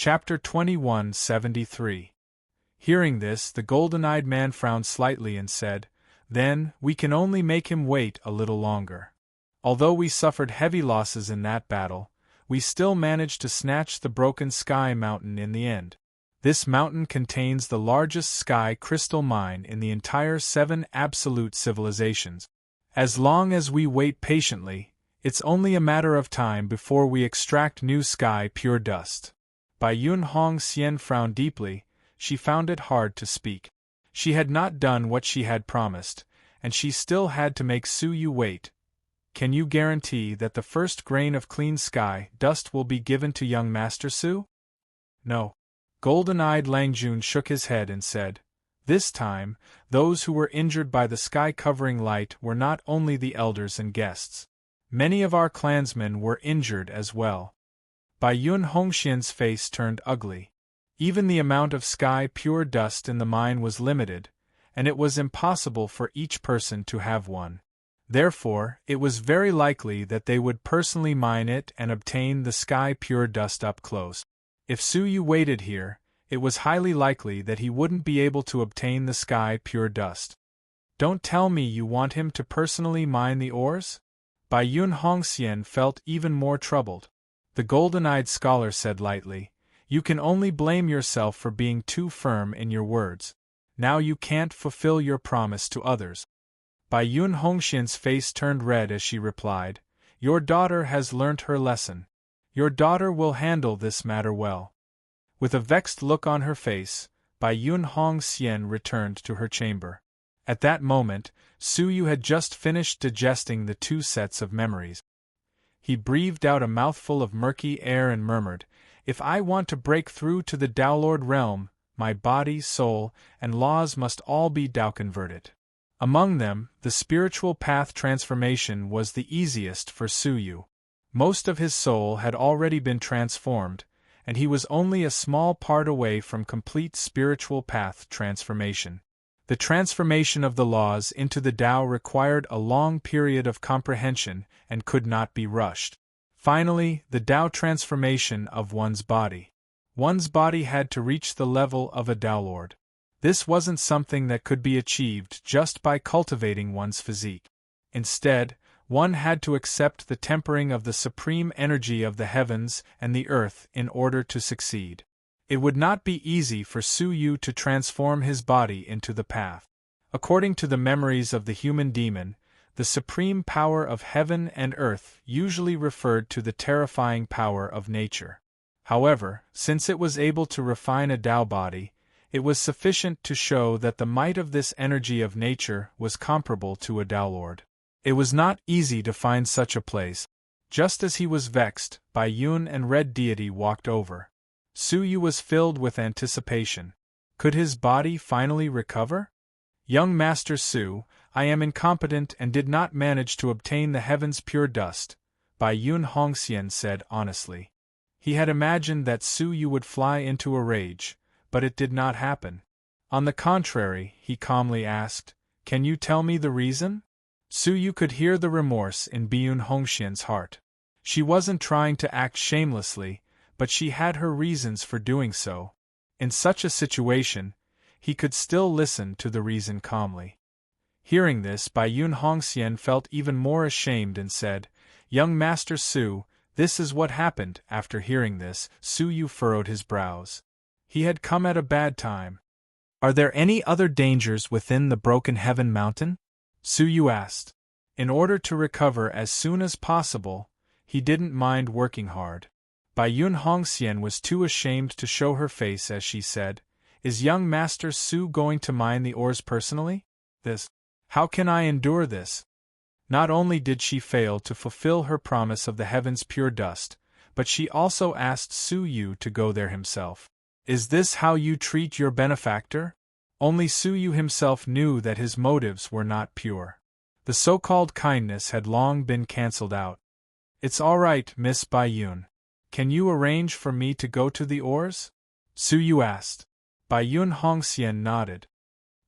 Chapter 2173. Hearing this, the golden-eyed man frowned slightly and said, "Then, we can only make him wait a little longer. Although we suffered heavy losses in that battle, we still managed to snatch the broken sky mountain in the end. This mountain contains the largest sky crystal mine in the entire 7 absolute civilizations. As long as we wait patiently, it's only a matter of time before we extract new sky pure dust." Bai Yun Hong Xian frowned deeply. She found it hard to speak. She had not done what she had promised, and she still had to make Su Yu wait. "Can you guarantee that the first grain of clean sky dust will be given to young Master Su?" "No." Golden-eyed Langjun shook his head and said, "This time, those who were injured by the sky-covering light were not only the elders and guests. Many of our clansmen were injured as well." Bai Yun Hongxian's face turned ugly. Even the amount of sky pure dust in the mine was limited, and it was impossible for each person to have one. Therefore, it was very likely that they would personally mine it and obtain the sky pure dust up close. If Su Yu waited here, it was highly likely that he wouldn't be able to obtain the sky pure dust. "Don't tell me you want him to personally mine the ores?" Bai Yun Hongxian felt even more troubled. The golden-eyed scholar said lightly, "You can only blame yourself for being too firm in your words. Now you can't fulfill your promise to others." Bai Yun Hongxian's face turned red as she replied, "Your daughter has learnt her lesson. Your daughter will handle this matter well." With a vexed look on her face, Bai Yun Hongxian returned to her chamber. At that moment, Su Yu had just finished digesting the 2 sets of memories. He breathed out a mouthful of murky air and murmured, "If I want to break through to the Taolord realm, my body, soul, and laws must all be Tao-converted." Among them, the spiritual path transformation was the easiest for Su Yu. Most of his soul had already been transformed, and he was only a small part away from complete spiritual path transformation. The transformation of the laws into the Tao required a long period of comprehension and could not be rushed. Finally, the Tao transformation of one's body. One's body had to reach the level of a Taolord. This wasn't something that could be achieved just by cultivating one's physique. Instead, one had to accept the tempering of the supreme energy of the heavens and the earth in order to succeed. It would not be easy for Su Yu to transform his body into the path. According to the memories of the human demon, the supreme power of heaven and earth usually referred to the terrifying power of nature. However, since it was able to refine a Tao body, it was sufficient to show that the might of this energy of nature was comparable to a Taolord. It was not easy to find such a place. Just as he was vexed, Bai Yun and Red Deity walked over. Su Yu was filled with anticipation. Could his body finally recover? "Young Master Su, I am incompetent and did not manage to obtain the heaven's pure dust," Bai Yun Hongxian said honestly. He had imagined that Su Yu would fly into a rage, but it did not happen. On the contrary, he calmly asked, "Can you tell me the reason?" Su Yu could hear the remorse in Bai Yun Hongxian's heart. She wasn't trying to act shamelessly, but she had her reasons for doing so. In such a situation, he could still listen to the reason calmly. Hearing this, Bai Yun Hongxian felt even more ashamed and said, "Young Master Su, this is what happened." After hearing this, Su Yu furrowed his brows. He had come at a bad time. "Are there any other dangers within the Broken Heaven Mountain?" Su Yu asked. In order to recover as soon as possible, he didn't mind working hard. Bai Yun Hongxian was too ashamed to show her face as she said, "Is young Master Su going to mine the ores personally? This. How can I endure this?" Not only did she fail to fulfill her promise of the heaven's pure dust, but she also asked Su Yu to go there himself. "Is this how you treat your benefactor?" Only Su Yu himself knew that his motives were not pure. The so-called kindness had long been cancelled out. "It's all right, Miss Bai Yun. Can you arrange for me to go to the ores?" Su Yu asked. Bai Yun Hongxian nodded.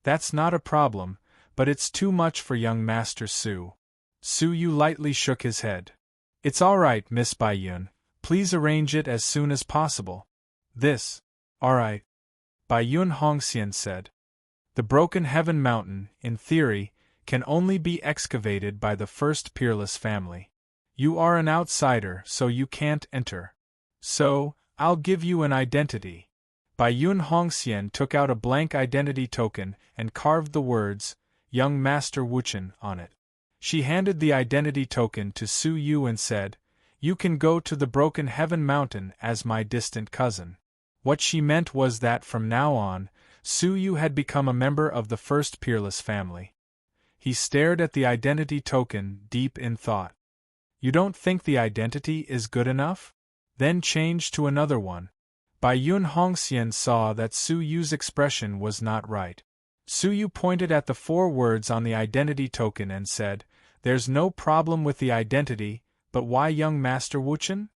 "That's not a problem, but it's too much for young Master Su." Su Yu lightly shook his head. "It's all right, Miss Bai Yun. Please arrange it as soon as possible." This, alright, Bai Yun Hongxian said. The Broken Heaven Mountain, in theory, can only be excavated by the first peerless family. You are an outsider, so you can't enter. So, I'll give you an identity. Bai Yun Hongxian took out a blank identity token and carved the words, Young Master Wuchen, on it. She handed the identity token to Su Yu and said, You can go to the Broken Heaven Mountain as my distant cousin. What she meant was that from now on, Su Yu had become a member of the first peerless family. He stared at the identity token, deep in thought. You don't think the identity is good enough? Then change to another one. Bai Yun Hongxian saw that Su Yu's expression was not right. Su Yu pointed at the 4 words on the identity token and said, There's no problem with the identity, but why Young Master Wuchen?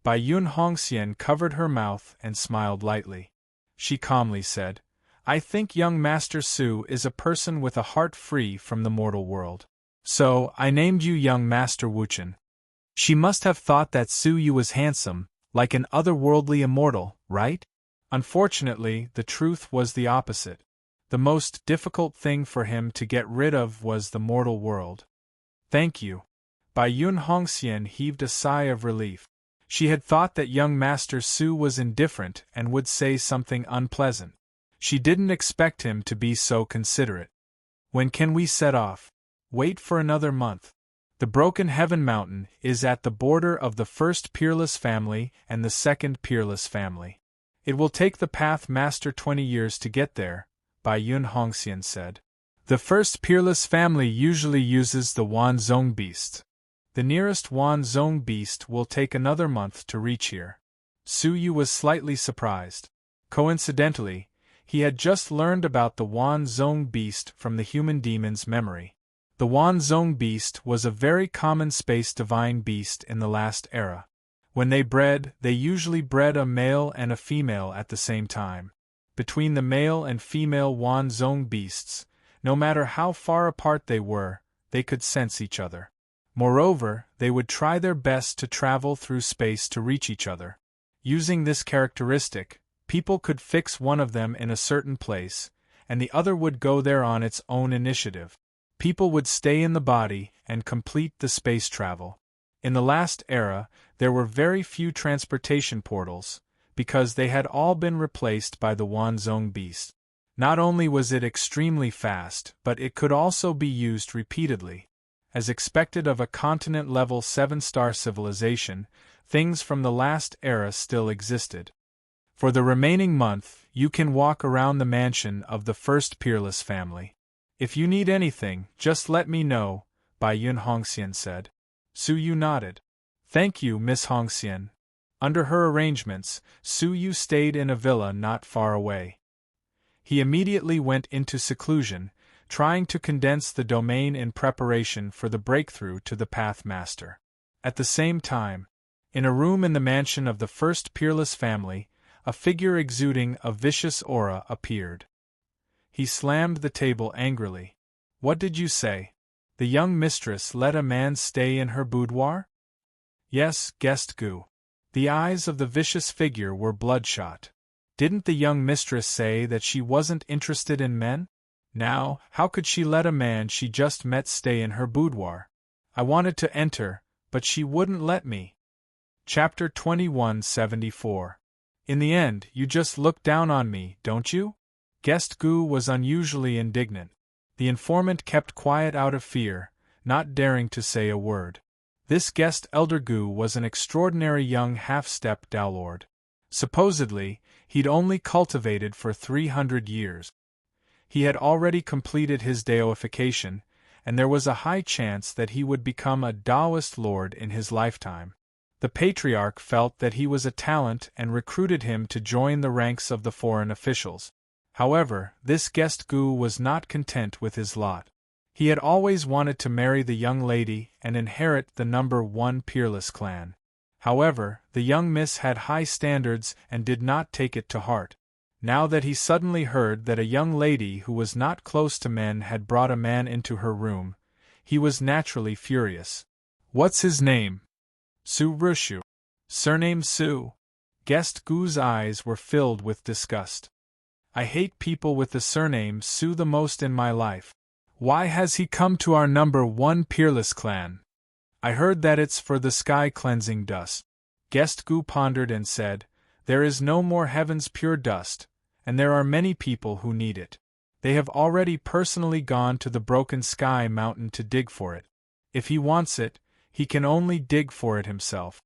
Bai Yun Hongxian covered her mouth and smiled lightly. She calmly said, I think Young Master Su is a person with a heart free from the mortal world. So, I named you Young Master Wuchen. She must have thought that Su Yu was handsome, like an otherworldly immortal, right? Unfortunately, the truth was the opposite. The most difficult thing for him to get rid of was the mortal world. Thank you. Bai Yun Hongxian heaved a sigh of relief. She had thought that young Master Su was indifferent and would say something unpleasant. She didn't expect him to be so considerate. When can we set off? Wait for another month. The Broken Heaven Mountain is at the border of the first peerless family and the second peerless family. It will take the Path Master 20 years to get there, Bai Yun Hongxian said. The first peerless family usually uses the Wanzhong beast. The nearest Wanzhong beast will take another month to reach here. Su Yu was slightly surprised. Coincidentally, he had just learned about the Wanzhong beast from the human demon's memory. The Wanzhong beast was a very common space divine beast in the last era. When they bred, they usually bred a male and a female at the same time. Between the male and female Wanzhong beasts, no matter how far apart they were, they could sense each other. Moreover, they would try their best to travel through space to reach each other. Using this characteristic, people could fix one of them in a certain place, and the other would go there on its own initiative. People would stay in the body and complete the space travel. In the last era, there were very few transportation portals, because they had all been replaced by the Wanzhong beast. Not only was it extremely fast, but it could also be used repeatedly. As expected of a continent-level 7-star civilization, things from the last era still existed. For the remaining month, you can walk around the mansion of the first peerless family. If you need anything, just let me know, Bai Yun Hongxian said. Su Yu nodded. Thank you, Miss Hongxian. Under her arrangements, Su Yu stayed in a villa not far away. He immediately went into seclusion, trying to condense the domain in preparation for the breakthrough to the Path Master. At the same time, in a room in the mansion of the first peerless family, a figure exuding a vicious aura appeared. He slammed the table angrily. What did you say? The young mistress let a man stay in her boudoir? Yes, guessed Gu. The eyes of the vicious figure were bloodshot. Didn't the young mistress say that she wasn't interested in men? Now, how could she let a man she just met stay in her boudoir? I wanted to enter, but she wouldn't let me. Chapter 2174. In the end, you just look down on me, don't you? Guest Gu was unusually indignant. The informant kept quiet out of fear, not daring to say a word. This guest Elder Gu was an extraordinary young half-step Dowlord. Supposedly, he'd only cultivated for 300 years. He had already completed his deification, and there was a high chance that he would become a Taoist lord in his lifetime. The Patriarch felt that he was a talent and recruited him to join the ranks of the foreign officials. However, this guest Gu was not content with his lot. He had always wanted to marry the young lady and inherit the number 1 peerless clan. However, the young miss had high standards and did not take it to heart. Now that he suddenly heard that a young lady who was not close to men had brought a man into her room, he was naturally furious. What's his name? Su Rushu. Surname Su. Guest Gu's eyes were filled with disgust. I hate people with the surname Su the most in my life. Why has he come to our number 1 peerless clan? I heard that it's for the sky cleansing dust. Guest Gu pondered and said, there is no more heaven's pure dust, and there are many people who need it. They have already personally gone to the broken sky mountain to dig for it. If he wants it, he can only dig for it himself.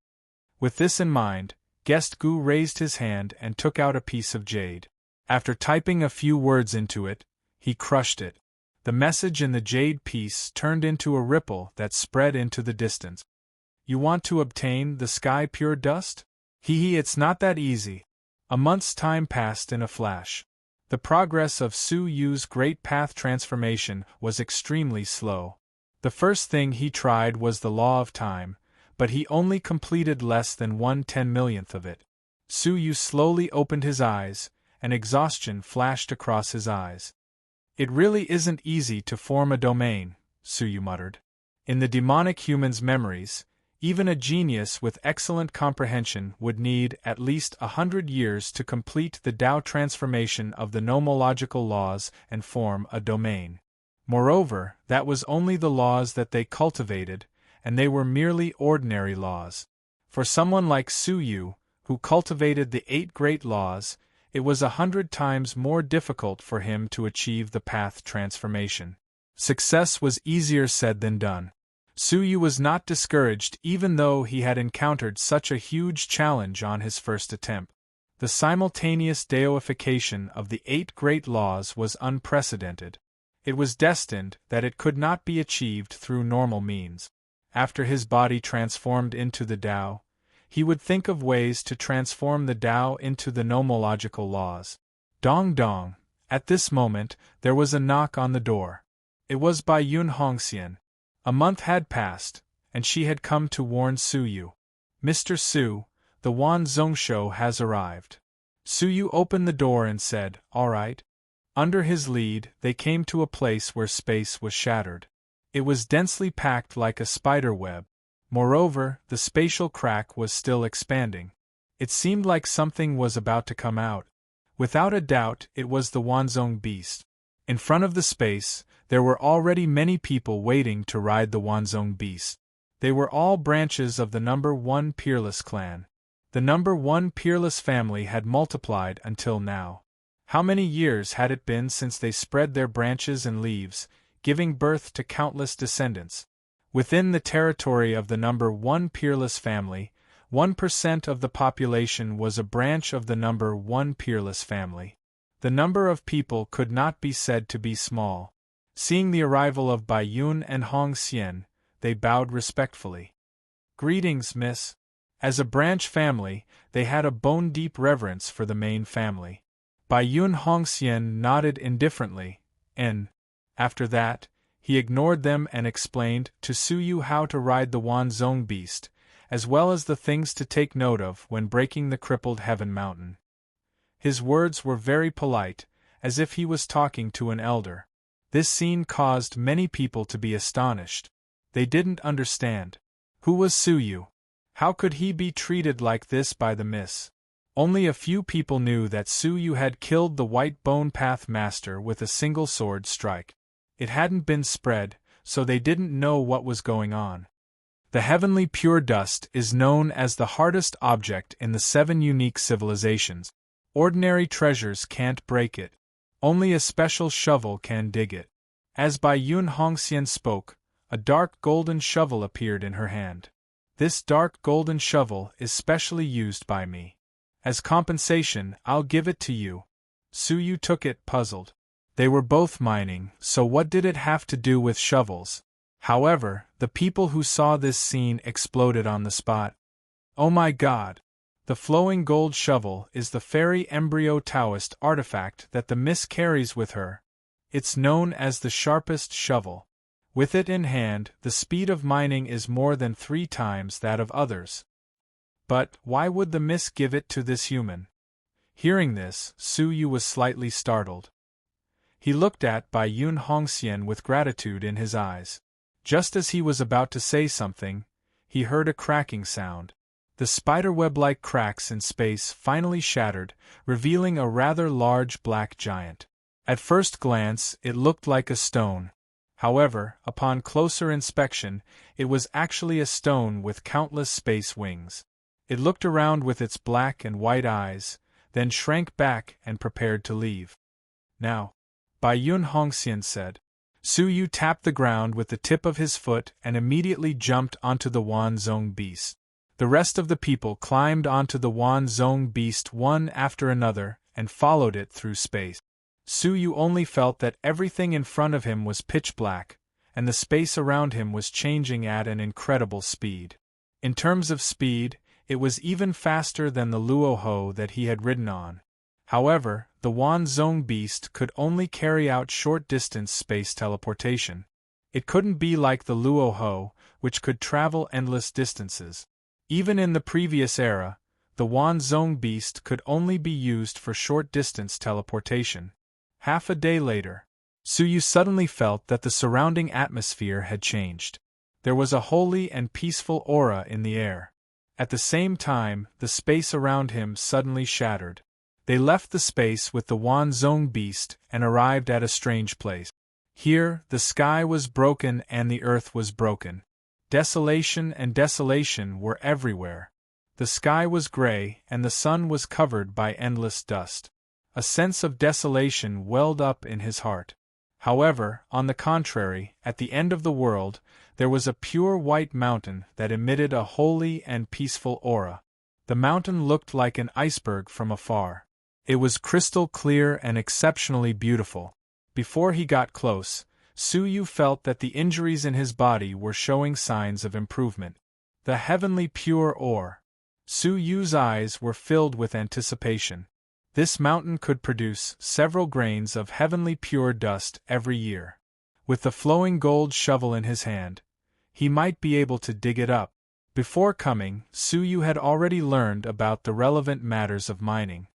With this in mind, Guest Gu raised his hand and took out a piece of jade. After typing a few words into it, he crushed it. The message in the jade piece turned into a ripple that spread into the distance. You want to obtain the sky pure dust? It's not that easy. A month's time passed in a flash. The progress of Su Yu's great path transformation was extremely slow. The first thing he tried was the law of time, but he only completed less than 1/10,000,000th of it. Su Yu slowly opened his eyes, and exhaustion flashed across his eyes. It really isn't easy to form a domain, Su Yu muttered. In the demonic human's memories, even a genius with excellent comprehension would need at least 100 years to complete the Tao transformation of the nomological laws and form a domain. Moreover, that was only the laws that they cultivated, and they were merely ordinary laws. For someone like Su Yu, who cultivated the 8 great laws, it was 100 times more difficult for him to achieve the path transformation. Success was easier said than done. Su Yu was not discouraged even though he had encountered such a huge challenge on his first attempt. The simultaneous deification of the 8 great laws was unprecedented. It was destined that it could not be achieved through normal means. After his body transformed into the Tao, he would think of ways to transform the Tao into the nomological laws. Dong dong. At this moment, there was a knock on the door. It was by Yun Hongxian. A month had passed, and she had come to warn Su Yu. Mr. Su, the Wan Zhongsho has arrived. Su Yu opened the door and said, all right. Under his lead, they came to a place where space was shattered. It was densely packed like a spider web. Moreover, the spatial crack was still expanding. It seemed like something was about to come out. Without a doubt, it was the Wanzhong beast. In front of the space, there were already many people waiting to ride the Wanzhong beast. They were all branches of the number 1 peerless clan. The number 1 peerless family had multiplied until now. How many years had it been since they spread their branches and leaves, giving birth to countless descendants? Within the territory of the number 1 peerless family, 1% of the population was a branch of the number 1 peerless family. The number of people could not be said to be small. Seeing the arrival of Bai Yun and Hong Xian, they bowed respectfully. Greetings, miss. As a branch family, they had a bone-deep reverence for the main family. Bai Yun Hong Xian nodded indifferently, and, after that, he ignored them and explained to Su Yu how to ride the Wanzhong beast, as well as the things to take note of when breaking the crippled Heaven Mountain. His words were very polite, as if he was talking to an elder. This scene caused many people to be astonished. They didn't understand. Who was Su Yu? How could he be treated like this by the miss? Only a few people knew that Su Yu had killed the White Bone Path Master with a single sword strike. It hadn't been spread, so they didn't know what was going on. The heavenly pure dust is known as the hardest object in the 7 unique civilizations. Ordinary treasures can't break it. Only a special shovel can dig it. As Bai Yun Hongxian spoke, a dark golden shovel appeared in her hand. This dark golden shovel is specially used by me. As compensation, I'll give it to you. Su Yu took it, puzzled. They were both mining, so what did it have to do with shovels? However, the people who saw this scene exploded on the spot. Oh my God! The flowing gold shovel is the fairy embryo Taoist artifact that the miss carries with her. It's known as the sharpest shovel. With it in hand, the speed of mining is more than 3 times that of others. But why would the miss give it to this human? Hearing this, Su Yu was slightly startled. He looked at Bai Yun Hongxian with gratitude in his eyes. Just as he was about to say something, he heard a cracking sound. The spiderweb-like cracks in space finally shattered, revealing a rather large black giant. At first glance, it looked like a stone. However, upon closer inspection, it was actually a stone with countless space wings. It looked around with its black and white eyes, then shrank back and prepared to leave. Now, Bai Yun Hongxian said. Su Yu tapped the ground with the tip of his foot and immediately jumped onto the Wanzhong beast. The rest of the people climbed onto the Wanzhong beast one after another and followed it through space. Su Yu only felt that everything in front of him was pitch black, and the space around him was changing at an incredible speed. In terms of speed, it was even faster than the Luoho that he had ridden on. However, the Wanzhong beast could only carry out short-distance space teleportation. It couldn't be like the Luoho, which could travel endless distances. Even in the previous era, the Wanzhong beast could only be used for short-distance teleportation. Half a day later, Su Yu suddenly felt that the surrounding atmosphere had changed. There was a holy and peaceful aura in the air. At the same time, the space around him suddenly shattered. They left the space with the Wanzhong beast and arrived at a strange place. Here, the sky was broken and the earth was broken. Desolation and desolation were everywhere. The sky was gray and the sun was covered by endless dust. A sense of desolation welled up in his heart. However, on the contrary, at the end of the world, there was a pure white mountain that emitted a holy and peaceful aura. The mountain looked like an iceberg from afar. It was crystal clear and exceptionally beautiful. Before he got close, Su Yu felt that the injuries in his body were showing signs of improvement. The heavenly pure ore. Su Yu's eyes were filled with anticipation. This mountain could produce several grains of heavenly pure dust every year. With the flowing gold shovel in his hand, he might be able to dig it up. Before coming, Su Yu had already learned about the relevant matters of mining.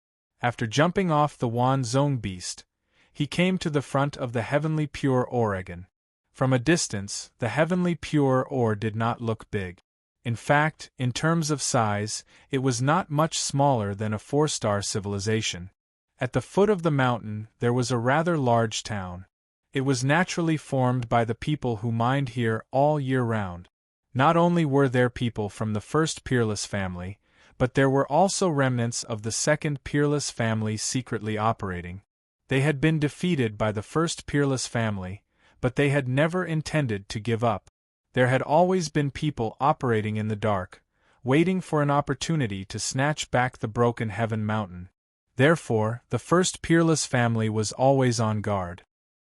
After jumping off the Wanzhong beast, he came to the front of the heavenly pure ore again. From a distance, the heavenly pure ore did not look big. In fact, in terms of size, it was not much smaller than a 4-star civilization. At the foot of the mountain, there was a rather large town. It was naturally formed by the people who mined here all year round. Not only were there people from the first peerless family, but there were also remnants of the second peerless family secretly operating. They had been defeated by the first peerless family, but they had never intended to give up. There had always been people operating in the dark, waiting for an opportunity to snatch back the broken Heaven Mountain. Therefore, the first peerless family was always on guard.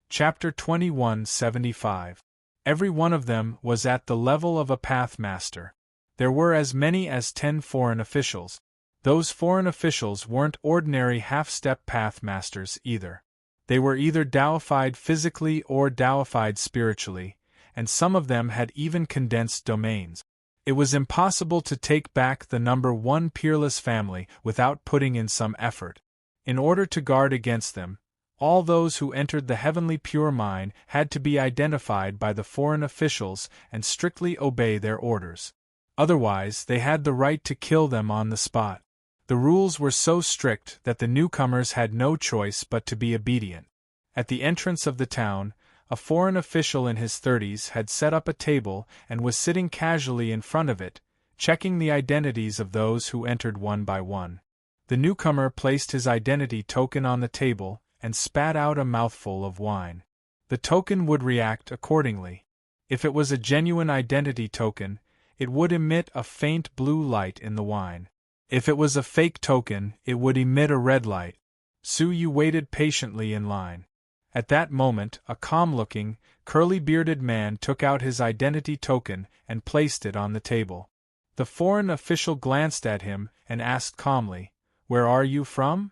Chapter 2175. Every one of them was at the level of a pathmaster. There were as many as 10 foreign officials. Those foreign officials weren't ordinary half-step pathmasters either. They were either Taoified physically or Taoified spiritually, and some of them had even condensed domains. It was impossible to take back the number 1 peerless family without putting in some effort. In order to guard against them, all those who entered the heavenly pure mine had to be identified by the foreign officials and strictly obey their orders. Otherwise, they had the right to kill them on the spot. The rules were so strict that the newcomers had no choice but to be obedient. At the entrance of the town, a foreign official in his 30s had set up a table and was sitting casually in front of it, checking the identities of those who entered one by one. The newcomer placed his identity token on the table and spat out a mouthful of wine. The token would react accordingly. If it was a genuine identity token, it would emit a faint blue light in the wine. If it was a fake token, it would emit a red light. Su Yu waited patiently in line. At that moment, a calm-looking, curly-bearded man took out his identity token and placed it on the table. The foreign official glanced at him and asked calmly, "Where are you from?"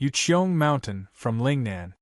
"Yuqiong Mountain, from Lingnan."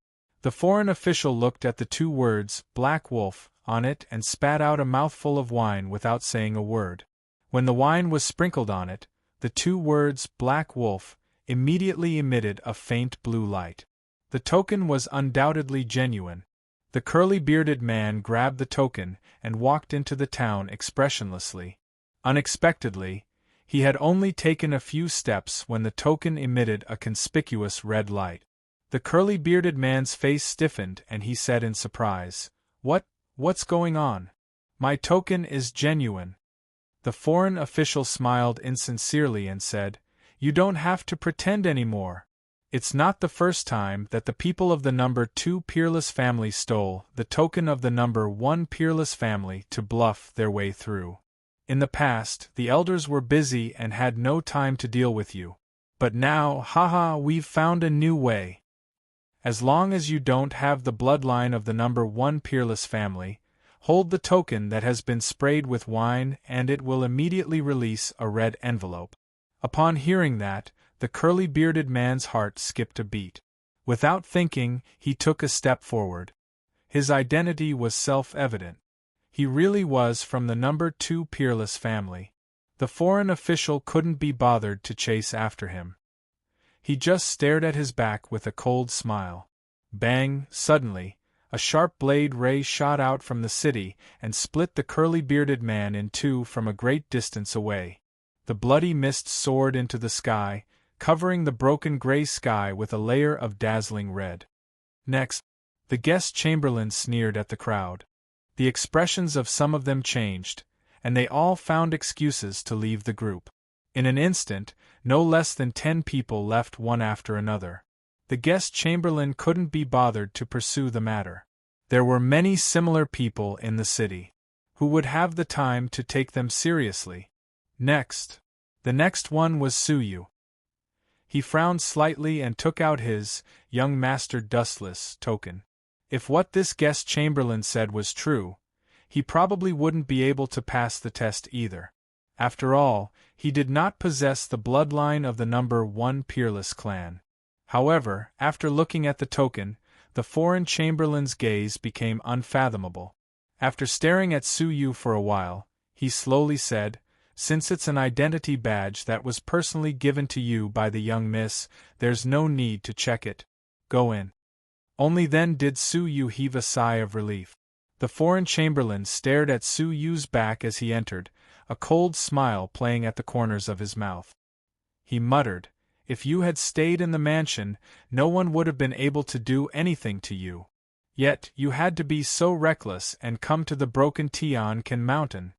The foreign official looked at the 2 words, "Black Wolf," on it and spat out a mouthful of wine without saying a word. When the wine was sprinkled on it, the 2 words, "Black Wolf," immediately emitted a faint blue light. The token was undoubtedly genuine. The curly-bearded man grabbed the token and walked into the town expressionlessly. Unexpectedly, He had only taken a few steps when the token emitted a conspicuous red light. The curly-bearded man's face stiffened and he said in surprise, What's going on? My token is genuine." The foreign official smiled insincerely and said, "You don't have to pretend anymore. It's not the first time that the people of the number 2 peerless family stole the token of the number 1 peerless family to bluff their way through. In the past, the elders were busy and had no time to deal with you. But now, haha, we've found a new way. As long as you don't have the bloodline of the number 1 peerless family, hold the token that has been sprayed with wine and it will immediately release a red envelope." Upon hearing that, the curly-bearded man's heart skipped a beat. Without thinking, he took a step forward. His identity was self-evident. He really was from the number 2 peerless family. The foreign official couldn't be bothered to chase after him. He just stared at his back with a cold smile. Bang! Suddenly, a sharp blade ray shot out from the city and split the curly-bearded man in two from a great distance away. The bloody mist soared into the sky, covering the broken gray sky with a layer of dazzling red. Next, the guest chamberlain sneered at the crowd. The expressions of some of them changed, and they all found excuses to leave the group. In an instant, no less than 10 people left one after another. The guest chamberlain couldn't be bothered to pursue the matter. There were many similar people in the city. Who would have the time to take them seriously? The next one was Suyu. He frowned slightly and took out his young master dustless token. If what this guest chamberlain said was true, he probably wouldn't be able to pass the test either. After all, he did not possess the bloodline of the number 1 peerless clan. However, after looking at the token, the foreign chamberlain's gaze became unfathomable. After staring at Suyu for a while, he slowly said, "Since it's an identity badge that was personally given to you by the young miss, there's no need to check it. Go in." Only then did Suyu heave a sigh of relief. The foreign chamberlain stared at Suyu's back as he entered, a cold smile playing at the corners of his mouth. He muttered, "If you had stayed in the mansion, no one would have been able to do anything to you. Yet, you had to be so reckless and come to the broken Tiancan mountain."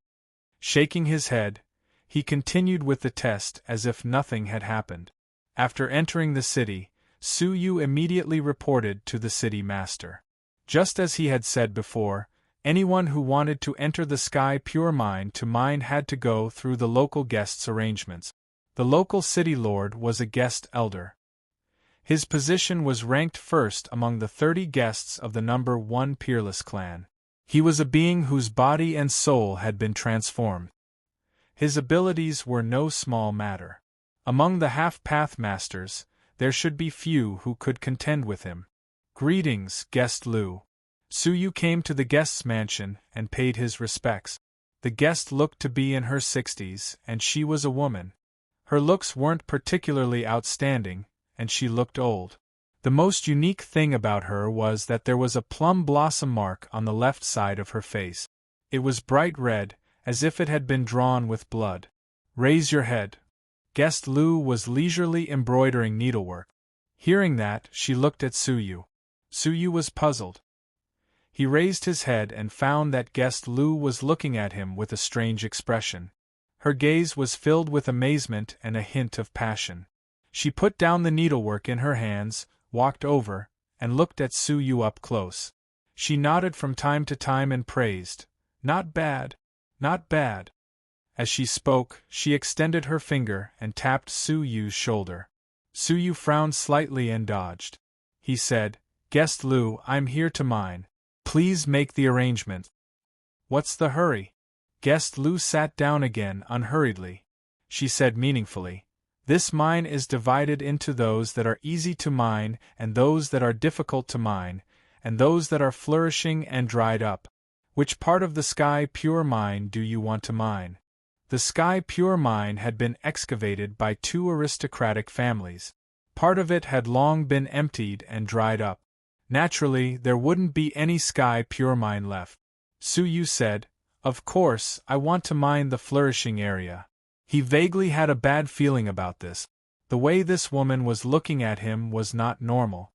Shaking his head, he continued with the test as if nothing had happened. After entering the city, Suyu immediately reported to the city master. Just as he had said before, anyone who wanted to enter the Sky Pure Mine to mine had to go through the local guest's arrangements. The local city lord was a guest elder. His position was ranked first among the 30 guests of the number 1 peerless clan. He was a being whose body and soul had been transformed. His abilities were no small matter. Among the half-path masters, there should be few who could contend with him. "Greetings, guest Lu." Suyu came to the guest's mansion and paid his respects. The guest looked to be in her 60s, and she was a woman. Her looks weren't particularly outstanding, and she looked old. The most unique thing about her was that there was a plum blossom mark on the left side of her face. It was bright red, as if it had been drawn with blood. "Raise your head." Guest Lu was leisurely embroidering needlework. Hearing that, she looked at Suyu. Suyu was puzzled. He raised his head and found that guest Lu was looking at him with a strange expression. Her gaze was filled with amazement and a hint of passion. She put down the needlework in her hands, walked over, and looked at Suyu up close. She nodded from time to time and praised, "Not bad, not bad." As she spoke, she extended her finger and tapped Suyu's shoulder. Suyu frowned slightly and dodged. He said, "Guest Lu, I'm here to mine. Please make the arrangement." "What's the hurry?" Guest Lu sat down again unhurriedly. She said meaningfully, "This mine is divided into those that are easy to mine and those that are difficult to mine, and those that are flourishing and dried up. Which part of the Sky Pure Mine do you want to mine?" The Sky Pure Mine had been excavated by 2 aristocratic families. Part of it had long been emptied and dried up. Naturally, there wouldn't be any Sky Pure Mine left. Suyu said, "Of course, I want to mine the flourishing area." He vaguely had a bad feeling about this. The way this woman was looking at him was not normal.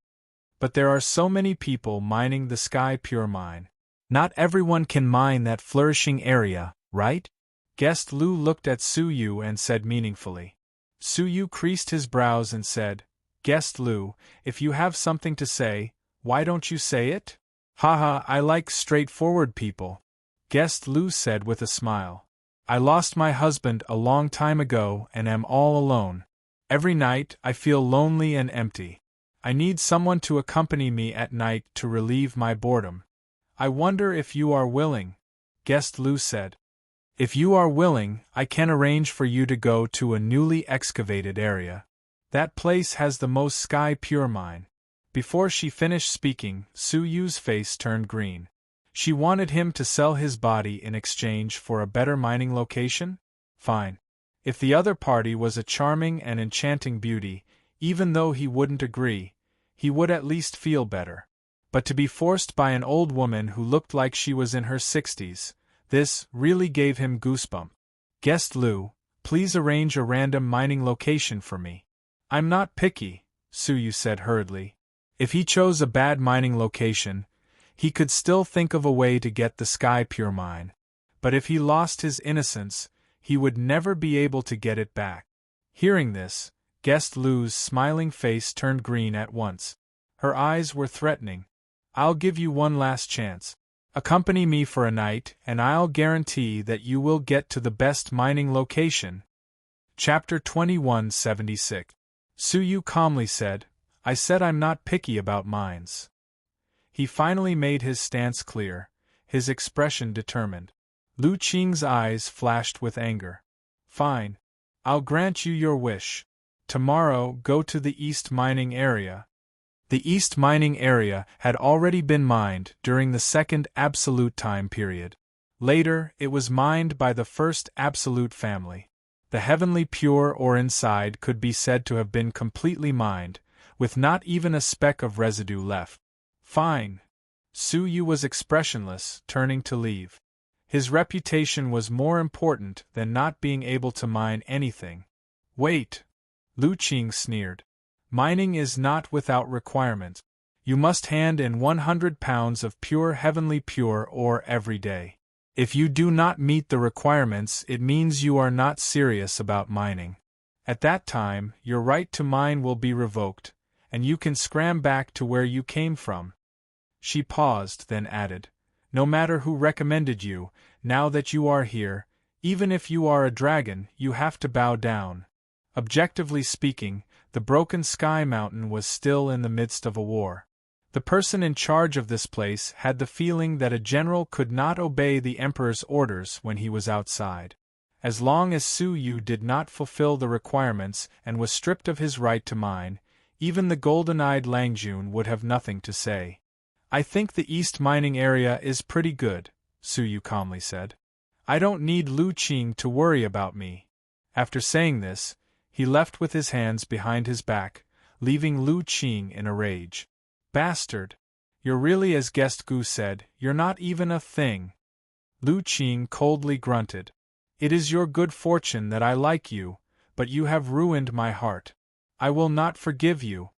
But there are so many people mining the Sky Pure mine. Not everyone can mine that flourishing area, right? Guest Lu looked at Su Yu and said meaningfully. Su Yu creased his brows and said, Guest Lu, if you have something to say, why don't you say it? Haha, I like straightforward people. Guest Lu said with a smile. I lost my husband a long time ago and am all alone. Every night I feel lonely and empty. I need someone to accompany me at night to relieve my boredom. I wonder if you are willing, Guest Lu said. If you are willing, I can arrange for you to go to a newly excavated area. That place has the most Sky Pure mine. Before she finished speaking, Su Yu's face turned green. She wanted him to sell his body in exchange for a better mining location? Fine. If the other party was a charming and enchanting beauty, even though he wouldn't agree, he would at least feel better. But to be forced by an old woman who looked like she was in her 60s, this really gave him goosebumps. Guest Lu, please arrange a random mining location for me. I'm not picky, Su Yu said hurriedly. If he chose a bad mining location, he could still think of a way to get the Sky Pure mine. But if he lost his innocence, he would never be able to get it back. Hearing this, Guest Lu's smiling face turned green at once. Her eyes were threatening. I'll give you one last chance. Accompany me for a night, and I'll guarantee that you will get to the best mining location. Chapter 2176. Su Yu calmly said, I said I'm not picky about mines. He finally made his stance clear, his expression determined. Lu Qing's eyes flashed with anger. Fine. I'll grant you your wish. Tomorrow, go to the East Mining Area. The East Mining Area had already been mined during the Second Absolute Time period. Later, it was mined by the First Absolute family. The heavenly pure ore inside could be said to have been completely mined, with not even a speck of residue left. Fine. Su Yu was expressionless, turning to leave. His reputation was more important than not being able to mine anything. Wait. Lu Qing sneered. Mining is not without requirements. You must hand in 100 pounds of pure heavenly pure ore every day. If you do not meet the requirements, it means you are not serious about mining. At that time, your right to mine will be revoked, and you can scram back to where you came from. She paused, then added, No matter who recommended you, now that you are here, even if you are a dragon, you have to bow down. Objectively speaking, the broken Sky Mountain was still in the midst of a war. The person in charge of this place had the feeling that a general could not obey the emperor's orders when he was outside. As long as Su Yu did not fulfill the requirements and was stripped of his right to mine, even the golden-eyed Langjun would have nothing to say. I think the East Mining Area is pretty good, Su Yu calmly said. I don't need Lu Qing to worry about me. After saying this, he left with his hands behind his back, leaving Lu Qing in a rage. Bastard! You're really, as Guest Gu said, you're not even a thing. Lu Qing coldly grunted. It is your good fortune that I like you, but you have ruined my heart. I will not forgive you.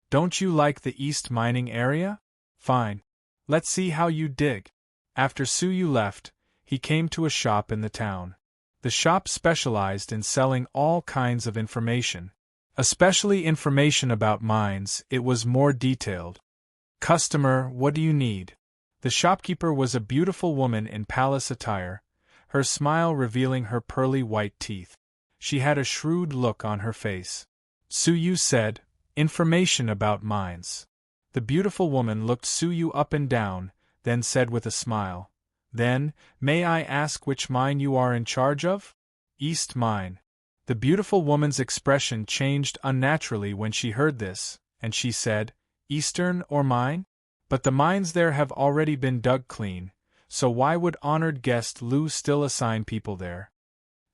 Don't you like the East Mining Area? Fine. Let's see how you dig. After Su Yu left, he came to a shop in the town. The shop specialized in selling all kinds of information. Especially information about mines, it was more detailed. Customer, what do you need? The shopkeeper was a beautiful woman in palace attire, her smile revealing her pearly white teeth. She had a shrewd look on her face. Su Yu said, Information about mines. The beautiful woman looked Su Yu up and down, then said with a smile, Then, may I ask which mine you are in charge of? East Mine. The beautiful woman's expression changed unnaturally when she heard this, and she said, Eastern or mine? But the mines there have already been dug clean, so why would honored guest Lu still assign people there?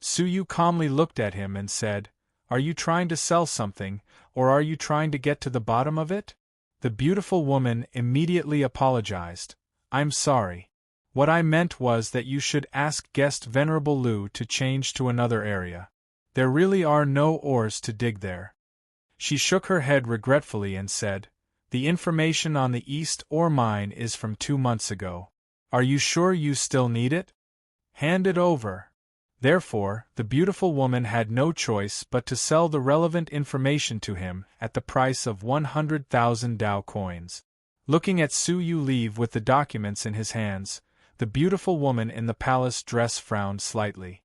Su Yu calmly looked at him and said, Are you trying to sell something, or are you trying to get to the bottom of it? The beautiful woman immediately apologized. I'm sorry. What I meant was that you should ask guest Venerable Lu to change to another area. There really are no ores to dig there. She shook her head regretfully and said, The information on the East ore mine is from 2 months ago. Are you sure you still need it? Hand it over. Therefore, the beautiful woman had no choice but to sell the relevant information to him at the price of 100,000 Dao coins. Looking at Su Yu leave with the documents in his hands, the beautiful woman in the palace dress frowned slightly.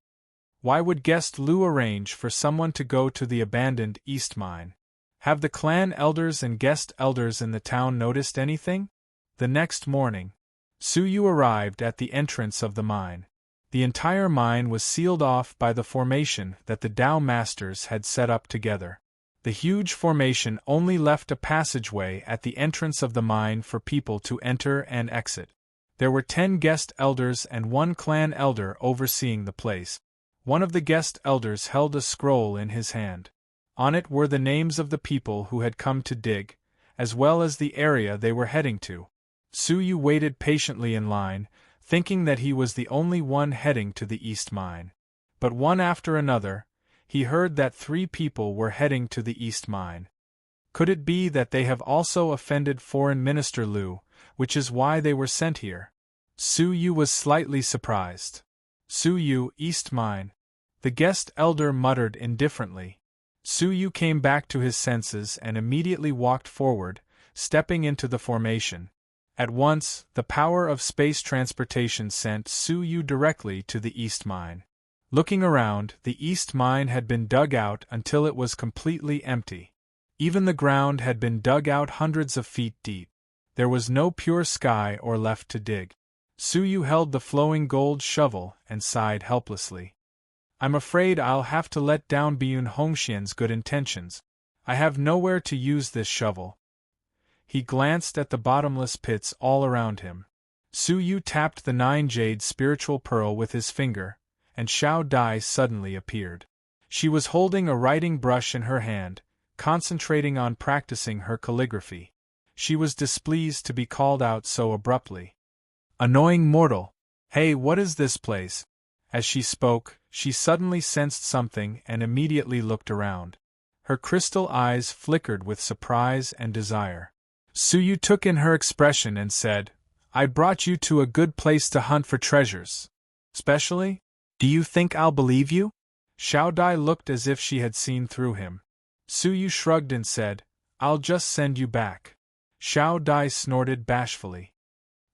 Why would guest Lu arrange for someone to go to the abandoned East mine? Have the clan elders and guest elders in the town noticed anything? The next morning, Su Yu arrived at the entrance of the mine. The entire mine was sealed off by the formation that the Dao masters had set up together. The huge formation only left a passageway at the entrance of the mine for people to enter and exit. There were 10 guest elders and 1 clan elder overseeing the place. One of the guest elders held a scroll in his hand. On it were the names of the people who had come to dig, as well as the area they were heading to. Su Yu waited patiently in line, thinking that he was the only one heading to the East mine. But one after another, he heard that 3 people were heading to the East mine. Could it be that they have also offended Foreign Minister Lu, which is why they were sent here? Su Yu was slightly surprised. Su Yu, East mine. The guest elder muttered indifferently. Su Yu came back to his senses and immediately walked forward, stepping into the formation. At once, the power of space transportation sent Su Yu directly to the East mine. Looking around, the East mine had been dug out until it was completely empty. Even the ground had been dug out hundreds of feet deep. There was no pure sky or left to dig. Su Yu held the flowing gold shovel and sighed helplessly. I'm afraid I'll have to let down Biyun Hongxian's good intentions. I have nowhere to use this shovel. He glanced at the bottomless pits all around him. Su Yu tapped the 9 jade spiritual pearl with his finger, and Xiao Dai suddenly appeared. She was holding a writing brush in her hand, concentrating on practicing her calligraphy. She was displeased to be called out so abruptly. Annoying mortal! Hey, what is this place? As she spoke, she suddenly sensed something and immediately looked around. Her crystal eyes flickered with surprise and desire. Su Yu took in her expression and said, I brought you to a good place to hunt for treasures. Specially? Do you think I'll believe you? Xiao Dai looked as if she had seen through him. Su Yu shrugged and said, I'll just send you back. Xiao Dai snorted bashfully.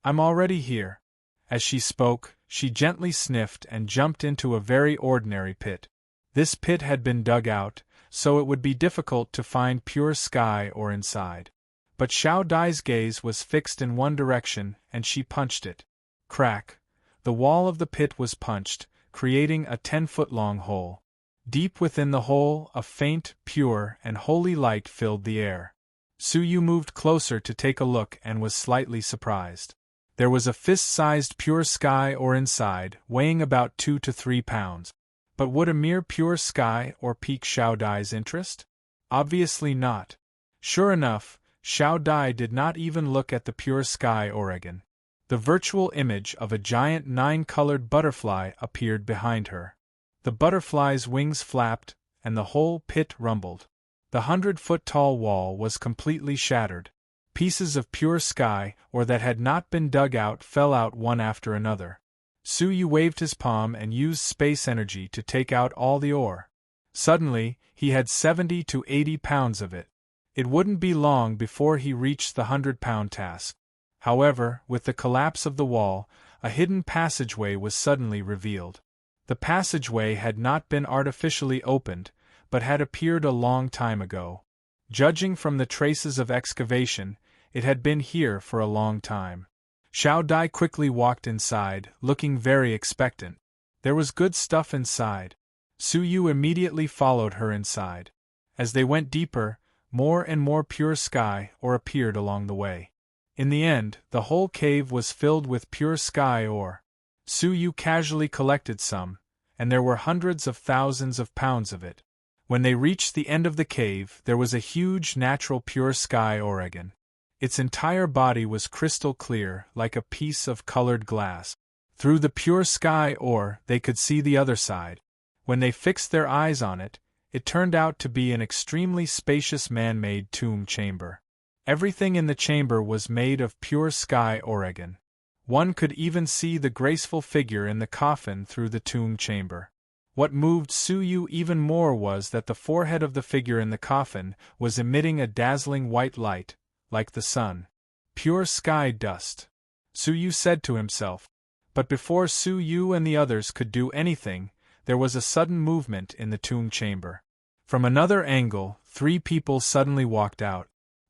I'm already here. As she spoke, she gently sniffed and jumped into a very ordinary pit. This pit had been dug out, so it would be difficult to find pure sky or inside. But Xiao Dai's gaze was fixed in one direction, and she punched it. Crack! The wall of the pit was punched, creating a 10-foot-long hole. Deep within the hole, a faint, pure, and holy light filled the air. Su Yu moved closer to take a look and was slightly surprised. There was a fist-sized pure sky ore inside, weighing about 2 to 3 pounds. But would a mere pure sky ore pique Xiao Dai's interest? Obviously not. Sure enough, Xiao Dai did not even look at the pure sky ore again. The virtual image of a giant 9-colored butterfly appeared behind her. The butterfly's wings flapped, and the whole pit rumbled. The 100-foot-tall wall was completely shattered. Pieces of pure sky ore that had not been dug out fell out one after another. Su Yu waved his palm and used space energy to take out all the ore. Suddenly, he had 70 to 80 pounds of it. It wouldn't be long before he reached the 100-pound task. However, with the collapse of the wall, a hidden passageway was suddenly revealed. The passageway had not been artificially opened, but had appeared a long time ago. Judging from the traces of excavation, it had been here for a long time. Xiao Dai quickly walked inside, looking very expectant. There was good stuff inside. Su Yu immediately followed her inside. As they went deeper, more and more pure sky ore appeared along the way. In the end, the whole cave was filled with pure sky ore. Su Yu casually collected some, and there were hundreds of thousands of pounds of it. When they reached the end of the cave, there was a huge natural pure sky ore again. Its entire body was crystal clear, like a piece of colored glass. Through the pure sky ore, they could see the other side. When they fixed their eyes on it, it turned out to be an extremely spacious man-made tomb chamber. Everything in the chamber was made of pure sky Oregon. One could even see the graceful figure in the coffin through the tomb chamber. What moved Suyu even more was that the forehead of the figure in the coffin was emitting a dazzling white light, like the sun. Pure sky dust, Suyu said to himself. But before Suyu and the others could do anything, there was a sudden movement in the tomb chamber. From another angle, 3 people suddenly walked out.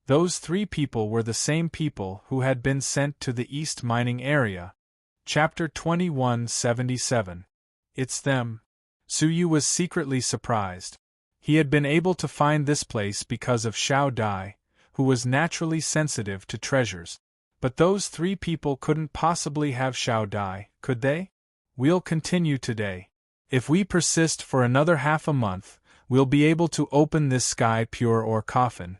Those 3 people were the same people who had been sent to the East Mining Area. Chapter 2177. It's them. Suyu was secretly surprised. He had been able to find this place because of Xiao Dai, who was naturally sensitive to treasures. But those 3 people couldn't possibly have Xiao Dai, could they? We'll continue today. If we persist for another half a month, we'll be able to open this sky pure ore coffin.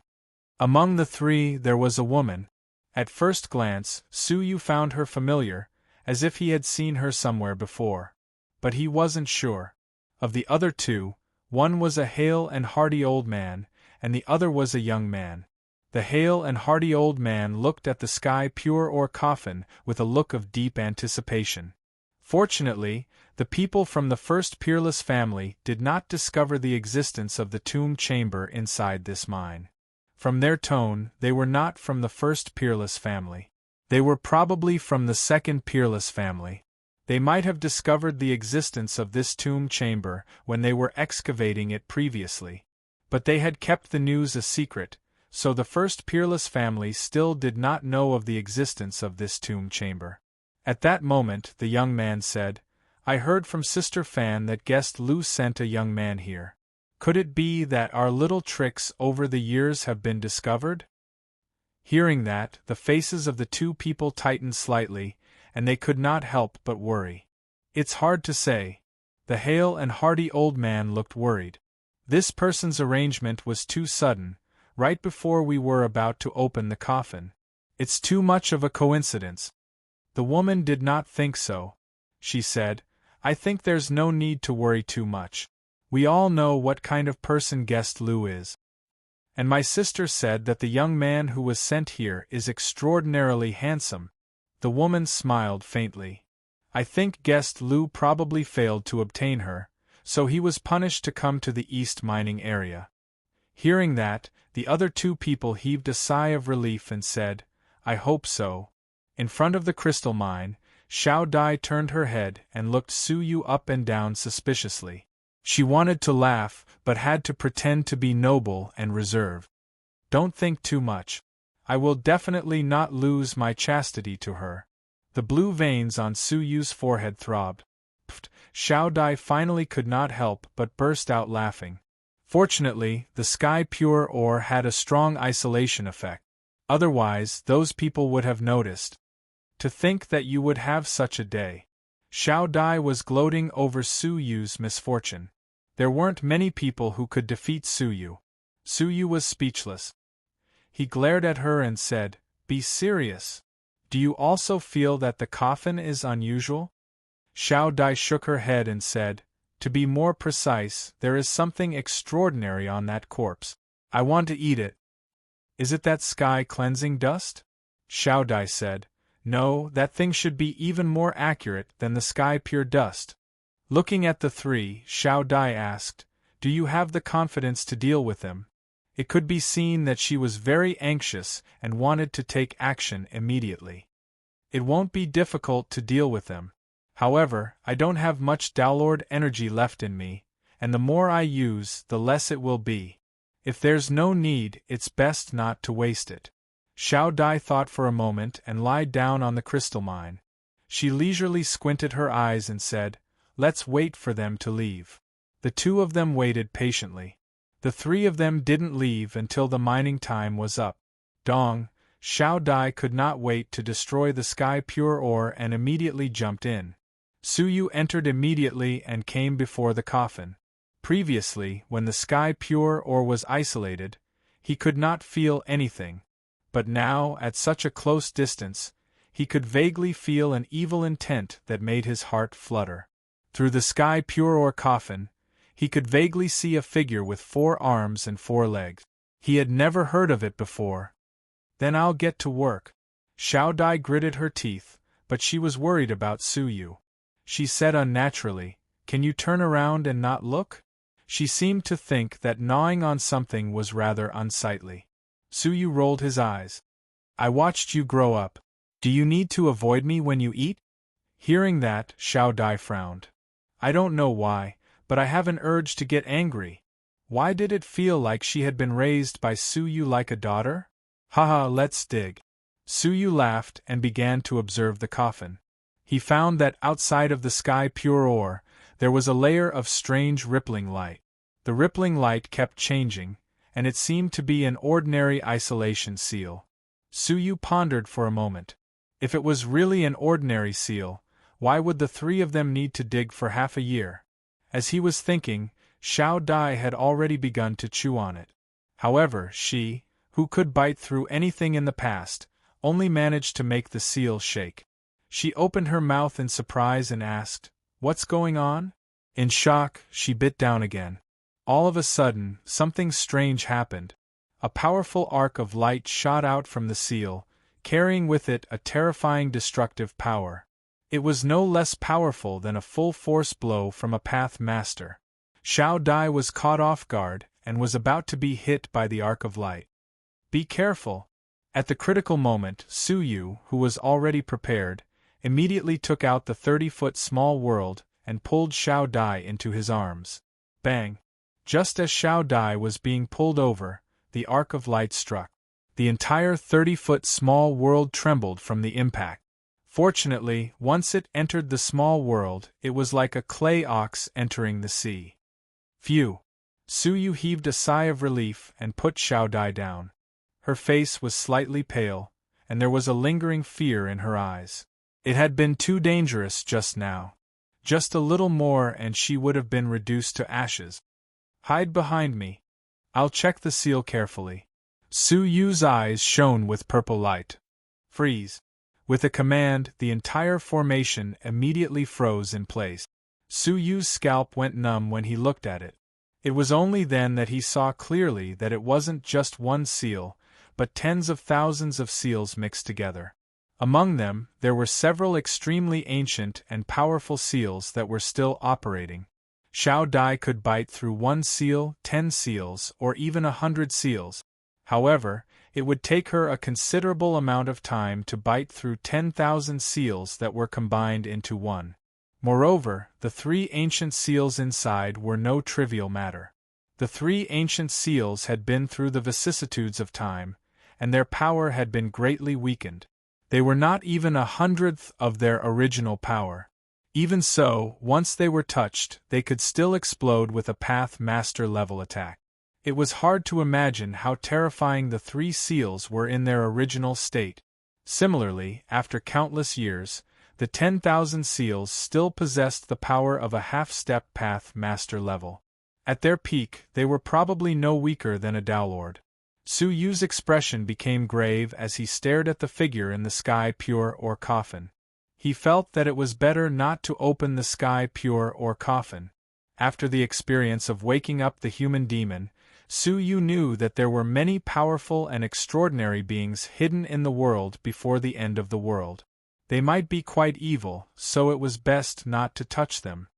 Among the 3 there was a woman. At first glance, Suyu found her familiar, as if he had seen her somewhere before. But he wasn't sure. Of the other 2, one was a hale and hearty old man, and the other was a young man. The hale and hearty old man looked at the sky pure ore coffin with a look of deep anticipation. Fortunately, the people from the first peerless family did not discover the existence of the tomb chamber inside this mine. From their tone, they were not from the first peerless family. They were probably from the second peerless family. They might have discovered the existence of this tomb chamber when they were excavating it previously. But they had kept the news a secret, so the first peerless family still did not know of the existence of this tomb chamber. At that moment, the young man said, "I heard from Sister Fan that guest Lu sent a young man here. Could it be that our little tricks over the years have been discovered?" Hearing that, the faces of the 2 people tightened slightly, and they could not help but worry. It's hard to say. The hale and hearty old man looked worried. This person's arrangement was too sudden, right before we were about to open the coffin. It's too much of a coincidence. The woman did not think so. She said, "I think there's no need to worry too much. We all know what kind of person guest Lu is. And my sister said that the young man who was sent here is extraordinarily handsome." The woman smiled faintly. "I think guest Lu probably failed to obtain her, so he was punished to come to the East Mining Area." Hearing that, the other 2 people heaved a sigh of relief and said, "I hope so." In front of the crystal mine, Xiao Dai turned her head and looked Suyu up and down suspiciously. She wanted to laugh, but had to pretend to be noble and reserved. "Don't think too much. I will definitely not lose my chastity to her." The blue veins on Suyu's forehead throbbed. Pfft! Xiao Dai finally could not help but burst out laughing. Fortunately, the sky pure ore had a strong isolation effect. Otherwise, those people would have noticed. To think that you would have such a day. Xiao Dai was gloating over Suyu's misfortune. There weren't many people who could defeat Suyu. Suyu was speechless. He glared at her and said, "Be serious. Do you also feel that the coffin is unusual?" Xiao Dai shook her head and said, "To be more precise, there is something extraordinary on that corpse. I want to eat it." "Is it that sky cleansing dust?" Xiao Dai said, "No, that thing should be even more accurate than the sky pure dust." Looking at the 3, Xiao Dai asked, "Do you have the confidence to deal with them?" It could be seen that she was very anxious and wanted to take action immediately. "It won't be difficult to deal with them. However, I don't have much downward energy left in me, and the more I use, the less it will be. If there's no need, it's best not to waste it." Xiao Dai thought for a moment and lied down on the crystal mine. She leisurely squinted her eyes and said, "Let's wait for them to leave." The 2 of them waited patiently. The 3 of them didn't leave until the mining time was up. Dong, Xiao Dai could not wait to destroy the sky pure ore and immediately jumped in. Suyu entered immediately and came before the coffin. Previously, when the sky pure ore was isolated, he could not feel anything. But now, at such a close distance, he could vaguely feel an evil intent that made his heart flutter. Through the sky pure or coffin, he could vaguely see a figure with 4 arms and 4 legs. He had never heard of it before. Then I'll get to work. Xiao Dai gritted her teeth, but she was worried about Su Yu. She said unnaturally, "Can you turn around and not look?" She seemed to think that gnawing on something was rather unsightly. Su Yu rolled his eyes. "I watched you grow up. Do you need to avoid me when you eat?" Hearing that, Xiao Dai frowned. "I don't know why, but I have an urge to get angry." Why did it feel like she had been raised by Su Yu like a daughter? "Haha, let's dig." Su Yu laughed and began to observe the coffin. He found that outside of the sky pure ore, there was a layer of strange rippling light. The rippling light kept changing, and it seemed to be an ordinary isolation seal. Su Yu pondered for a moment. If it was really an ordinary seal, why would the 3 of them need to dig for half a year? As he was thinking, Xiao Dai had already begun to chew on it. However, she, who could bite through anything in the past, only managed to make the seal shake. She opened her mouth in surprise and asked, "What's going on?" In shock, she bit down again. All of a sudden, something strange happened. A powerful arc of light shot out from the seal, carrying with it a terrifying destructive power. It was no less powerful than a full-force blow from a Path Master. Xiao Dai was caught off guard, and was about to be hit by the arc of light. "Be careful!" At the critical moment, Su Yu, who was already prepared, immediately took out the 30-foot small world, and pulled Xiao Dai into his arms. Bang! Just as Xiao Dai was being pulled over, the arc of light struck. The entire 30-foot small world trembled from the impact. Fortunately, once it entered the small world, it was like a clay ox entering the sea. Phew! Su Yu heaved a sigh of relief and put Xiao Dai down. Her face was slightly pale, and there was a lingering fear in her eyes. It had been too dangerous just now. Just a little more and she would have been reduced to ashes. "Hide behind me. I'll check the seal carefully." Su Yu's eyes shone with purple light. "Freeze." With a command, the entire formation immediately froze in place. Su Yu's scalp went numb when he looked at it. It was only then that he saw clearly that it wasn't just one seal, but tens of thousands of seals mixed together. Among them, there were several extremely ancient and powerful seals that were still operating. Xiao Dai could bite through 1 seal, 10 seals, or even 100 seals. However, it would take her a considerable amount of time to bite through 10,000 seals that were combined into one. Moreover, the 3 ancient seals inside were no trivial matter. The 3 ancient seals had been through the vicissitudes of time, and their power had been greatly weakened. They were not even 1/100th of their original power. Even so, once they were touched, they could still explode with a Path Master level attack. It was hard to imagine how terrifying the 3 seals were in their original state. Similarly, after countless years, the 10,000 seals still possessed the power of a half-step Path Master level. At their peak, they were probably no weaker than a Dowlord. Su Yu's expression became grave as he stared at the figure in the sky pure or coffin. He felt that it was better not to open the sky pure or coffin. After the experience of waking up the human demon, Su Yu knew that there were many powerful and extraordinary beings hidden in the world before the end of the world. They might be quite evil, so it was best not to touch them.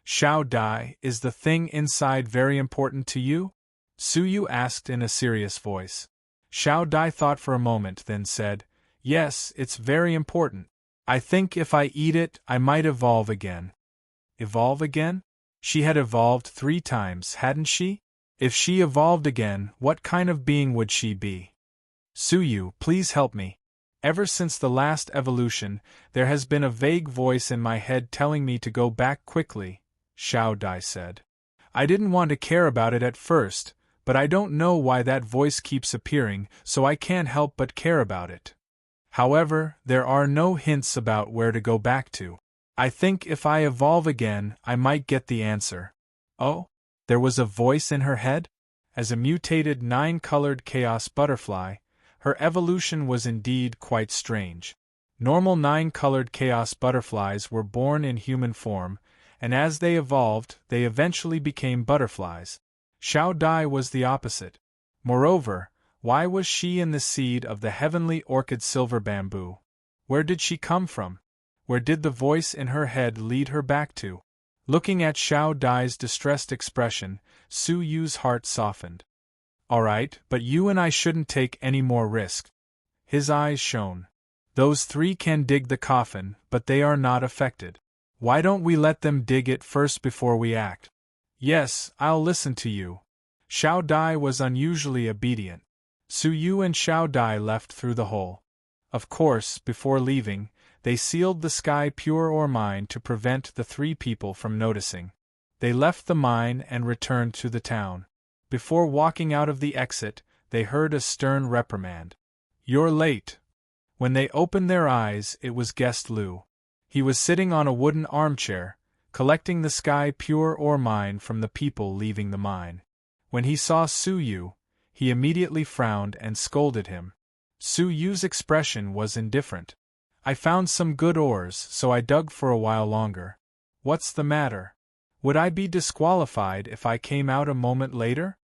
"Xiao Dai, is the thing inside very important to you?" Su Yu asked in a serious voice. Xiao Dai thought for a moment, then said, "Yes, it's very important. I think if I eat it, I might evolve again." Evolve again? She had evolved 3 times, hadn't she? If she evolved again, what kind of being would she be? "Su Yu, please help me. Ever since the last evolution, there has been a vague voice in my head telling me to go back quickly," Xiao Dai said. "I didn't want to care about it at first, but I don't know why that voice keeps appearing, so I can't help but care about it. However, there are no hints about where to go back to. I think if I evolve again, I might get the answer." Oh? There was a voice in her head? As a mutated 9-colored chaos butterfly, her evolution was indeed quite strange. Normal 9-colored chaos butterflies were born in human form, and as they evolved, they eventually became butterflies. Xiao Dai was the opposite. Moreover, why was she in the seed of the heavenly orchid silver bamboo? Where did she come from? Where did the voice in her head lead her back to? Looking at Xiao Dai's distressed expression, Su Yu's heart softened. All right, but you and I shouldn't take any more risk. His eyes shone. Those 3 can dig the coffin, but they are not affected. Why don't we let them dig it first before we act? Yes, I'll listen to you. Xiao Dai was unusually obedient. Su Yu and Xiao Dai left through the hole. Of course, before leaving, they sealed the sky pure ore mine to prevent the 3 people from noticing. They left the mine and returned to the town. Before walking out of the exit, they heard a stern reprimand. You're late. When they opened their eyes, it was guest Lu. He was sitting on a wooden armchair, collecting the sky pure ore mine from the people leaving the mine. When he saw Su Yu, he immediately frowned and scolded him. Su Yu's expression was indifferent. I found some good ores, so I dug for a while longer. What's the matter? Would I be disqualified if I came out a moment later?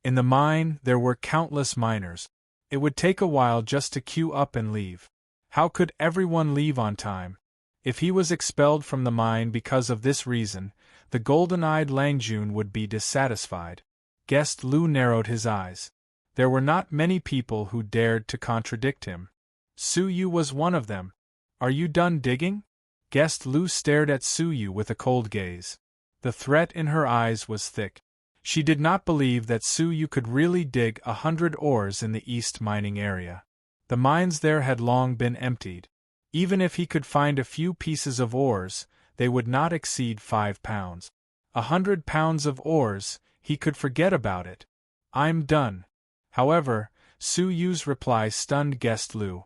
In the mine, there were countless miners. It would take a while just to queue up and leave. How could everyone leave on time? If he was expelled from the mine because of this reason, the golden-eyed Langjun would be dissatisfied. Guest Lu narrowed his eyes. There were not many people who dared to contradict him. Su Yu was one of them. Are you done digging? Guest Lu stared at Su Yu with a cold gaze. The threat in her eyes was thick. She did not believe that Su Yu could really dig 100 ores in the east mining area. The mines there had long been emptied. Even if he could find a few pieces of ores, they would not exceed 5 pounds. 100 pounds of ores, he could forget about it. I'm done. However, Su Yu's reply stunned guest Lu.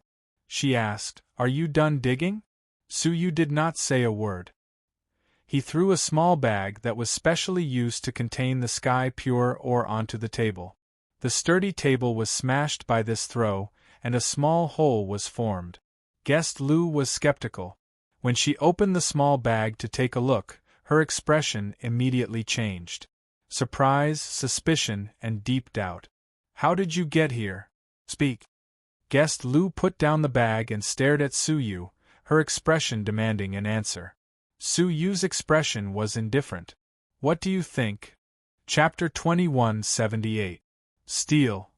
She asked, Are you done digging? Su Yu did not say a word. He threw a small bag that was specially used to contain the sky pure ore onto the table. The sturdy table was smashed by this throw, and a small hole was formed. Guest Lu was skeptical. When she opened the small bag to take a look, her expression immediately changed. Surprise, suspicion, and deep doubt. How did you get here? Speak. Guest Lu put down the bag and stared at Su Yu, her expression demanding an answer. Su Yu's expression was indifferent. What do you think? Chapter 2178. Steel.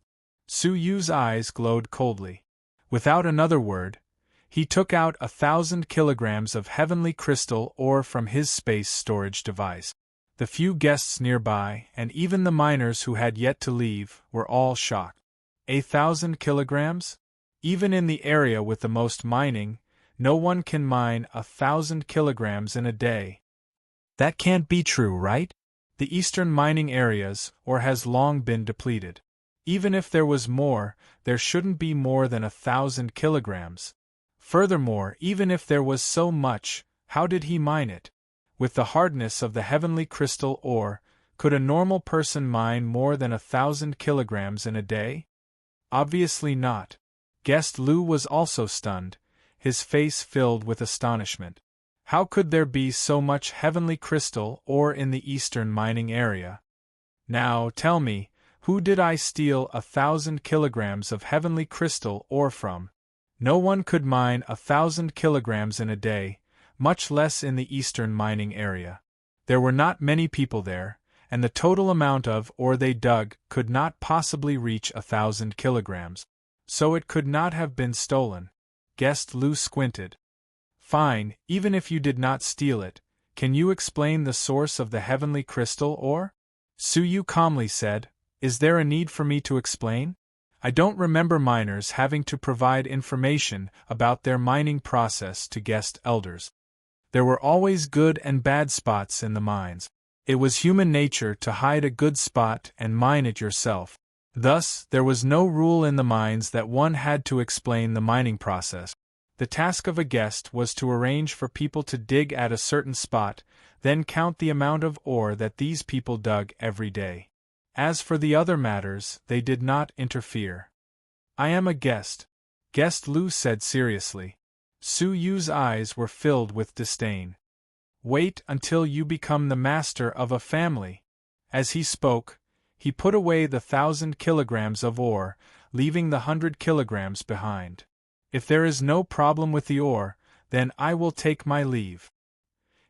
Su Yu's eyes glowed coldly. Without another word, he took out 1,000 kilograms of heavenly crystal ore from his space storage device. The few guests nearby, and even the miners who had yet to leave, were all shocked. 1,000 kilograms? Even in the area with the most mining, no one can mine 1,000 kilograms in a day. That can't be true, right? The eastern mining areas, ore has long been depleted. Even if there was more, there shouldn't be more than 1,000 kilograms. Furthermore, even if there was so much, how did he mine it? With the hardness of the heavenly crystal ore, could a normal person mine more than 1,000 kilograms in a day? Obviously not. Guest Lu was also stunned, his face filled with astonishment. How could there be so much heavenly crystal ore in the eastern mining area? Now, tell me, who did I steal 1,000 kilograms of heavenly crystal ore from? No one could mine 1,000 kilograms in a day, much less in the eastern mining area. There were not many people there, and the total amount of ore they dug could not possibly reach 1,000 kilograms. So it could not have been stolen. Guest Lu squinted. Fine, even if you did not steal it, can you explain the source of the heavenly crystal ore? Su Yu calmly said, Is there a need for me to explain? I don't remember miners having to provide information about their mining process to guest elders. There were always good and bad spots in the mines. It was human nature to hide a good spot and mine it yourself. Thus, there was no rule in the mines that one had to explain the mining process. The task of a guest was to arrange for people to dig at a certain spot, then count the amount of ore that these people dug every day. As for the other matters, they did not interfere. I am a guest. Guest Lu said seriously. Su Yu's eyes were filled with disdain. Wait until you become the master of a family. As he spoke, he put away the 1,000 kilograms of ore, leaving the 100 kilograms behind. If there is no problem with the ore, then I will take my leave.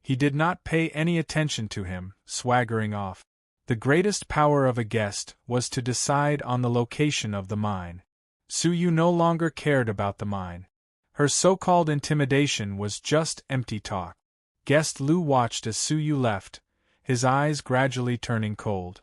He did not pay any attention to him, swaggering off. The greatest power of a guest was to decide on the location of the mine. Su Yu no longer cared about the mine. Her so-called intimidation was just empty talk. Guest Lu watched as Su Yu left, his eyes gradually turning cold.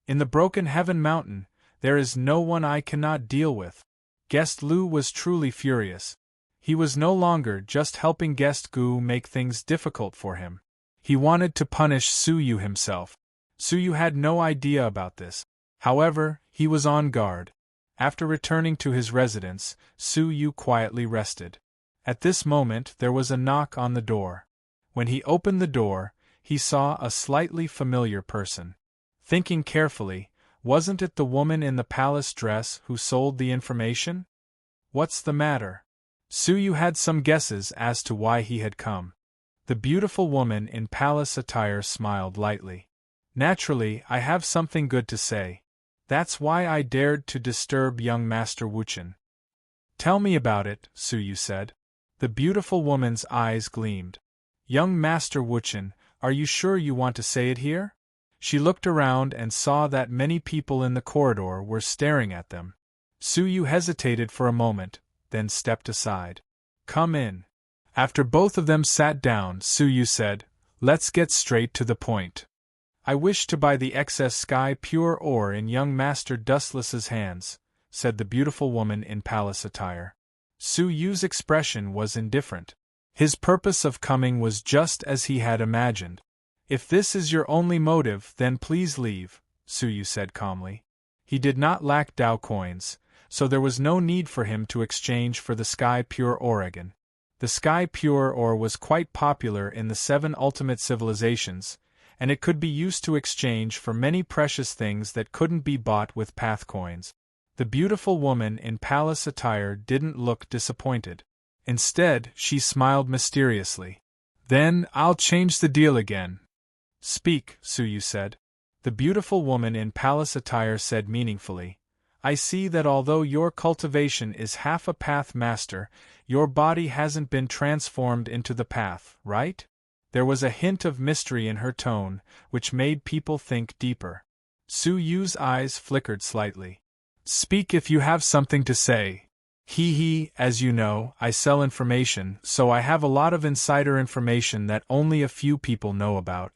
In the Broken Heaven Mountain, there is no one I cannot deal with. Guest Lu was truly furious. He was no longer just helping Guest Gu make things difficult for him. He wanted to punish Su Yu himself. Su Yu had no idea about this. However, he was on guard. After returning to his residence, Su Yu quietly rested. At this moment there was a knock on the door. When he opened the door, he saw a slightly familiar person. Thinking carefully, wasn't it the woman in the palace dress who sold the information? What's the matter? Su Yu had some guesses as to why he had come. The beautiful woman in palace attire smiled lightly. Naturally, I have something good to say. That's why I dared to disturb young Master Wuchen. Tell me about it, Su Yu said. The beautiful woman's eyes gleamed. Young Master Wuchen, are you sure you want to say it here? She looked around and saw that many people in the corridor were staring at them. Su Yu hesitated for a moment, then stepped aside. Come in. After both of them sat down, Su Yu said, Let's get straight to the point. I wish to buy the excess sky pure ore in young Master Dustless's hands, said the beautiful woman in palace attire. Su Yu's expression was indifferent. His purpose of coming was just as he had imagined. If this is your only motive, then please leave, Su Yu said calmly. He did not lack Dao coins, so there was no need for him to exchange for the sky pure ore again. The sky pure ore was quite popular in the 7 ultimate civilizations, and it could be used to exchange for many precious things that couldn't be bought with path coins. The beautiful woman in palace attire didn't look disappointed. Instead, she smiled mysteriously. Then, I'll change the deal again. Speak, Su Yu said. The beautiful woman in palace attire said meaningfully, I see that although your cultivation is half a path master, your body hasn't been transformed into the path, right? There was a hint of mystery in her tone, which made people think deeper. Su Yu's eyes flickered slightly. Speak if you have something to say. As you know, I sell information, so I have a lot of insider information that only a few people know about.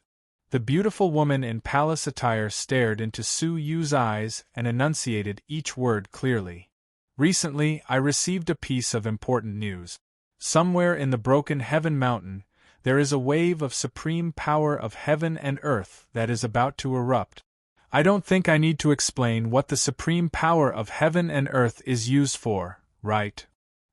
The beautiful woman in palace attire stared into Su Yu's eyes and enunciated each word clearly. Recently, I received a piece of important news. Somewhere in the Broken Heaven Mountain, there is a wave of supreme power of heaven and earth that is about to erupt. I don't think I need to explain what the supreme power of heaven and earth is used for, right?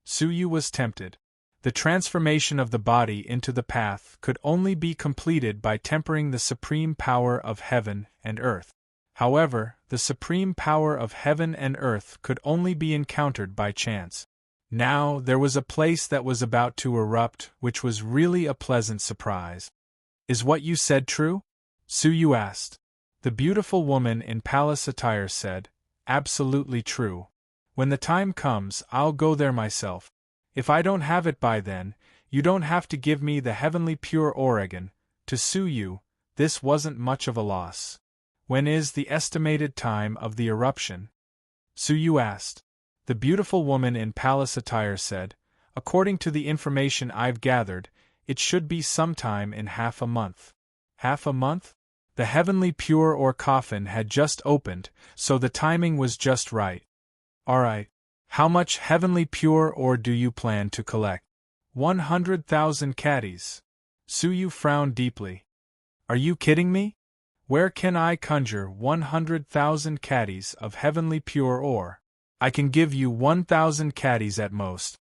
Su Yu was tempted. The transformation of the body into the path could only be completed by tempering the supreme power of heaven and earth. However, the supreme power of heaven and earth could only be encountered by chance. Now, there was a place that was about to erupt, which was really a pleasant surprise. Is what you said true? Su Yu asked. The beautiful woman in palace attire said, Absolutely true. When the time comes, I'll go there myself. If I don't have it by then, you don't have to give me the heavenly pure Oregon. To Su Yu, this wasn't much of a loss. When is the estimated time of the eruption? Su Yu asked. The beautiful woman in palace attire said, According to the information I've gathered, it should be sometime in half a month. Half a month? The heavenly pure ore coffin had just opened, so the timing was just right. Alright. How much heavenly pure ore do you plan to collect? 100,000 caddies. Su Yu frowned deeply. Are you kidding me? Where can I conjure 100,000 caddies of heavenly pure ore? I can give you 1,000 caddies at most.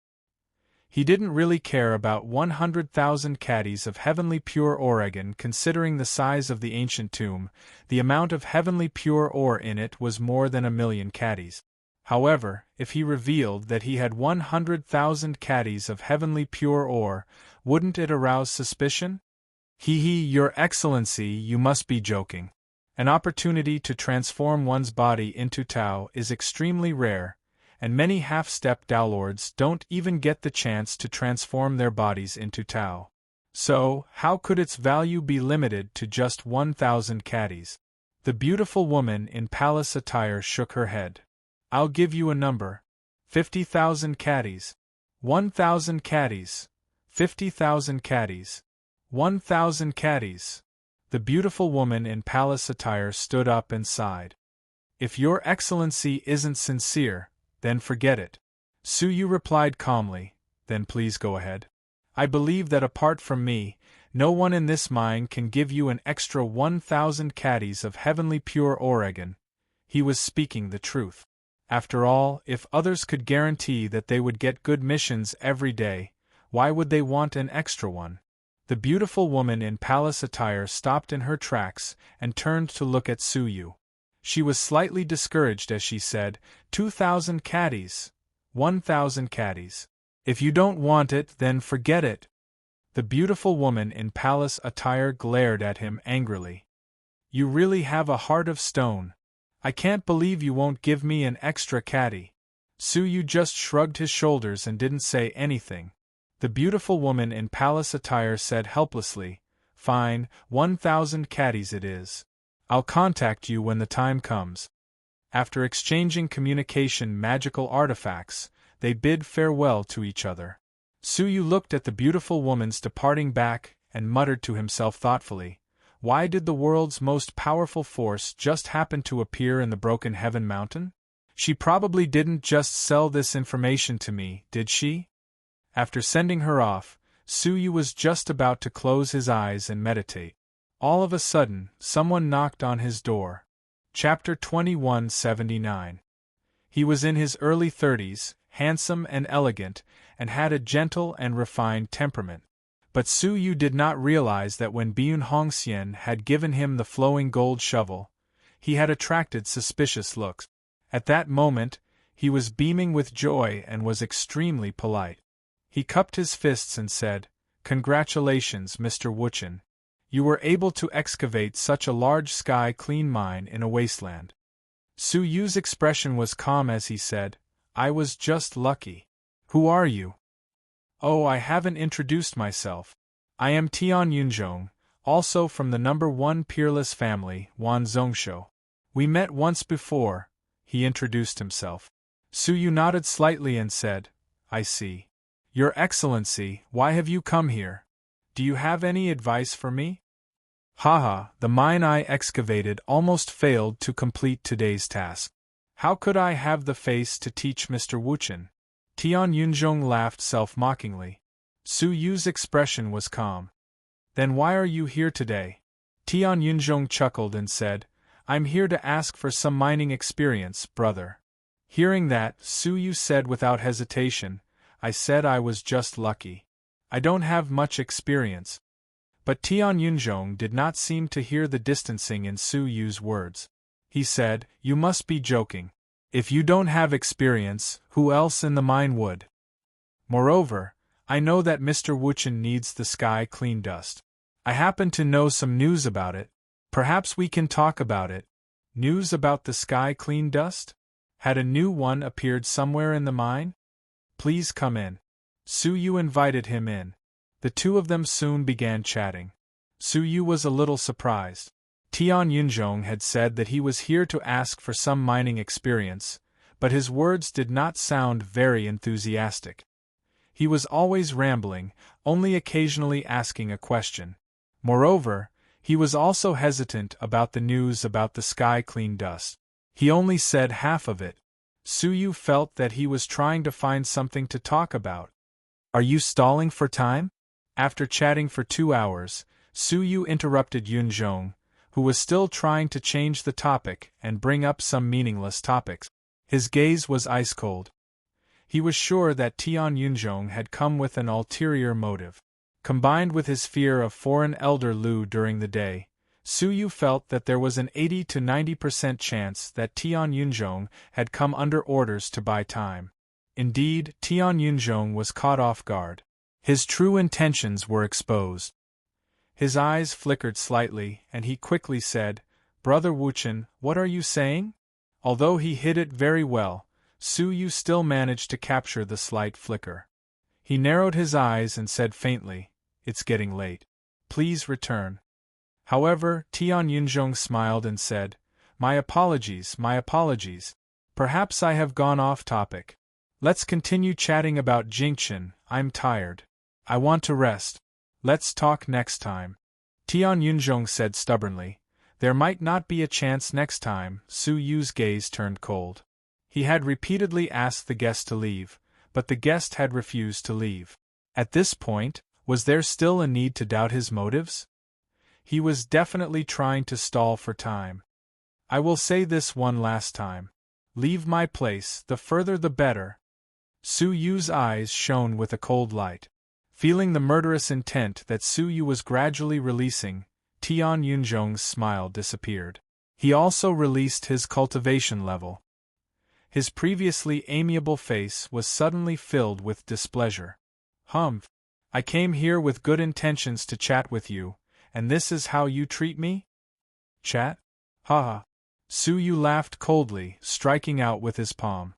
He didn't really care about 100,000 caddies of heavenly pure Oregon considering the size of the ancient tomb. The amount of heavenly pure ore in it was more than 1,000,000 caddies. However, if he revealed that he had 100,000 caddies of heavenly pure ore, wouldn't it arouse suspicion? Your Excellency, you must be joking. An opportunity to transform one's body into Tao is extremely rare, and many half-step Taolords don't even get the chance to transform their bodies into Tao. So, how could its value be limited to just 1,000 caddies? The beautiful woman in palace attire shook her head. I'll give you a number. 50,000 caddies. 1,000 caddies. 50,000 caddies. 1,000 caddies. The beautiful woman in palace attire stood up and sighed. If Your Excellency isn't sincere, then forget it. Su Yu replied calmly, then please go ahead. I believe that apart from me, no one in this mine can give you an extra 1,000 caddies of heavenly pure Oregon. He was speaking the truth. After all, if others could guarantee that they would get good missions every day, why would they want an extra one? The beautiful woman in palace attire stopped in her tracks and turned to look at Su Yu. She was slightly discouraged as she said, 2,000 caddies. 1,000 caddies. If you don't want it, then forget it. The beautiful woman in palace attire glared at him angrily. You really have a heart of stone. I can't believe you won't give me an extra caddy. Su Yu just shrugged his shoulders and didn't say anything. The beautiful woman in palace attire said helplessly, Fine, 1,000 caddies it is. I'll contact you when the time comes. After exchanging communication magical artifacts, they bid farewell to each other. Su Yu looked at the beautiful woman's departing back and muttered to himself thoughtfully, Why did the world's most powerful force just happen to appear in the Broken Heaven Mountain? She probably didn't just sell this information to me, did she? After sending her off, Su Yu was just about to close his eyes and meditate. All of a sudden, someone knocked on his door. Chapter 2179. He was in his early 30s, handsome and elegant, and had a gentle and refined temperament. But Su Yu did not realize that when Byun Hongxian had given him the flowing gold shovel, he had attracted suspicious looks. At that moment, he was beaming with joy and was extremely polite. He cupped his fists and said, Congratulations, Mr. Wuchen. You were able to excavate such a large sky-clean mine in a wasteland. Su Yu's expression was calm as he said, I was just lucky. Who are you? Oh, I haven't introduced myself. I am Tian Yunzhong, also from the number 1 peerless family, Wan Zhongsho. We met once before, he introduced himself. Su Yu nodded slightly and said, I see. Your Excellency, why have you come here? Do you have any advice for me? Haha, the mine I excavated almost failed to complete today's task. How could I have the face to teach Mr. Wuchen? Tian Yunzhong laughed self-mockingly. Su Yu's expression was calm. Then why are you here today? Tian Yunzhong chuckled and said, I'm here to ask for some mining experience, brother. Hearing that, Su Yu said without hesitation, I said I was just lucky. I don't have much experience. But Tian Yunzhong did not seem to hear the distancing in Su Yu's words. He said, You must be joking. If you don't have experience, who else in the mine would? Moreover, I know that Mr. Wuchen needs the sky clean dust. I happen to know some news about it. Perhaps we can talk about it. News about the sky clean dust? Had a new one appeared somewhere in the mine? Please come in. Su Yu invited him in. The two of them soon began chatting. Su Yu was a little surprised. Tian Yunzhong had said that he was here to ask for some mining experience, but his words did not sound very enthusiastic. He was always rambling, only occasionally asking a question. Moreover, he was also hesitant about the news about the sky clean dust. He only said half of it. Su Yu felt that he was trying to find something to talk about. Are you stalling for time? After chatting for 2 hours, Su Yu interrupted Yunzhong, who was still trying to change the topic and bring up some meaningless topics. His gaze was ice-cold. He was sure that Tian Yunzhong had come with an ulterior motive. Combined with his fear of foreign elder Lu during the day, Su Yu felt that there was an 80 to 90% chance that Tian Yunzhong had come under orders to buy time. Indeed, Tian Yunzhong was caught off guard. His true intentions were exposed. His eyes flickered slightly, and he quickly said, "Brother Wuchen, what are you saying?" Although he hid it very well, Su Yu still managed to capture the slight flicker. He narrowed his eyes and said faintly, "It's getting late. Please return." However, Tian Yunzhong smiled and said, my apologies. Perhaps I have gone off topic. Let's continue chatting about Jingchen. I'm tired. I want to rest. Let's talk next time." Tian Yunzhong said stubbornly. There might not be a chance next time. Su Yu's gaze turned cold. He had repeatedly asked the guest to leave, but the guest had refused to leave. At this point, was there still a need to doubt his motives? He was definitely trying to stall for time. "I will say this one last time. Leave my place, the further the better." Su Yu's eyes shone with a cold light. Feeling the murderous intent that Su Yu was gradually releasing, Tian Yunzhong's smile disappeared. He also released his cultivation level. His previously amiable face was suddenly filled with displeasure. "Humph! I came here with good intentions to chat with you, and this is how you treat me? Chat? Ha! Su Yu laughed coldly, striking out with his palm.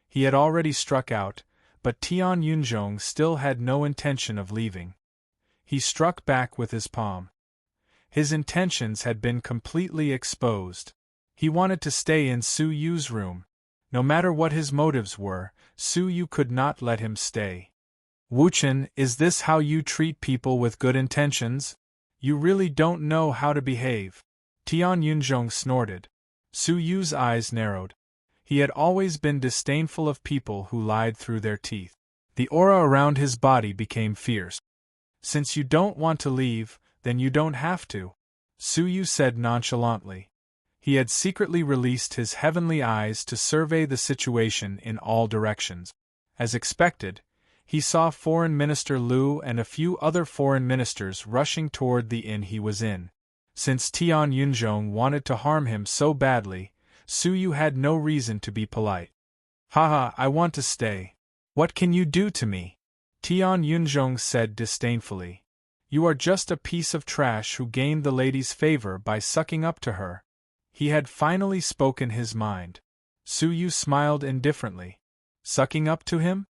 He had already struck out, but Tian Yunzhong still had no intention of leaving. He struck back with his palm. His intentions had been completely exposed. He wanted to stay in Su Yu's room. No matter what his motives were, Su Yu could not let him stay. "Wuchen, is this how you treat people with good intentions? You really don't know how to behave." Tian Yunzhong snorted. Su Yu's eyes narrowed. He had always been disdainful of people who lied through their teeth. The aura around his body became fierce. "Since you don't want to leave, then you don't have to," Su Yu said nonchalantly. He had secretly released his heavenly eyes to survey the situation in all directions. As expected, he saw Foreign Minister Liu and a few other foreign ministers rushing toward the inn he was in. Since Tian Yunzhong wanted to harm him so badly, Su Yu had no reason to be polite. "Haha, I want to stay. What can you do to me?" Tian Yunzhong said disdainfully. "You are just a piece of trash who gained the lady's favor by sucking up to her." He had finally spoken his mind. Su Yu smiled indifferently. Sucking up to him?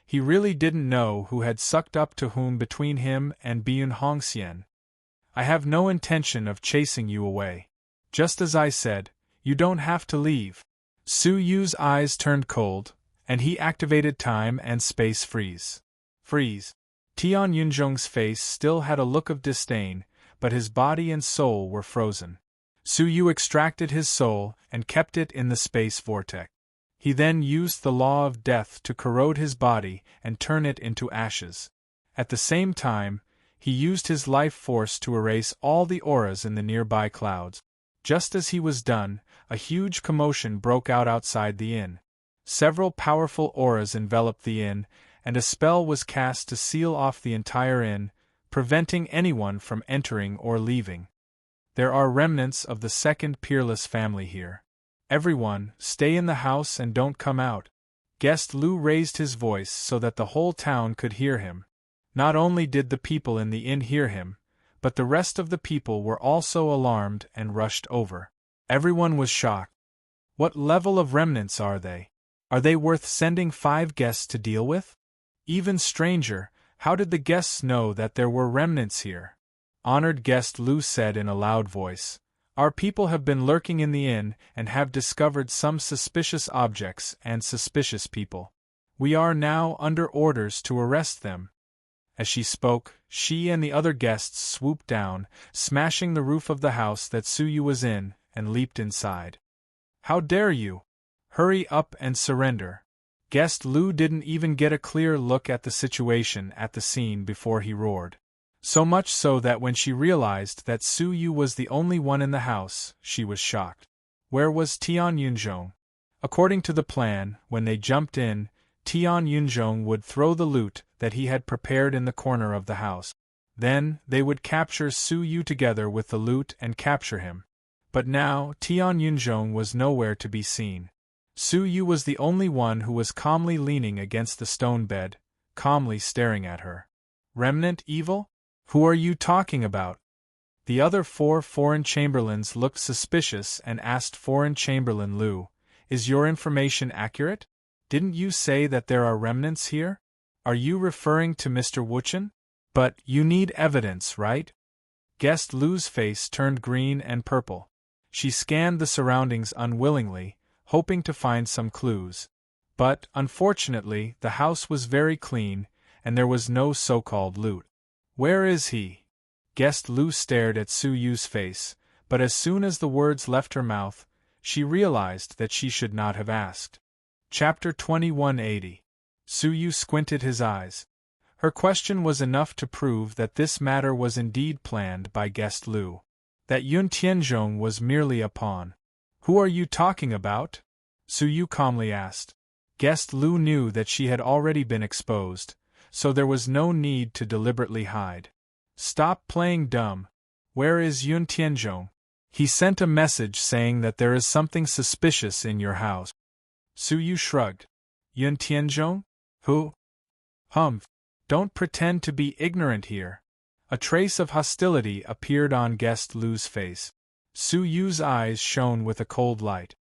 He really didn't know who had sucked up to whom between him and Biyun Hongxian. "I have no intention of chasing you away. Just as I said, you don't have to leave." Su Yu's eyes turned cold, and he activated time and space freeze. Freeze. Tian Yunzhong's face still had a look of disdain, but his body and soul were frozen. Su Yu extracted his soul and kept it in the space vortex. He then used the law of death to corrode his body and turn it into ashes. At the same time, he used his life force to erase all the auras in the nearby clouds. Just as he was done, a huge commotion broke out outside the inn. Several powerful auras enveloped the inn, and a spell was cast to seal off the entire inn, preventing anyone from entering or leaving. "There are remnants of the second peerless family here. Everyone, stay in the house and don't come out." Guest Liu raised his voice so that the whole town could hear him. Not only did the people in the inn hear him, but the rest of the people were also alarmed and rushed over. Everyone was shocked. What level of remnants are they? Are they worth sending 5 guests to deal with? Even stranger, how did the guests know that there were remnants here? Honored guest Liu said in a loud voice, "Our people have been lurking in the inn and have discovered some suspicious objects and suspicious people. We are now under orders to arrest them." As she spoke, she and the other guests swooped down, smashing the roof of the house that Su Yu was in, and leaped inside. "How dare you? Hurry up and surrender." Guest Liu didn't even get a clear look at the situation at the scene before he roared. So much so that when she realized that Su Yu was the only one in the house, she was shocked. Where was Tian Yunzhong? According to the plan, when they jumped in, Tian Yunzhong would throw the loot that he had prepared in the corner of the house. Then, they would capture Su Yu together with the loot and capture him. But now, Tian Yunzhong was nowhere to be seen. Su Yu was the only one who was calmly leaning against the stone bed, calmly staring at her. Remnant evil? Who are you talking about? The other 4 foreign chamberlains looked suspicious and asked Foreign Chamberlain Lu, "Is your information accurate? Didn't you say that there are remnants here? Are you referring to Mr. Wuchen? But you need evidence, right?" Guest Lu's face turned green and purple. She scanned the surroundings unwillingly, hoping to find some clues. But, unfortunately, the house was very clean, and there was no so-called loot. "Where is he?" Guest Lu stared at Su Yu's face, but as soon as the words left her mouth, she realized that she should not have asked. Chapter 2180. Su Yu squinted his eyes. Her question was enough to prove that this matter was indeed planned by Guest Lu. That Yun Tianzhong was merely a pawn. "Who are you talking about?" Su Yu calmly asked. Guest Lu knew that she had already been exposed, so there was no need to deliberately hide. "Stop playing dumb. Where is Yun Tianzhong? He sent a message saying that there is something suspicious in your house." Su Yu shrugged. "Yun Tianzhong? Who?" "Humph. Don't pretend to be ignorant here." A trace of hostility appeared on Guest Lu's face. Su Yu's eyes shone with a cold light.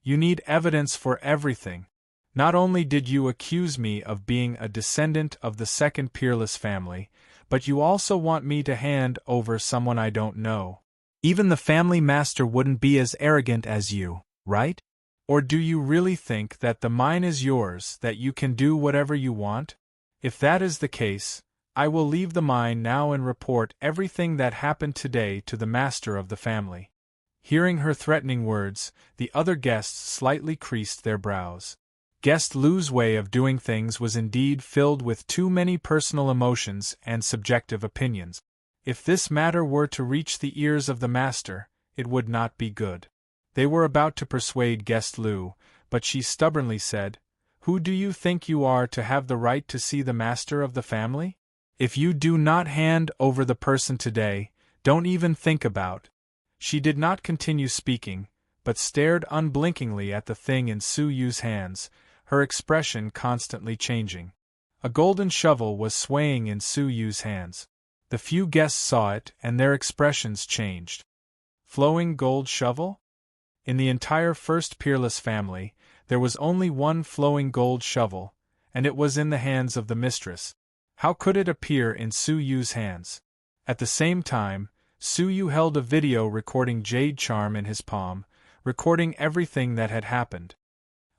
"You need evidence for everything. Not only did you accuse me of being a descendant of the second peerless family, but you also want me to hand over someone I don't know. Even the family master wouldn't be as arrogant as you, right? Or do you really think that the mine is yours, that you can do whatever you want? If that is the case, I will leave the mine now and report everything that happened today to the master of the family." Hearing her threatening words, the other guests slightly creased their brows. Guest Lu's way of doing things was indeed filled with too many personal emotions and subjective opinions. If this matter were to reach the ears of the master, it would not be good. They were about to persuade Guest Lu, but she stubbornly said, "Who do you think you are to have the right to see the master of the family? If you do not hand over the person today, don't even think about." She did not continue speaking, but stared unblinkingly at the thing in Su Yu's hands, her expression constantly changing. A golden shovel was swaying in Su Yu's hands. The few guests saw it, and their expressions changed. Flowing gold shovel? In the entire First Peerless family, there was only one flowing gold shovel, and it was in the hands of the mistress. How could it appear in Su Yu's hands? At the same time, Su Yu held a video recording Jade Charm in his palm, recording everything that had happened.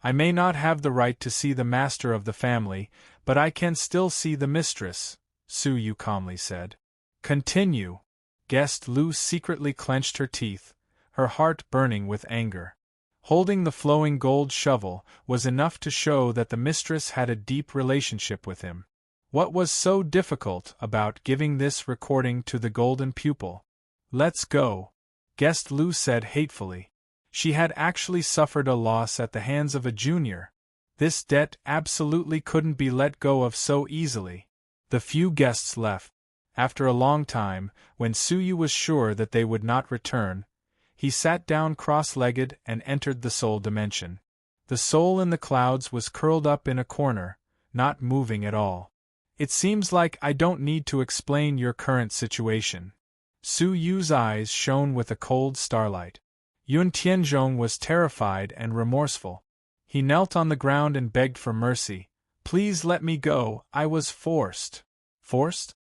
"I may not have the right to see the master of the family, but I can still see the mistress," Su Yu calmly said. "Continue." Guest Lu secretly clenched her teeth, her heart burning with anger. Holding the flowing gold shovel was enough to show that the mistress had a deep relationship with him. What was so difficult about giving this recording to the golden pupil? "Let's go," Guest Lu said hatefully. She had actually suffered a loss at the hands of a junior. This debt absolutely couldn't be let go of so easily. The few guests left. After a long time, when Su Yu was sure that they would not return, he sat down cross-legged and entered the soul dimension. The soul in the clouds was curled up in a corner, not moving at all. "It seems like I don't need to explain your current situation." Su Yu's eyes shone with a cold starlight. Yun Tianzhong was terrified and remorseful. He knelt on the ground and begged for mercy. "Please let me go, I was forced." Forced?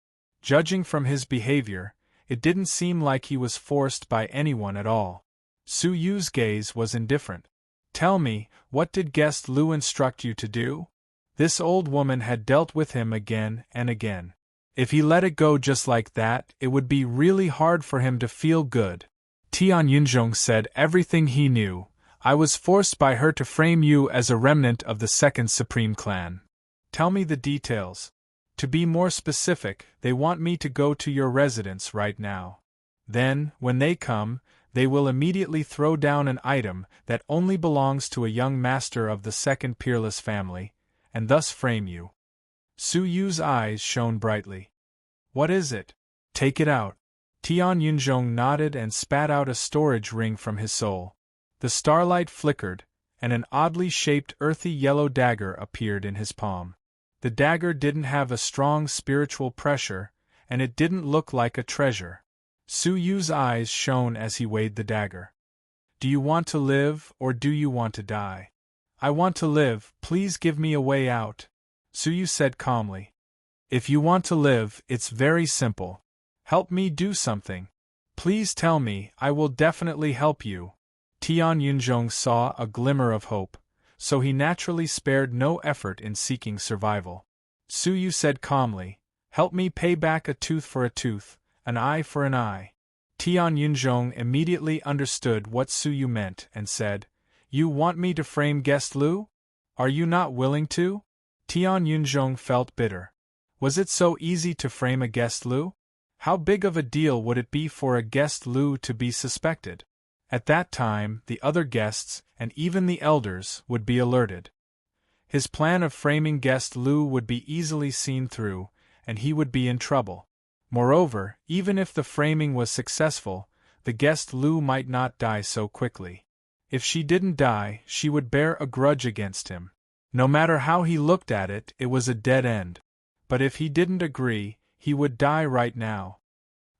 Judging from his behavior, it didn't seem like he was forced by anyone at all. Su Yu's gaze was indifferent. "Tell me, what did Guest Lu instruct you to do?" This old woman had dealt with him again and again. If he let it go just like that, it would be really hard for him to feel good. Tian Yunzhong said everything he knew. "I was forced by her to frame you as a remnant of the Second Supreme Clan." "Tell me the details. To be more specific, they want me to go to your residence right now. Then, when they come, they will immediately throw down an item that only belongs to a young master of the Second Peerless family, and thus frame you." Su Yu's eyes shone brightly. "What is it?" Take it out. Tian Yunzhong nodded and spat out a storage ring from his soul. The starlight flickered, and an oddly shaped earthy yellow dagger appeared in his palm. The dagger didn't have a strong spiritual pressure, and it didn't look like a treasure. Su Yu's eyes shone as he weighed the dagger. Do you want to live, or do you want to die? I want to live, please give me a way out, Su Yu said calmly. If you want to live, it's very simple. Help me do something. Please tell me, I will definitely help you. Tian Yunzhong saw a glimmer of hope, so he naturally spared no effort in seeking survival. Su Yu said calmly, help me pay back a tooth for a tooth, an eye for an eye. Tian Yunzhong immediately understood what Su Yu meant and said, You want me to frame Guest Lu? Are you not willing to? Tian Yunzhong felt bitter. Was it so easy to frame a Guest Lu? How big of a deal would it be for a Guest Lu to be suspected? At that time, the other guests, and even the elders, would be alerted. His plan of framing Guest Lu would be easily seen through, and he would be in trouble. Moreover, even if the framing was successful, the Guest Lu might not die so quickly. If she didn't die, she would bear a grudge against him. No matter how he looked at it, it was a dead end. But if he didn't agree, he would die right now.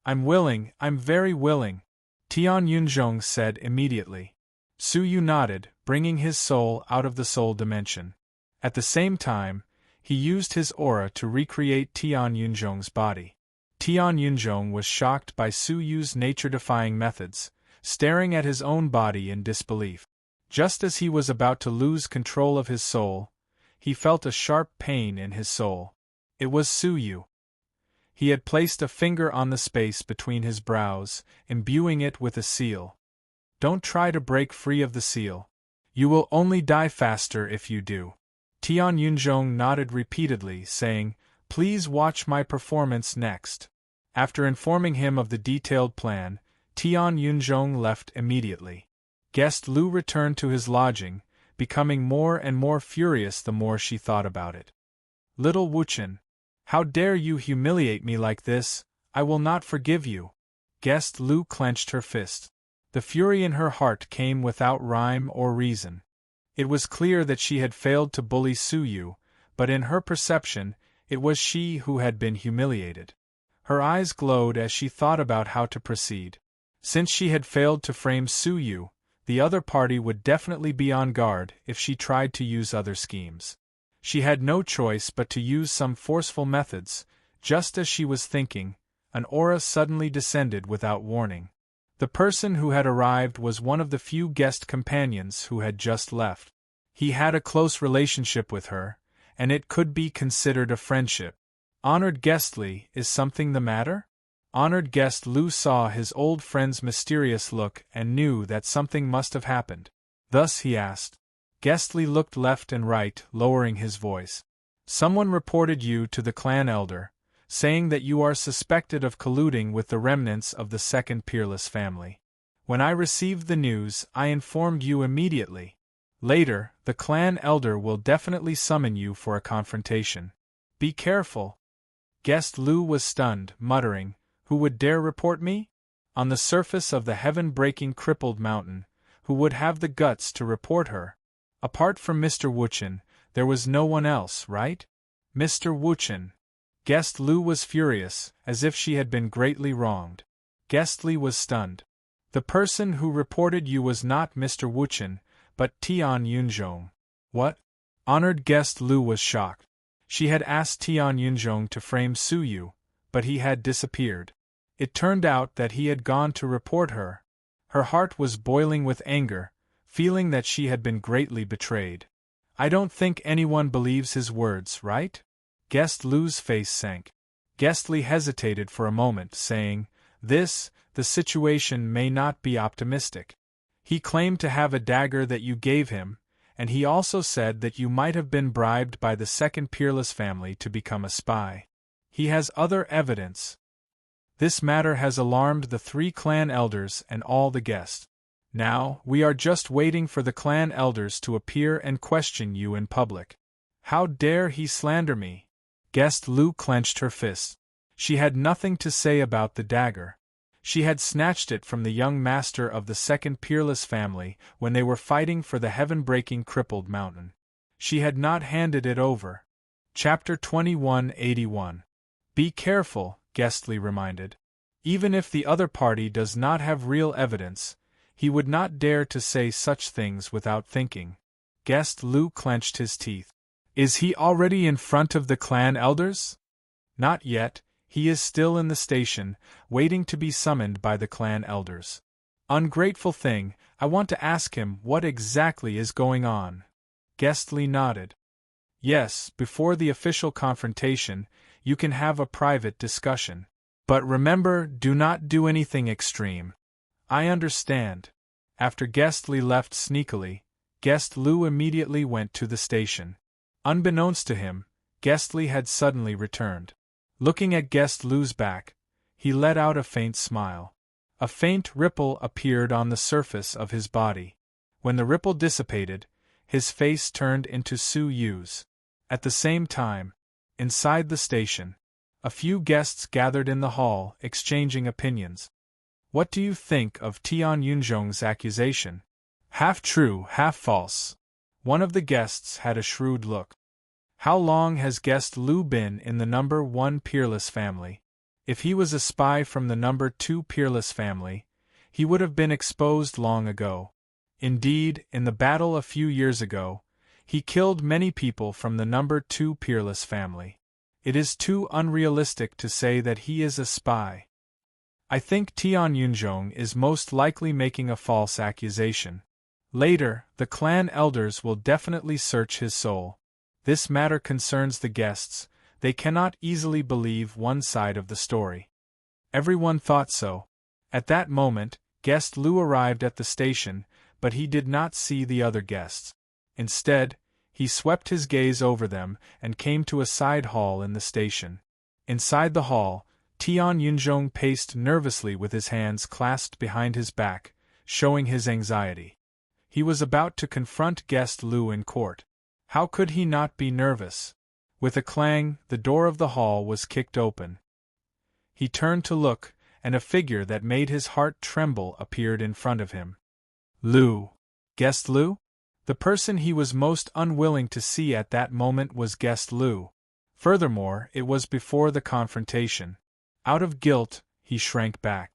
I'm willing, I'm very willing, Tian Yunzhong said immediately. Su Yu nodded, bringing his soul out of the soul dimension. At the same time, he used his aura to recreate Tian Yunzhong's body. Tian Yunzhong was shocked by Su Yu's nature-defying methods, staring at his own body in disbelief. Just as he was about to lose control of his soul, he felt a sharp pain in his soul. It was Su Yu. He had placed a finger on the space between his brows, imbuing it with a seal. Don't try to break free of the seal. You will only die faster if you do. Tian Yunzhong nodded repeatedly, saying, Please watch my performance next. After informing him of the detailed plan, Tian Yunzhong left immediately. Guest Lu returned to his lodging, becoming more and more furious the more she thought about it. Little Wuchen, how dare you humiliate me like this? I will not forgive you. Guest Lu clenched her fist. The fury in her heart came without rhyme or reason. It was clear that she had failed to bully Su Yu, but in her perception, it was she who had been humiliated. Her eyes glowed as she thought about how to proceed. Since she had failed to frame Su Yu, the other party would definitely be on guard if she tried to use other schemes. She had no choice but to use some forceful methods. Just as she was thinking, an aura suddenly descended without warning. The person who had arrived was one of the few guest companions who had just left. He had a close relationship with her, and it could be considered a friendship. Honored Guest Li, is something the matter? Honored Guest Lu saw his old friend's mysterious look and knew that something must have happened. Thus he asked. Guest Li looked left and right, lowering his voice. Someone reported you to the clan elder, saying that you are suspected of colluding with the remnants of the second peerless family. When I received the news, I informed you immediately. Later, the clan elder will definitely summon you for a confrontation. Be careful. Guest Lu was stunned, muttering, Who would dare report me? On the surface of the heaven-breaking crippled mountain, who would have the guts to report her? Apart from Mr. Wuchen, there was no one else, right? Mr. Wuchen. Guest Lu was furious, as if she had been greatly wronged. Guest Li was stunned. The person who reported you was not Mr. Wuchen, but Tian Yunzhong. What? Honored Guest Lu was shocked. She had asked Tian Yunzhong to frame Su Yu, but he had disappeared. It turned out that he had gone to report her. Her heart was boiling with anger, feeling that she had been greatly betrayed. I don't think anyone believes his words, right? Guest Lu's face sank. Guest Li hesitated for a moment, saying, the situation may not be optimistic. He claimed to have a dagger that you gave him, and he also said that you might have been bribed by the second peerless family to become a spy. He has other evidence. This matter has alarmed the 3 clan elders and all the guests. Now, we are just waiting for the clan elders to appear and question you in public. How dare he slander me? Guest Lu clenched her fist. She had nothing to say about the dagger. She had snatched it from the young master of the second peerless family when they were fighting for the heaven-breaking crippled mountain. She had not handed it over. Chapter 2181. Be careful, Guestly reminded. Even if the other party does not have real evidence, he would not dare to say such things without thinking. Guest Lu clenched his teeth. Is he already in front of the clan elders? Not yet. He is still in the station, waiting to be summoned by the clan elders. Ungrateful thing, I want to ask him what exactly is going on. Guestly nodded. Yes, before the official confrontation, you can have a private discussion. But remember, do not do anything extreme. I understand. After Guestly left sneakily, Guest Lu immediately went to the station. Unbeknownst to him, Guestly had suddenly returned. Looking at Guest Lu's back, he let out a faint smile. A faint ripple appeared on the surface of his body. When the ripple dissipated, his face turned into Su Yu's. At the same time, inside the station, a few guests gathered in the hall, exchanging opinions. What do you think of Tian Yunzhong's accusation? Half true, half false. One of the guests had a shrewd look. How long has Guest Lu been in the number 1 peerless family? If he was a spy from the number 2 peerless family, he would have been exposed long ago. Indeed, in the battle a few years ago, he killed many people from the number 2 peerless family. It is too unrealistic to say that he is a spy. I think Tian Yunzhong is most likely making a false accusation. Later, the clan elders will definitely search his soul. This matter concerns the guests, they cannot easily believe one side of the story. Everyone thought so. At that moment, Guest Lu arrived at the station, but he did not see the other guests. Instead, he swept his gaze over them and came to a side hall in the station. Inside the hall, Tian Yunzhong paced nervously with his hands clasped behind his back, showing his anxiety. He was about to confront Guest Lu in court. How could he not be nervous? With a clang, the door of the hall was kicked open. He turned to look, and a figure that made his heart tremble appeared in front of him. Lu. Guest Lu? The person he was most unwilling to see at that moment was Guest Lu. Furthermore, it was before the confrontation. Out of guilt, he shrank back.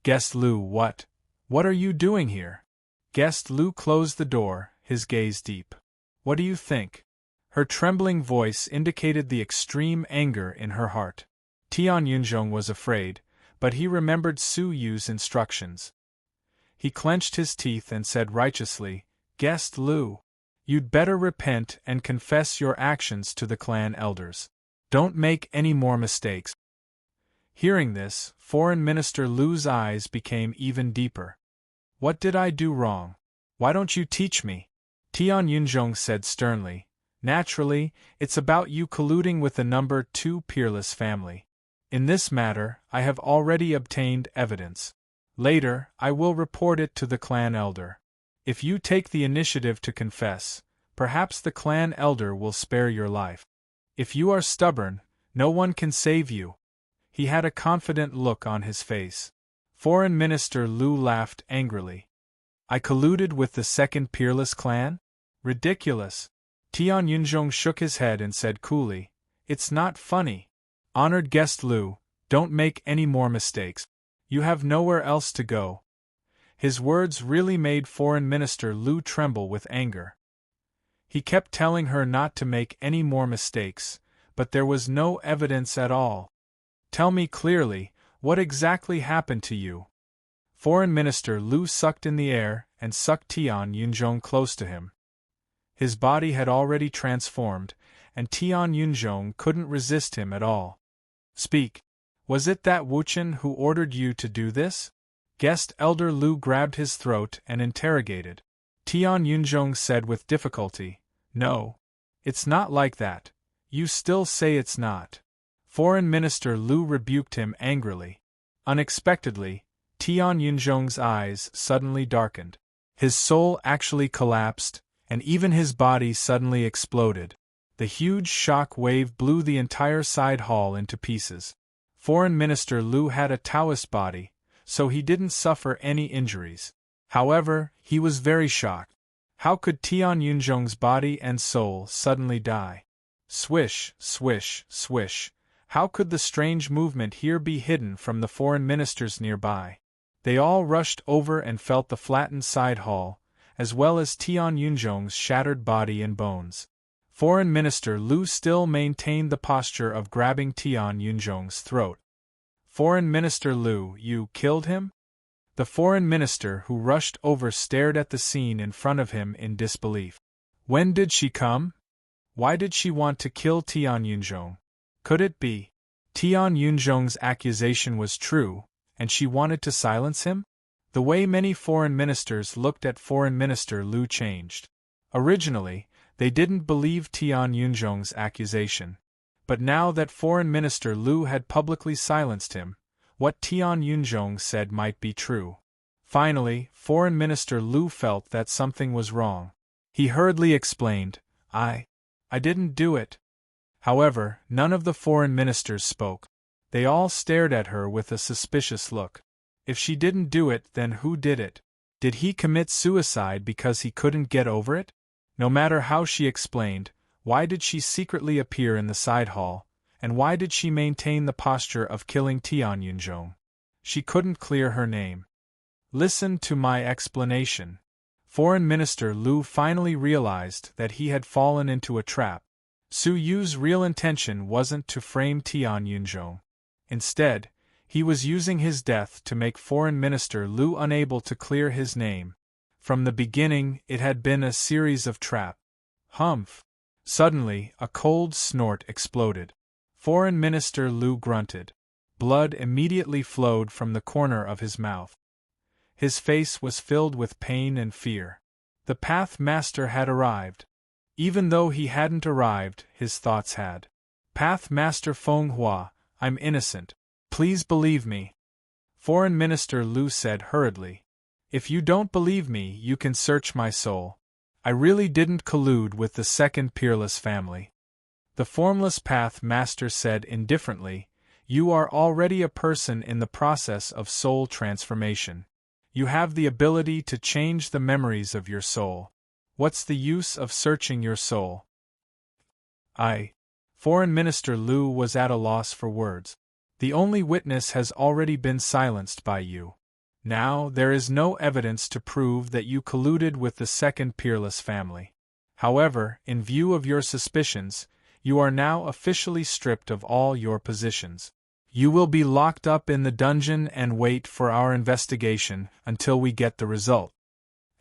Guest Lu, what are you doing here? Guest Lu closed the door, his gaze deep. What do you think? Her trembling voice indicated the extreme anger in her heart. Tian Yunzhong was afraid, but he remembered Su Yu's instructions. He clenched his teeth and said righteously, Guest Lu, you'd better repent and confess your actions to the clan elders. Don't make any more mistakes. Hearing this, Foreign Minister Lu's eyes became even deeper. What did I do wrong? Why don't you teach me? Tian Yunzhong said sternly. Naturally, it's about you colluding with the number 2 peerless family. In this matter, I have already obtained evidence. Later, I will report it to the clan elder. If you take the initiative to confess, perhaps the clan elder will spare your life. If you are stubborn, no one can save you. He had a confident look on his face. Foreign Minister Lu laughed angrily. I colluded with the second peerless clan? Ridiculous. Tian Yunzhong shook his head and said coolly, It's not funny. Honored Guest Lu, don't make any more mistakes. You have nowhere else to go. His words really made Foreign Minister Lu tremble with anger. He kept telling her not to make any more mistakes, but there was no evidence at all. Tell me clearly, what exactly happened to you? Foreign Minister Lu sucked in the air and sucked Tian Yunzhong close to him. His body had already transformed, and Tian Yunzhong couldn't resist him at all. Speak. Was it that Wuchen who ordered you to do this? Guest Elder Lu grabbed his throat and interrogated. Tian Yunzhong said with difficulty, No. It's not like that. You still say it's not. Foreign Minister Lu rebuked him angrily. Unexpectedly, Tian Yunzhong's eyes suddenly darkened. His soul actually collapsed, and even his body suddenly exploded. The huge shock wave blew the entire side hall into pieces. Foreign Minister Lu had a Taoist body, so he didn't suffer any injuries. However, he was very shocked. How could Tian Yunzhong's body and soul suddenly die? Swish, swish, swish. How could the strange movement here be hidden from the foreign ministers nearby? They all rushed over and felt the flattened side hall, as well as Tian Yunzhong's shattered body and bones. Foreign Minister Lu still maintained the posture of grabbing Tian Yunzhong's throat. Foreign Minister Lu, you killed him? The foreign minister who rushed over stared at the scene in front of him in disbelief. When did she come? Why did she want to kill Tian Yunzhong? Could it be Tian Yunzhong's accusation was true, and she wanted to silence him? The way many foreign ministers looked at Foreign Minister Lu changed. Originally, they didn't believe Tian Yunzhong's accusation. But now that Foreign Minister Lu had publicly silenced him, what Tian Yunzhong said might be true. Finally, Foreign Minister Lu felt that something was wrong. He hurriedly explained, I didn't do it. However, none of the foreign ministers spoke. They all stared at her with a suspicious look. If she didn't do it, then who did it? Did he commit suicide because he couldn't get over it? No matter how she explained, why did she secretly appear in the side hall, and why did she maintain the posture of killing Tian Yunzhong? She couldn't clear her name. Listen to my explanation. Foreign Minister Lu finally realized that he had fallen into a trap. Su Yu's real intention wasn't to frame Tian Yunzhong. Instead, he was using his death to make Foreign Minister Lu unable to clear his name. From the beginning, it had been a series of traps. Humph! Suddenly, a cold snort exploded. Foreign Minister Lu grunted. Blood immediately flowed from the corner of his mouth. His face was filled with pain and fear. The Path Master had arrived. Even though he hadn't arrived, his thoughts had. Path Master Feng Hua, I'm innocent. Please believe me. Foreign Minister Lu said hurriedly. If you don't believe me, you can search my soul. I really didn't collude with the second peerless family. The formless Path Master said indifferently, you are already a person in the process of soul transformation. You have the ability to change the memories of your soul. What's the use of searching your soul? Foreign Minister Lu was at a loss for words. The only witness has already been silenced by you. Now, there is no evidence to prove that you colluded with the second peerless family. However, in view of your suspicions, you are now officially stripped of all your positions. You will be locked up in the dungeon and wait for our investigation until we get the result.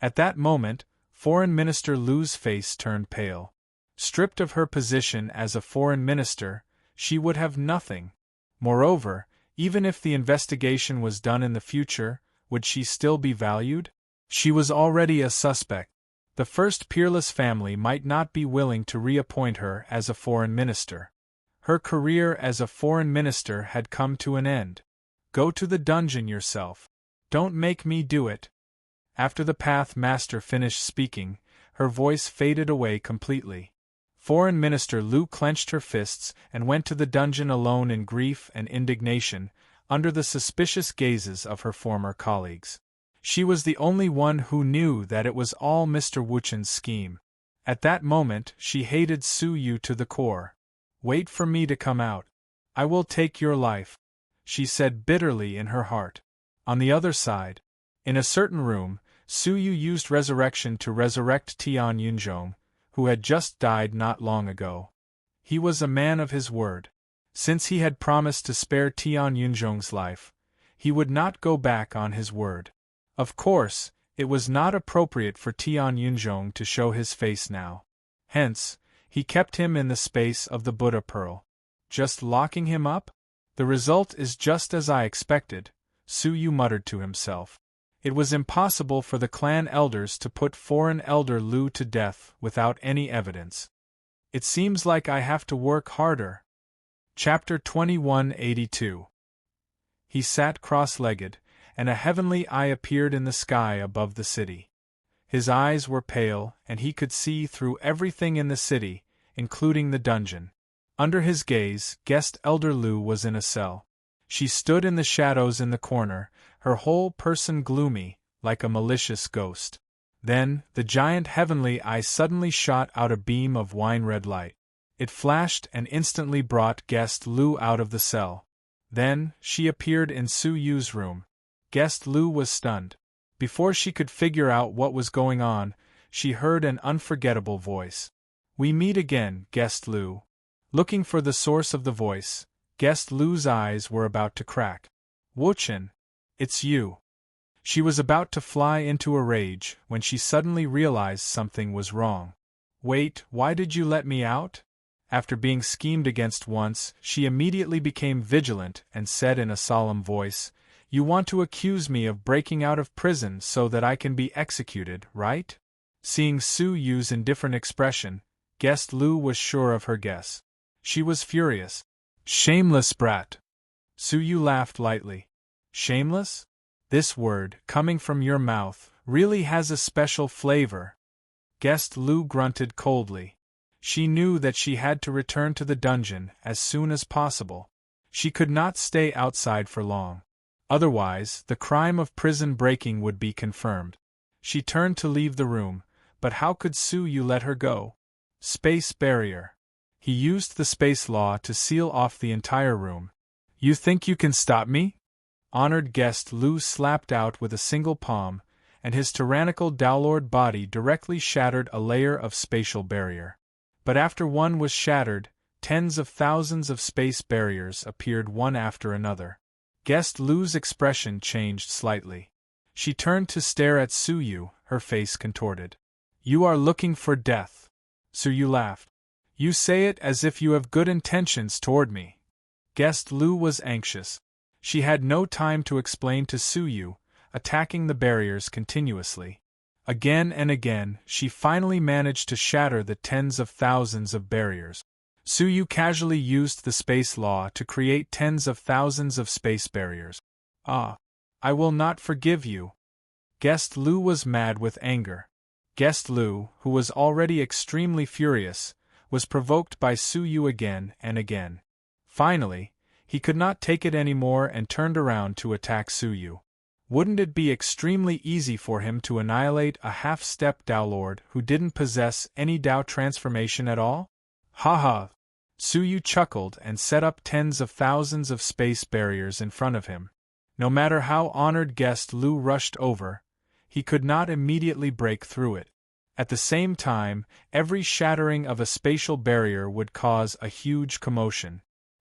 At that moment, Foreign Minister Lu's face turned pale. Stripped of her position as a foreign minister, she would have nothing. Moreover, even if the investigation was done in the future, would she still be valued? She was already a suspect. The first peerless family might not be willing to reappoint her as a foreign minister. Her career as a foreign minister had come to an end. Go to the dungeon yourself. Don't make me do it. After the Path Master finished speaking, her voice faded away completely. Foreign Minister Lu clenched her fists and went to the dungeon alone in grief and indignation, under the suspicious gazes of her former colleagues. She was the only one who knew that it was all Mr. Wuchen's scheme. At that moment, she hated Su Yu to the core. Wait for me to come out. I will take your life, she said bitterly in her heart. On the other side, in a certain room, Su Yu used resurrection to resurrect Tian Yunzhong, who had just died not long ago. He was a man of his word. Since he had promised to spare Tian Yunzhong's life, he would not go back on his word. Of course, it was not appropriate for Tian Yunzhong to show his face now. Hence, he kept him in the space of the Buddha Pearl. Just locking him up? The result is just as I expected, Su Yu muttered to himself. It was impossible for the clan elders to put foreign elder Lu to death without any evidence. It seems like I have to work harder. Chapter 2182. He sat cross-legged, and a heavenly eye appeared in the sky above the city. His eyes were pale, and he could see through everything in the city, including the dungeon. Under his gaze, guest Elder Lu was in a cell. She stood in the shadows in the corner, her whole person gloomy, like a malicious ghost. Then, the giant heavenly eye suddenly shot out a beam of wine-red light. It flashed and instantly brought Guest Lu out of the cell. Then, she appeared in Su Yu's room. Guest Lu was stunned. Before she could figure out what was going on, she heard an unforgettable voice. "We meet again, Guest Lu." Looking for the source of the voice, Guest Lu's eyes were about to crack. "Wuchen, it's you." She was about to fly into a rage when she suddenly realized something was wrong. "Wait, why did you let me out?" After being schemed against once, she immediately became vigilant and said in a solemn voice, "You want to accuse me of breaking out of prison so that I can be executed, right?" Seeing Su Yu's indifferent expression, Guest Lu was sure of her guess. She was furious. "Shameless brat!" Su Yu laughed lightly. "Shameless? This word, coming from your mouth, really has a special flavor." Guest Lu grunted coldly. She knew that she had to return to the dungeon as soon as possible. She could not stay outside for long. Otherwise, the crime of prison breaking would be confirmed. She turned to leave the room, but how could Su Yu let her go? Space barrier. He used the space law to seal off the entire room. "You think you can stop me?" Honored Guest Lu slapped out with a single palm, and his tyrannical Dowlord body directly shattered a layer of spatial barrier. But after one was shattered, tens of thousands of space barriers appeared one after another. Guest Lu's expression changed slightly. She turned to stare at Su Yu, her face contorted. "You are looking for death." Su Yu laughed. "You say it as if you have good intentions toward me." Guest Lu was anxious. She had no time to explain to Su Yu, attacking the barriers continuously. Again and again, she finally managed to shatter the tens of thousands of barriers. Su Yu casually used the space law to create tens of thousands of space barriers. "Ah! I will not forgive you." Guest Lu was mad with anger. Guest Lu, who was already extremely furious, was provoked by Su Yu again and again. Finally, he could not take it anymore and turned around to attack Su Yu. Wouldn't it be extremely easy for him to annihilate a half-step Dowlord who didn't possess any Dao transformation at all? "Ha ha!" Su Yu chuckled and set up tens of thousands of space barriers in front of him. No matter how honored Guest Lu rushed over, he could not immediately break through it. At the same time, every shattering of a spatial barrier would cause a huge commotion.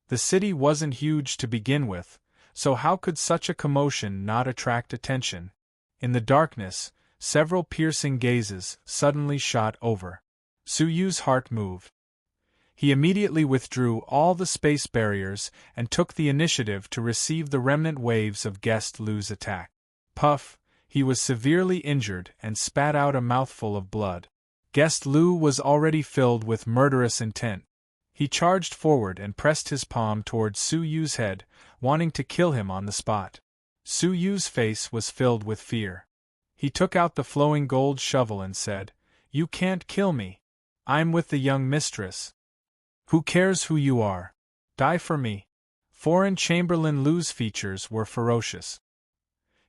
The city wasn't huge to begin with, so how could such a commotion not attract attention? In the darkness, several piercing gazes suddenly shot over. Su Yu's heart moved. He immediately withdrew all the space barriers and took the initiative to receive the remnant waves of Guest Lu's attack. Puff! He was severely injured and spat out a mouthful of blood. Guest Lu was already filled with murderous intent. He charged forward and pressed his palm towards Su Yu's head, wanting to kill him on the spot. Su Yu's face was filled with fear. He took out the flowing gold shovel and said, "You can't kill me. I'm with the young mistress. Who cares who you are? Die for me." Foreign Chamberlain Lu's features were ferocious.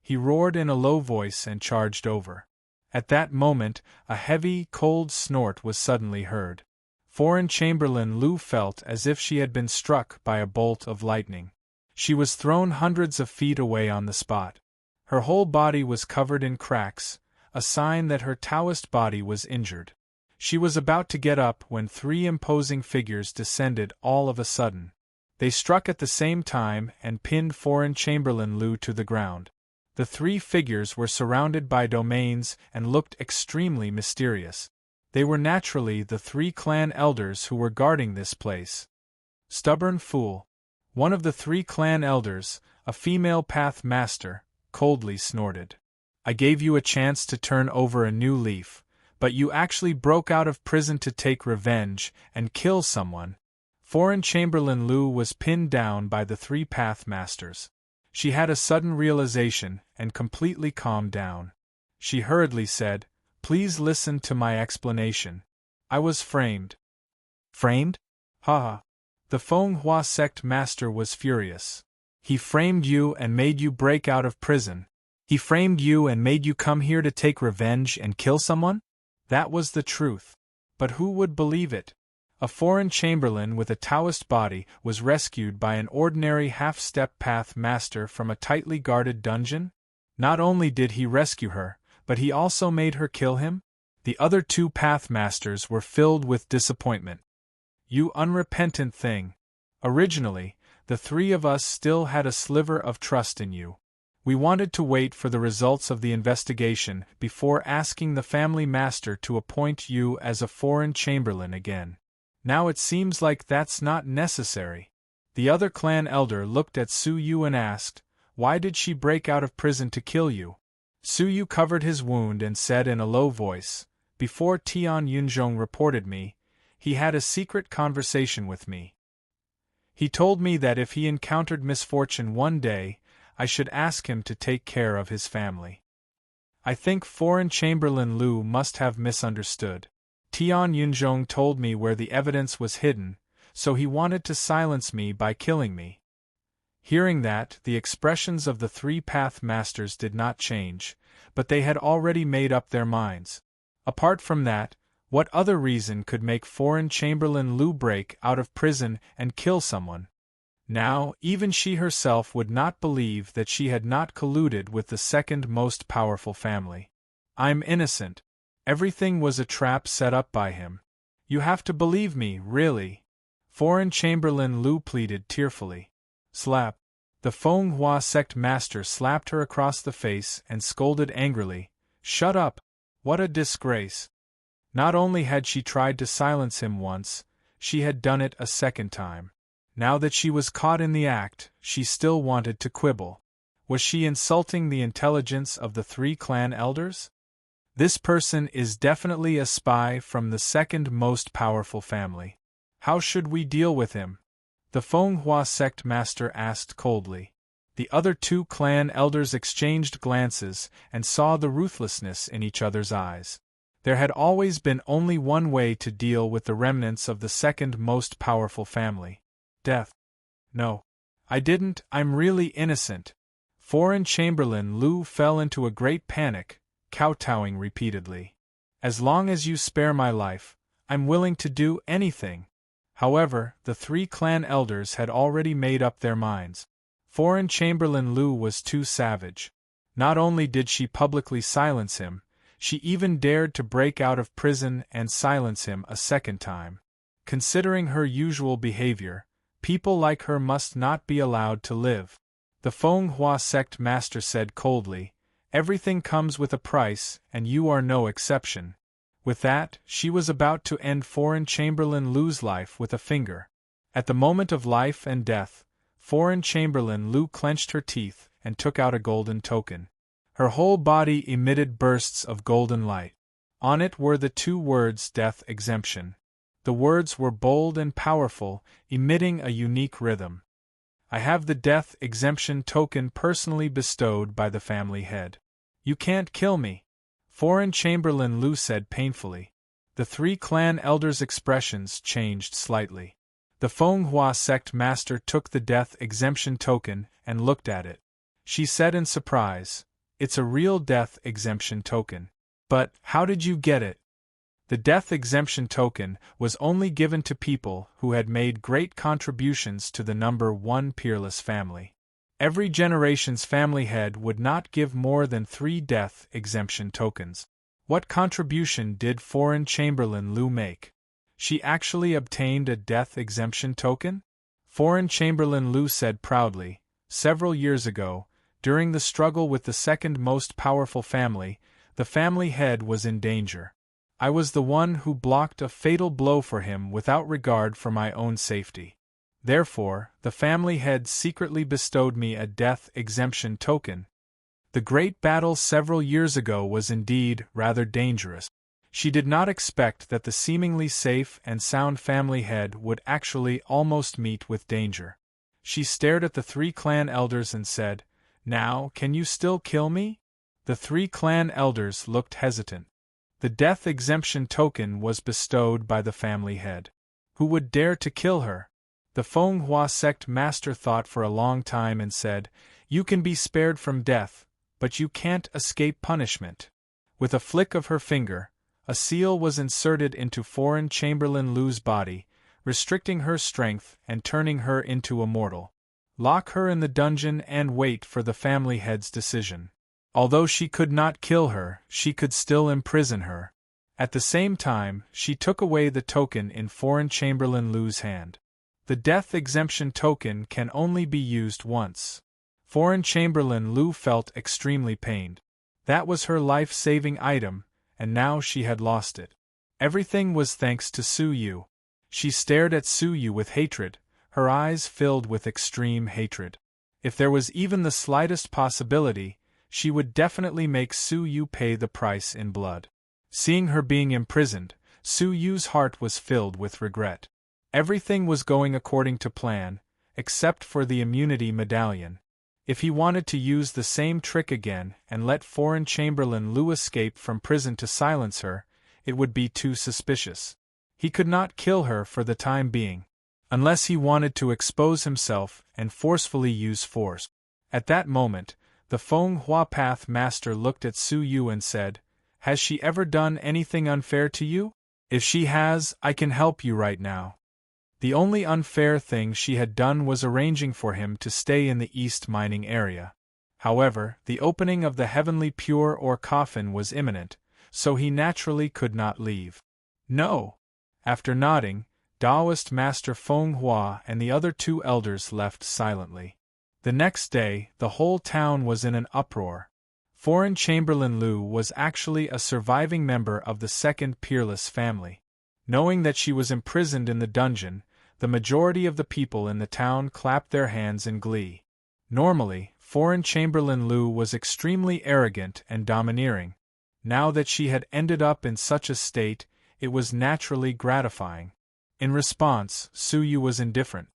He roared in a low voice and charged over. At that moment, a heavy, cold snort was suddenly heard. Foreign Chamberlain Lu felt as if she had been struck by a bolt of lightning. She was thrown hundreds of feet away on the spot. Her whole body was covered in cracks, a sign that her Taoist body was injured. She was about to get up when three imposing figures descended all of a sudden. They struck at the same time and pinned Foreign Chamberlain Lu to the ground. The three figures were surrounded by domains and looked extremely mysterious. They were naturally the three clan elders who were guarding this place. "Stubborn fool!" One of the three clan elders, a female path master, coldly snorted. "I gave you a chance to turn over a new leaf, but you actually broke out of prison to take revenge and kill someone." Foreign Chamberlain Lu was pinned down by the three path masters. She had a sudden realization and completely calmed down. She hurriedly said, "Please listen to my explanation. I was framed." "Framed? Ha ha!" The Feng Hua sect master was furious. He framed you and made you break out of prison. He framed you and made you come here to take revenge and kill someone? That was the truth. But who would believe it? A foreign chamberlain with a Taoist body was rescued by an ordinary half-step path master from a tightly guarded dungeon? Not only did he rescue her, but he also made her kill him? The other two path masters were filled with disappointment. You unrepentant thing! Originally, the three of us still had a sliver of trust in you. We wanted to wait for the results of the investigation before asking the family master to appoint you as a foreign chamberlain again. Now it seems like that's not necessary. The other clan elder looked at Su Yu and asked, "Why did she break out of prison to kill you?" Su Yu covered his wound and said in a low voice, "Before Tian Yunzhong reported me, he had a secret conversation with me. He told me that if he encountered misfortune one day, I should ask him to take care of his family. I think foreign Chamberlain Lu must have misunderstood. Tian Yunzhong told me where the evidence was hidden, so he wanted to silence me by killing me." Hearing that, the expressions of the three path masters did not change, but they had already made up their minds. Apart from that, what other reason could make foreign Chamberlain Lu break out of prison and kill someone? Now, even she herself would not believe that she had not colluded with the second most powerful family. "I'm innocent. Everything was a trap set up by him. You have to believe me, really." Foreign Chamberlain Lu pleaded tearfully. Slap. The Feng Hua sect master slapped her across the face and scolded angrily, "Shut up! What a disgrace!" Not only had she tried to silence him once, she had done it a second time. Now that she was caught in the act, she still wanted to quibble. Was she insulting the intelligence of the three clan elders? This person is definitely a spy from the second most powerful family. How should we deal with him? The Feng Hua sect master asked coldly. The other two clan elders exchanged glances and saw the ruthlessness in each other's eyes. There had always been only one way to deal with the remnants of the second most powerful family. Death. No. I'm really innocent. Foreign Chamberlain Lu fell into a great panic, kowtowing repeatedly. "As long as you spare my life, I'm willing to do anything." However, the three clan elders had already made up their minds. Foreign Chamberlain Lu was too savage. Not only did she publicly silence him, she even dared to break out of prison and silence him a second time. Considering her usual behavior, people like her must not be allowed to live. The Feng Hua sect master said coldly, "Everything comes with a price, and you are no exception." With that, she was about to end foreign Chamberlain Lu's life with a finger. At the moment of life and death, foreign Chamberlain Lu clenched her teeth and took out a golden token. Her whole body emitted bursts of golden light. On it were the two words "Death Exemption." The words were bold and powerful, emitting a unique rhythm. "I have the death exemption token personally bestowed by the family head. You can't kill me," Foreign Chamberlain Lu said painfully. The three clan elders' expressions changed slightly. The Feng Hua sect master took the death exemption token and looked at it. She said in surprise, "It's a real death exemption token. But how did you get it?" The death exemption token was only given to people who had made great contributions to the number one peerless family. Every generation's family head would not give more than 3 death exemption tokens. What contribution did Foreign Chamberlain Lu make? She actually obtained a death exemption token? Foreign Chamberlain Lu said proudly, "Several years ago, during the struggle with the second most powerful family, the family head was in danger. I was the one who blocked a fatal blow for him without regard for my own safety. Therefore, the family head secretly bestowed me a death exemption token. The great battle several years ago was indeed rather dangerous. She did not expect that the seemingly safe and sound family head would actually almost meet with danger. She stared at the 3 clan elders and said, 'Now, can you still kill me?' The 3 clan elders looked hesitant. The death exemption token was bestowed by the family head. Who would dare to kill her? The Fenghua sect master thought for a long time and said, "You can be spared from death, but you can't escape punishment." With a flick of her finger, a seal was inserted into foreign Chamberlain Lu's body, restricting her strength and turning her into a mortal. Lock her in the dungeon and wait for the family head's decision. Although she could not kill her, she could still imprison her. At the same time, she took away the token in foreign Chamberlain Lu's hand. The death exemption token can only be used once. Foreign Chamberlain Lu felt extremely pained. That was her life-saving item, and now she had lost it. Everything was thanks to Su Yu. She stared at Su Yu with hatred, her eyes filled with extreme hatred. If there was even the slightest possibility, she would definitely make Su Yu pay the price in blood. Seeing her being imprisoned, Su Yu's heart was filled with regret. Everything was going according to plan, except for the immunity medallion. If he wanted to use the same trick again and let foreign Chamberlain Lu escape from prison to silence her, it would be too suspicious. He could not kill her for the time being, unless he wanted to expose himself and forcefully use force. At that moment, the Fenghua Path Master looked at Su Yu and said, "Has she ever done anything unfair to you? If she has, I can help you right now." The only unfair thing she had done was arranging for him to stay in the East mining area. However, the opening of the heavenly pure ore coffin was imminent, so he naturally could not leave. "No." After nodding, Taoist Master Fenghua and the other two elders left silently. The next day, the whole town was in an uproar. Foreign Chamberlain Lu was actually a surviving member of the second peerless family. Knowing that she was imprisoned in the dungeon, the majority of the people in the town clapped their hands in glee. Normally, foreign Chamberlain Lu was extremely arrogant and domineering. Now that she had ended up in such a state, it was naturally gratifying. In response, Su Yu was indifferent.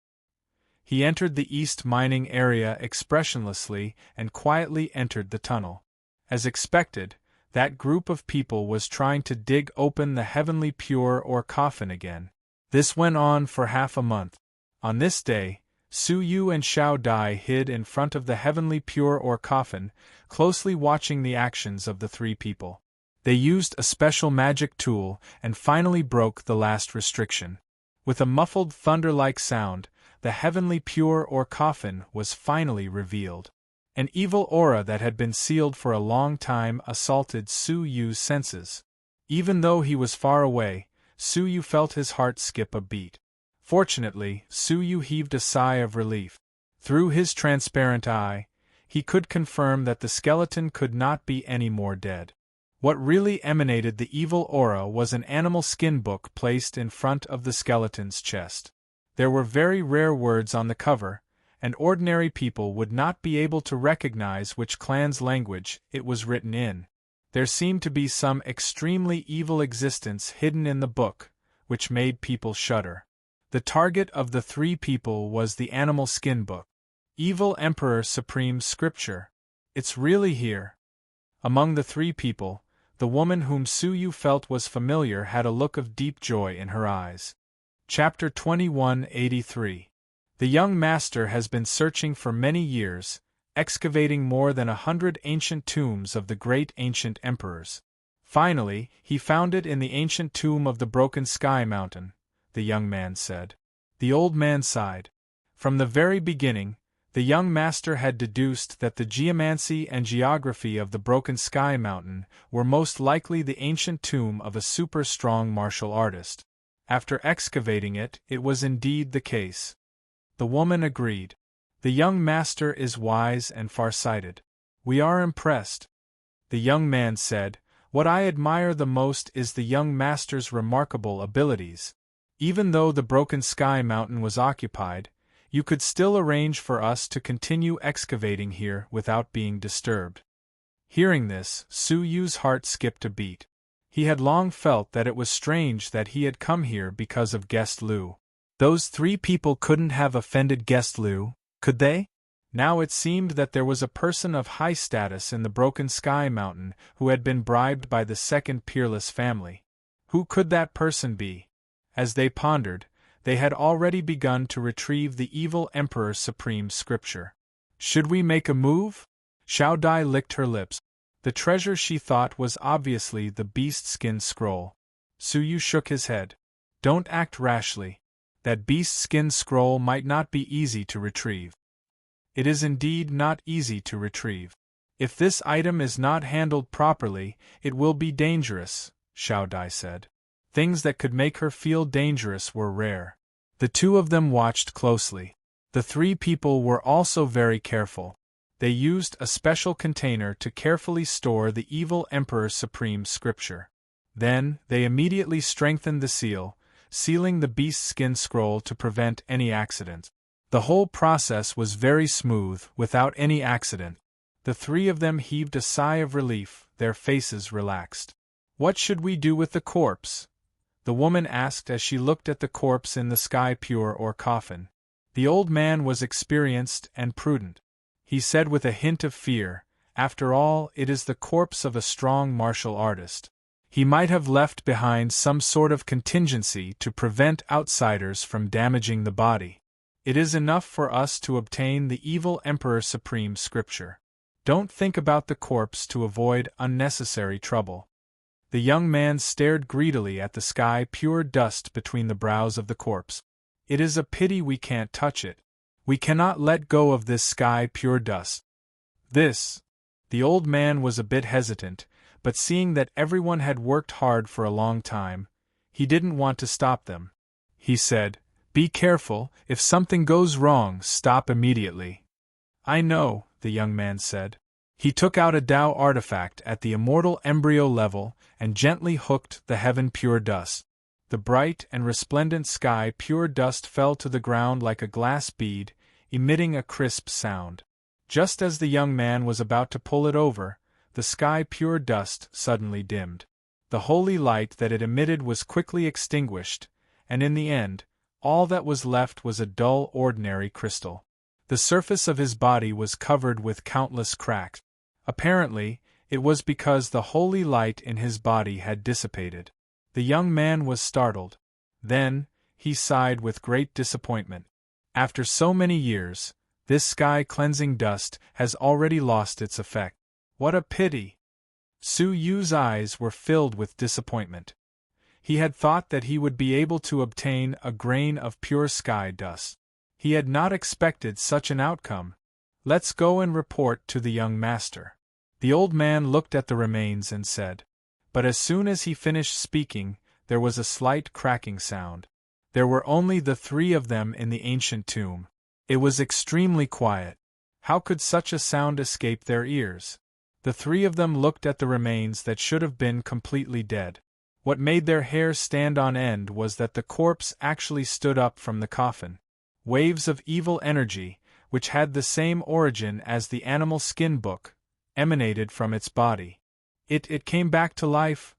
He entered the East mining area expressionlessly and quietly entered the tunnel. As expected, that group of people was trying to dig open the heavenly pure ore coffin again. This went on for half a month. On this day, Su Yu and Xiao Dai hid in front of the heavenly pure ore coffin, closely watching the actions of the three people. They used a special magic tool and finally broke the last restriction. With a muffled thunder-like sound, the heavenly pure ore coffin was finally revealed. An evil aura that had been sealed for a long time assaulted Su Yu's senses. Even though he was far away, Su Yu felt his heart skip a beat. Fortunately, Su Yu heaved a sigh of relief. Through his transparent eye, he could confirm that the skeleton could not be any more dead. What really emanated the evil aura was an animal skin book placed in front of the skeleton's chest. There were very rare words on the cover, and ordinary people would not be able to recognize which clan's language it was written in. There seemed to be some extremely evil existence hidden in the book, which made people shudder. The target of the three people was the animal skin book. Evil Emperor Supreme Scripture. It's really here. Among the three people, the woman whom Su Yu felt was familiar had a look of deep joy in her eyes. Chapter 2183. The young master has been searching for many years, excavating more than 100 ancient tombs of the great ancient emperors. Finally, he found it in the ancient tomb of the Broken Sky Mountain, the young man said. The old man sighed. From the very beginning, the young master had deduced that the geomancy and geography of the Broken Sky Mountain were most likely the ancient tomb of a super-strong martial artist. After excavating it, it was indeed the case. The woman agreed. The young master is wise and far-sighted. We are impressed. The young man said, What I admire the most is the young master's remarkable abilities. Even though the Broken Sky Mountain was occupied, you could still arrange for us to continue excavating here without being disturbed. Hearing this, Su Yu's heart skipped a beat. He had long felt that it was strange that he had come here because of Guest Lu. Those three people couldn't have offended Guest Lu, could they? Now it seemed that there was a person of high status in the Broken Sky Mountain who had been bribed by the second peerless family. Who could that person be? As they pondered, They had already begun to retrieve the evil Emperor's supreme scripture. Should we make a move? Xiao Dai licked her lips. The treasure she thought was obviously the beast-skin scroll. Su Yu shook his head. Don't act rashly. That beast-skin scroll might not be easy to retrieve. It is indeed not easy to retrieve. If this item is not handled properly, it will be dangerous, Xiao Dai said. Things that could make her feel dangerous were rare. The two of them watched closely. The three people were also very careful. They used a special container to carefully store the evil Emperor's supreme scripture. Then, they immediately strengthened the seal, sealing the beast-skin scroll to prevent any accident. The whole process was very smooth, without any accident. The three of them heaved a sigh of relief, their faces relaxed. What should we do with the corpse? The woman asked as she looked at the corpse in the sky pure or coffin. The old man was experienced and prudent. He said with a hint of fear, after all, it is the corpse of a strong martial artist. He might have left behind some sort of contingency to prevent outsiders from damaging the body. It is enough for us to obtain the evil Emperor's supreme scripture. Don't think about the corpse to avoid unnecessary trouble. The young man stared greedily at the sky pure dust between the brows of the corpse. It is a pity we can't touch it. We cannot let go of this sky pure dust. The old man was a bit hesitant, but seeing that everyone had worked hard for a long time, he didn't want to stop them. He said, Be careful, if something goes wrong, stop immediately. I know, the young man said. He took out a Tao artifact at the immortal embryo level and gently hooked the heaven pure dust. The bright and resplendent sky pure dust fell to the ground like a glass bead, emitting a crisp sound. Just as the young man was about to pull it over, the sky pure dust suddenly dimmed. The holy light that it emitted was quickly extinguished, and in the end, all that was left was a dull ordinary crystal. The surface of his body was covered with countless cracks. Apparently, it was because the holy light in his body had dissipated. The young man was startled. Then, he sighed with great disappointment. After so many years, this sky-cleansing dust has already lost its effect. What a pity! Su Yu's eyes were filled with disappointment. He had thought that he would be able to obtain a grain of pure sky dust. He had not expected such an outcome. Let's go and report to the young master. The old man looked at the remains and said. But as soon as he finished speaking, there was a slight cracking sound. There were only the three of them in the ancient tomb. It was extremely quiet. How could such a sound escape their ears? The three of them looked at the remains that should have been completely dead. What made their hair stand on end was that the corpse actually stood up from the coffin. Waves of evil energy, which had the same origin as the animal skin book, emanated from its body. It came back to life,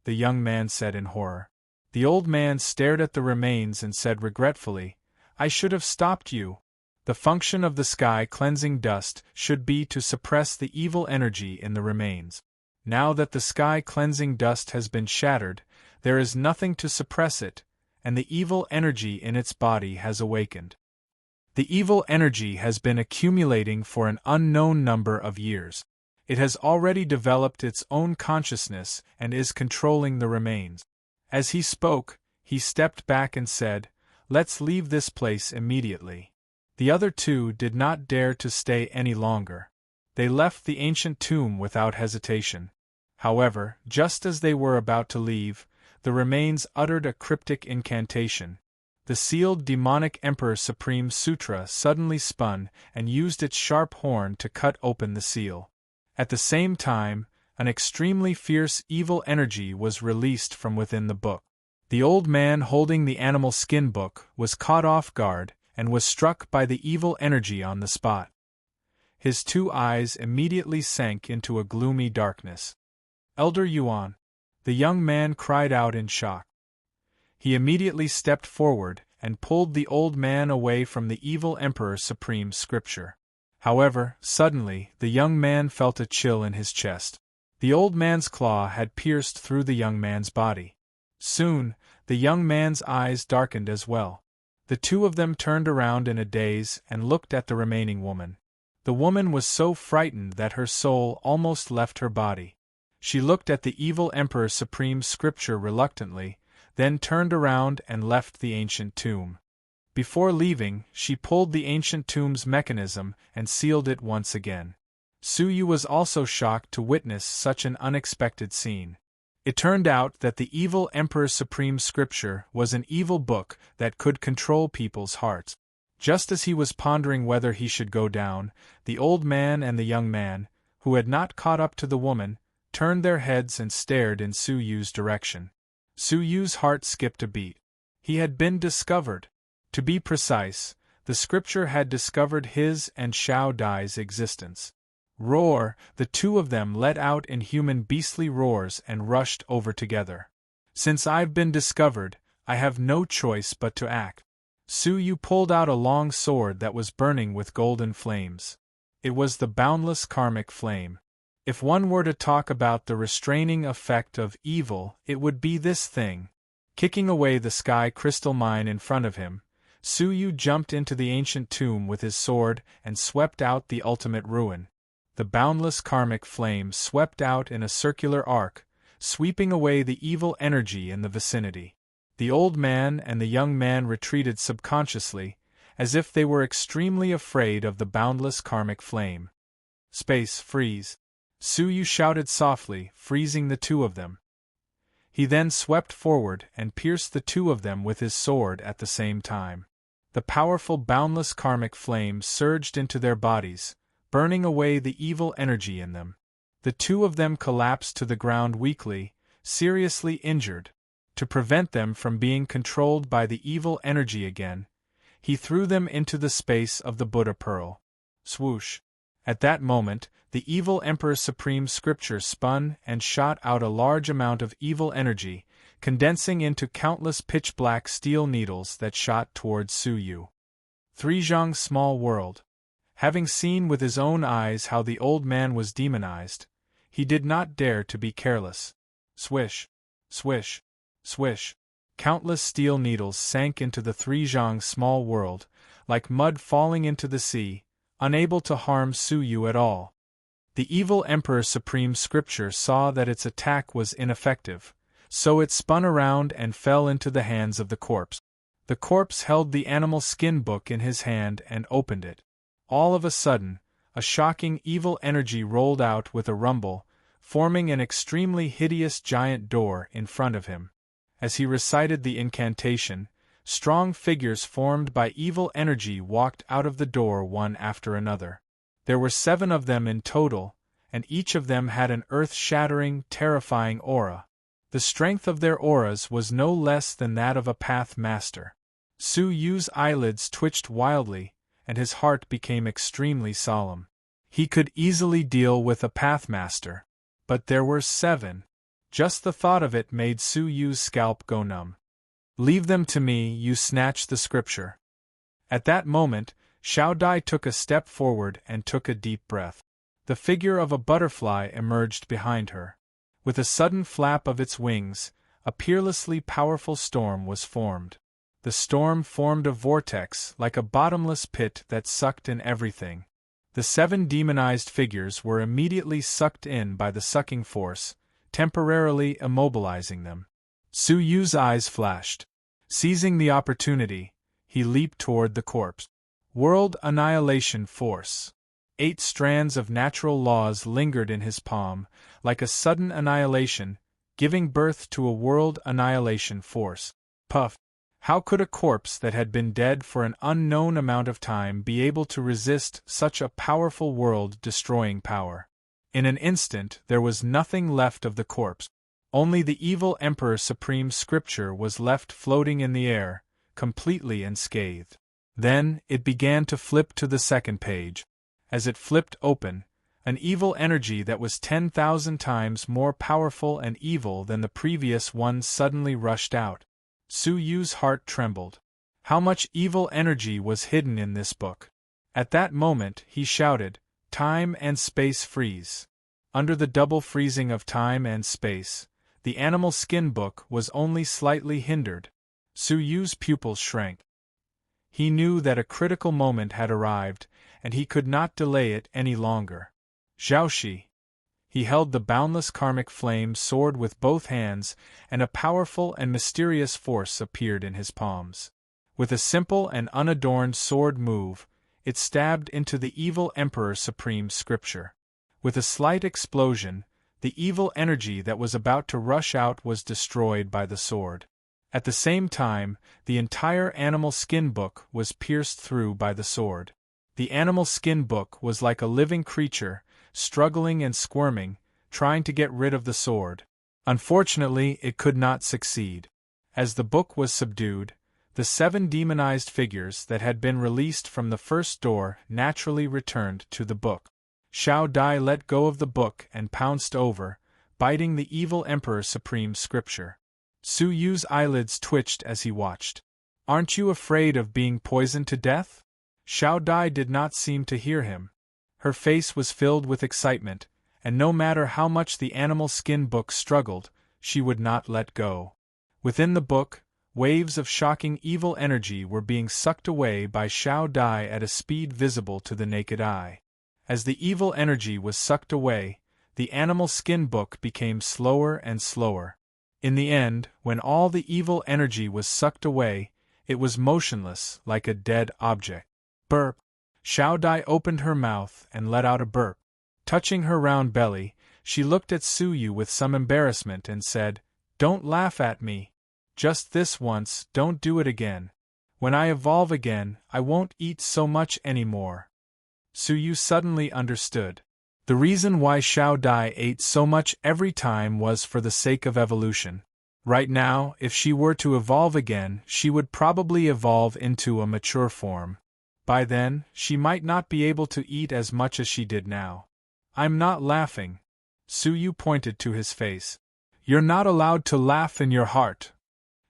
the young man said in horror. The old man stared at the remains and said regretfully, I should have stopped you. The function of the sky-cleansing dust should be to suppress the evil energy in the remains. Now that the sky-cleansing dust has been shattered, there is nothing to suppress it, and the evil energy in its body has awakened. The evil energy has been accumulating for an unknown number of years. It has already developed its own consciousness and is controlling the remains. As he spoke, he stepped back and said, Let's leave this place immediately. The other two did not dare to stay any longer. They left the ancient tomb without hesitation. However, just as they were about to leave, the remains uttered a cryptic incantation. The sealed demonic Emperor Supreme Sutra suddenly spun and used its sharp horn to cut open the seal. At the same time, an extremely fierce evil energy was released from within the book. The old man holding the animal skin book was caught off guard and was struck by the evil energy on the spot. His two eyes immediately sank into a gloomy darkness. Elder Yuan, the young man cried out in shock. He immediately stepped forward and pulled the old man away from the evil Emperor's supreme scripture. However, suddenly, the young man felt a chill in his chest. The old man's claw had pierced through the young man's body. Soon, the young man's eyes darkened as well. The two of them turned around in a daze and looked at the remaining woman. The woman was so frightened that her soul almost left her body. She looked at the evil Emperor Supreme Scripture reluctantly, then turned around and left the ancient tomb. Before leaving, she pulled the ancient tomb's mechanism and sealed it once again. Suyu was also shocked to witness such an unexpected scene. It turned out that the evil Emperor Supreme Scripture was an evil book that could control people's hearts. Just as he was pondering whether he should go down, the old man and the young man, who had not caught up to the woman, turned their heads and stared in Suyu's direction. Suyu's heart skipped a beat. He had been discovered. To be precise, the scripture had discovered his and Xiao Dai's existence. Roar! The two of them let out inhuman beastly roars and rushed over together. Since I've been discovered, I have no choice but to act. Suyu pulled out a long sword that was burning with golden flames. It was the boundless karmic flame. If one were to talk about the restraining effect of evil, it would be this thing. Kicking away the sky crystal mine in front of him, Suyu jumped into the ancient tomb with his sword and swept out the ultimate ruin. The boundless karmic flame swept out in a circular arc, sweeping away the evil energy in the vicinity. The old man and the young man retreated subconsciously, as if they were extremely afraid of the boundless karmic flame. Space freeze! Suyu shouted softly, freezing the two of them. He then swept forward and pierced the two of them with his sword at the same time. The powerful boundless karmic flame surged into their bodies, burning away the evil energy in them. The two of them collapsed to the ground weakly, seriously injured. To prevent them from being controlled by the evil energy again, he threw them into the space of the Buddha pearl. Swoosh! At that moment, the evil Emperor Supreme Scripture spun and shot out a large amount of evil energy, condensing into countless pitch-black steel needles that shot towards Suyu. Zhang's small world. Having seen with his own eyes how the old man was demonized, he did not dare to be careless. Swish! Swish! Swish! Countless steel needles sank into the Zhang's small world, like mud falling into the sea, unable to harm Suyu at all. The evil Emperor Supreme Scripture saw that its attack was ineffective, so it spun around and fell into the hands of the corpse. The corpse held the animal skin book in his hand and opened it. All of a sudden, a shocking evil energy rolled out with a rumble, forming an extremely hideous giant door in front of him. As he recited the incantation, strong figures formed by evil energy walked out of the door one after another. There were 7 of them in total, and each of them had an earth-shattering, terrifying aura. The strength of their auras was no less than that of a path master. Suyu's eyelids twitched wildly, and his heart became extremely solemn. He could easily deal with a pathmaster, but there were 7. Just the thought of it made Suyu's scalp go numb. "Leave them to me," you snatched the scripture. At that moment, Xiao Dai took a step forward and took a deep breath. The figure of a butterfly emerged behind her. With a sudden flap of its wings, a peerlessly powerful storm was formed. The storm formed a vortex like a bottomless pit that sucked in everything. The 7 demonized figures were immediately sucked in by the sucking force, temporarily immobilizing them. Suyu's eyes flashed. Seizing the opportunity, he leaped toward the corpse. World Annihilation Force. 8 strands of natural laws lingered in his palm, like a sudden annihilation, giving birth to a world annihilation force. Puff! How could a corpse that had been dead for an unknown amount of time be able to resist such a powerful world-destroying power? In an instant there was nothing left of the corpse. Only the evil Emperor Supreme Scripture was left floating in the air, completely unscathed. Then it began to flip to the second page. As it flipped open, an evil energy that was 10,000 times more powerful and evil than the previous one suddenly rushed out. Suyu's heart trembled. How much evil energy was hidden in this book? At that moment he shouted, "Time and space freeze." Under the double freezing of time and space, the animal skin book was only slightly hindered. Suyu's pupils shrank. He knew that a critical moment had arrived, and he could not delay it any longer. Zhaoxi. He held the boundless karmic flame sword with both hands, and a powerful and mysterious force appeared in his palms. With a simple and unadorned sword move, it stabbed into the evil Emperor Supreme's scripture. With a slight explosion, the evil energy that was about to rush out was destroyed by the sword. At the same time, the entire animal skin book was pierced through by the sword. The animal skin book was like a living creature, struggling and squirming, trying to get rid of the sword. Unfortunately, it could not succeed. As the book was subdued, the 7 demonized figures that had been released from the first door naturally returned to the book. Xiao Dai let go of the book and pounced over, biting the evil Emperor Supreme's scripture. Su Yu's eyelids twitched as he watched. "Aren't you afraid of being poisoned to death?" Xiao Dai did not seem to hear him. Her face was filled with excitement, and no matter how much the animal skin book struggled, she would not let go. Within the book, waves of shocking evil energy were being sucked away by Xiao Dai at a speed visible to the naked eye. As the evil energy was sucked away, the animal skin book became slower and slower. In the end, when all the evil energy was sucked away, it was motionless, like a dead object. Burp. Xiao Dai opened her mouth and let out a burp. Touching her round belly, she looked at Su Yu with some embarrassment and said, "Don't laugh at me. Just this once, don't do it again. When I evolve again, I won't eat so much anymore." Su Yu suddenly understood. The reason why Xiao Dai ate so much every time was for the sake of evolution. Right now, if she were to evolve again, she would probably evolve into a mature form. By then, she might not be able to eat as much as she did now. "I'm not laughing." Su Yu pointed to his face. "You're not allowed to laugh in your heart."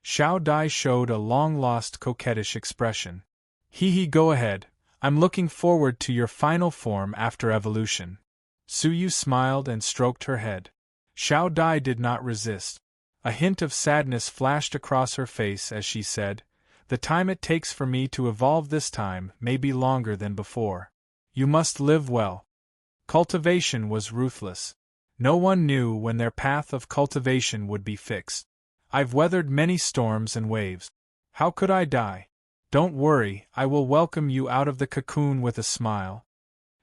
Xiao Dai showed a long-lost coquettish expression. "Hee, go ahead. I'm looking forward to your final form after evolution." Su Yu smiled and stroked her head. Xiao Dai did not resist. A hint of sadness flashed across her face as she said, "The time it takes for me to evolve this time may be longer than before. You must live well." Cultivation was ruthless. No one knew when their path of cultivation would be fixed. "I've weathered many storms and waves. How could I die? Don't worry, I will welcome you out of the cocoon with a smile."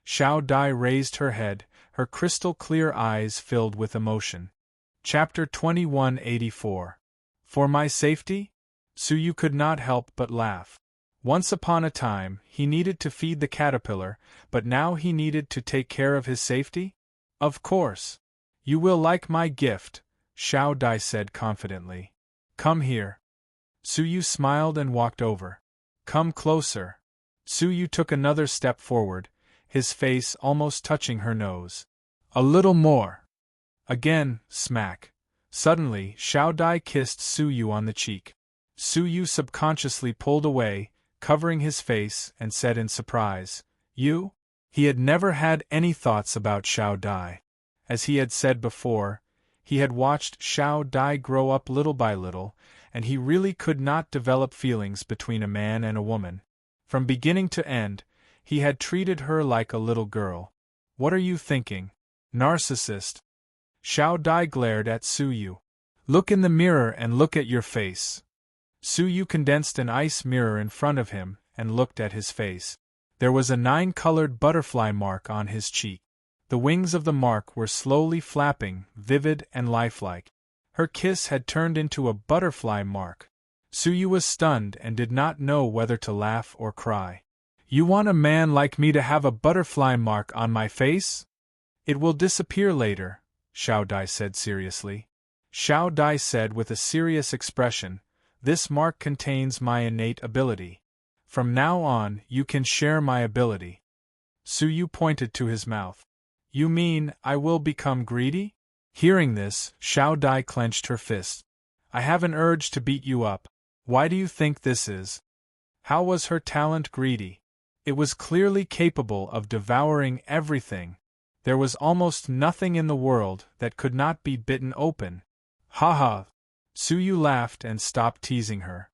Xiao Dai raised her head, her crystal-clear eyes filled with emotion. Chapter 2184. For my safety? Su Yu could not help but laugh. Once upon a time, he needed to feed the caterpillar, but now he needed to take care of his safety? Of course. "You will like my gift," Xiao Dai said confidently. "Come here." Su Yu smiled and walked over. "Come closer." Su Yu took another step forward, his face almost touching her nose. "A little more." Again, smack. Suddenly, Xiao Dai kissed Su Yu on the cheek. Su Yu subconsciously pulled away, covering his face, and said in surprise, "You?" He had never had any thoughts about Xiao Dai. As he had said before, he had watched Xiao Dai grow up little by little, and he really could not develop feelings between a man and a woman. From beginning to end, he had treated her like a little girl. "What are you thinking? Narcissist." Xiao Dai glared at Su Yu. "Look in the mirror and look at your face." Su Yu condensed an ice mirror in front of him and looked at his face. There was a 9-colored butterfly mark on his cheek. The wings of the mark were slowly flapping, vivid and lifelike. Her kiss had turned into a butterfly mark. Su Yu was stunned and did not know whether to laugh or cry. "You want a man like me to have a butterfly mark on my face? It will disappear later," Xiao Dai said seriously. Xiao Dai said with a serious expression, "This mark contains my innate ability. From now on, you can share my ability." Su Yu pointed to his mouth. "You mean, I will become greedy?" Hearing this, Xiao Dai clenched her fist. "I have an urge to beat you up. Why do you think this is?" How was her talent greedy? It was clearly capable of devouring everything. There was almost nothing in the world that could not be bitten open. "Ha ha!" Su Yu laughed and stopped teasing her.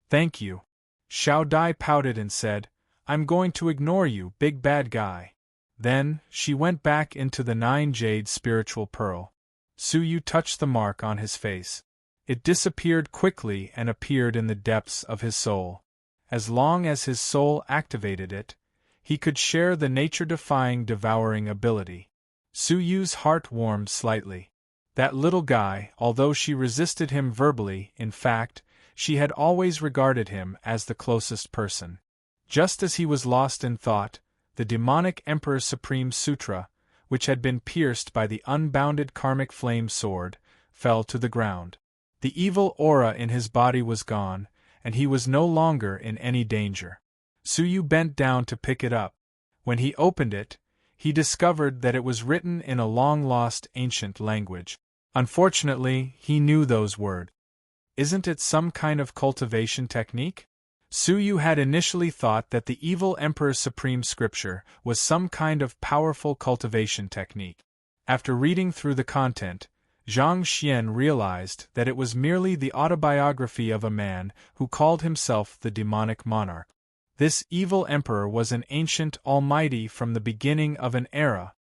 "Thank you." Xiao Dai pouted and said, "I'm going to ignore you, big bad guy." Then, she went back into the 9 jade spiritual pearl. Su Yu touched the mark on his face. It disappeared quickly and appeared in the depths of his soul. As long as his soul activated it, he could share the nature-defying devouring ability. Su Yu's heart warmed slightly. That little guy, although she resisted him verbally, in fact, she had always regarded him as the closest person. Just as he was lost in thought, the demonic Emperor's Supreme Sutra, which had been pierced by the unbounded karmic flame sword, fell to the ground. The evil aura in his body was gone, and he was no longer in any danger. Su Yu bent down to pick it up. When he opened it, he discovered that it was written in a long-lost ancient language. Unfortunately, he knew those words. Isn't it some kind of cultivation technique? Su Yu had initially thought that the evil Emperor's supreme scripture was some kind of powerful cultivation technique. After reading through the content, Zhang Xian realized that it was merely the autobiography of a man who called himself the demonic monarch. This evil emperor was an ancient almighty from the beginning of an era.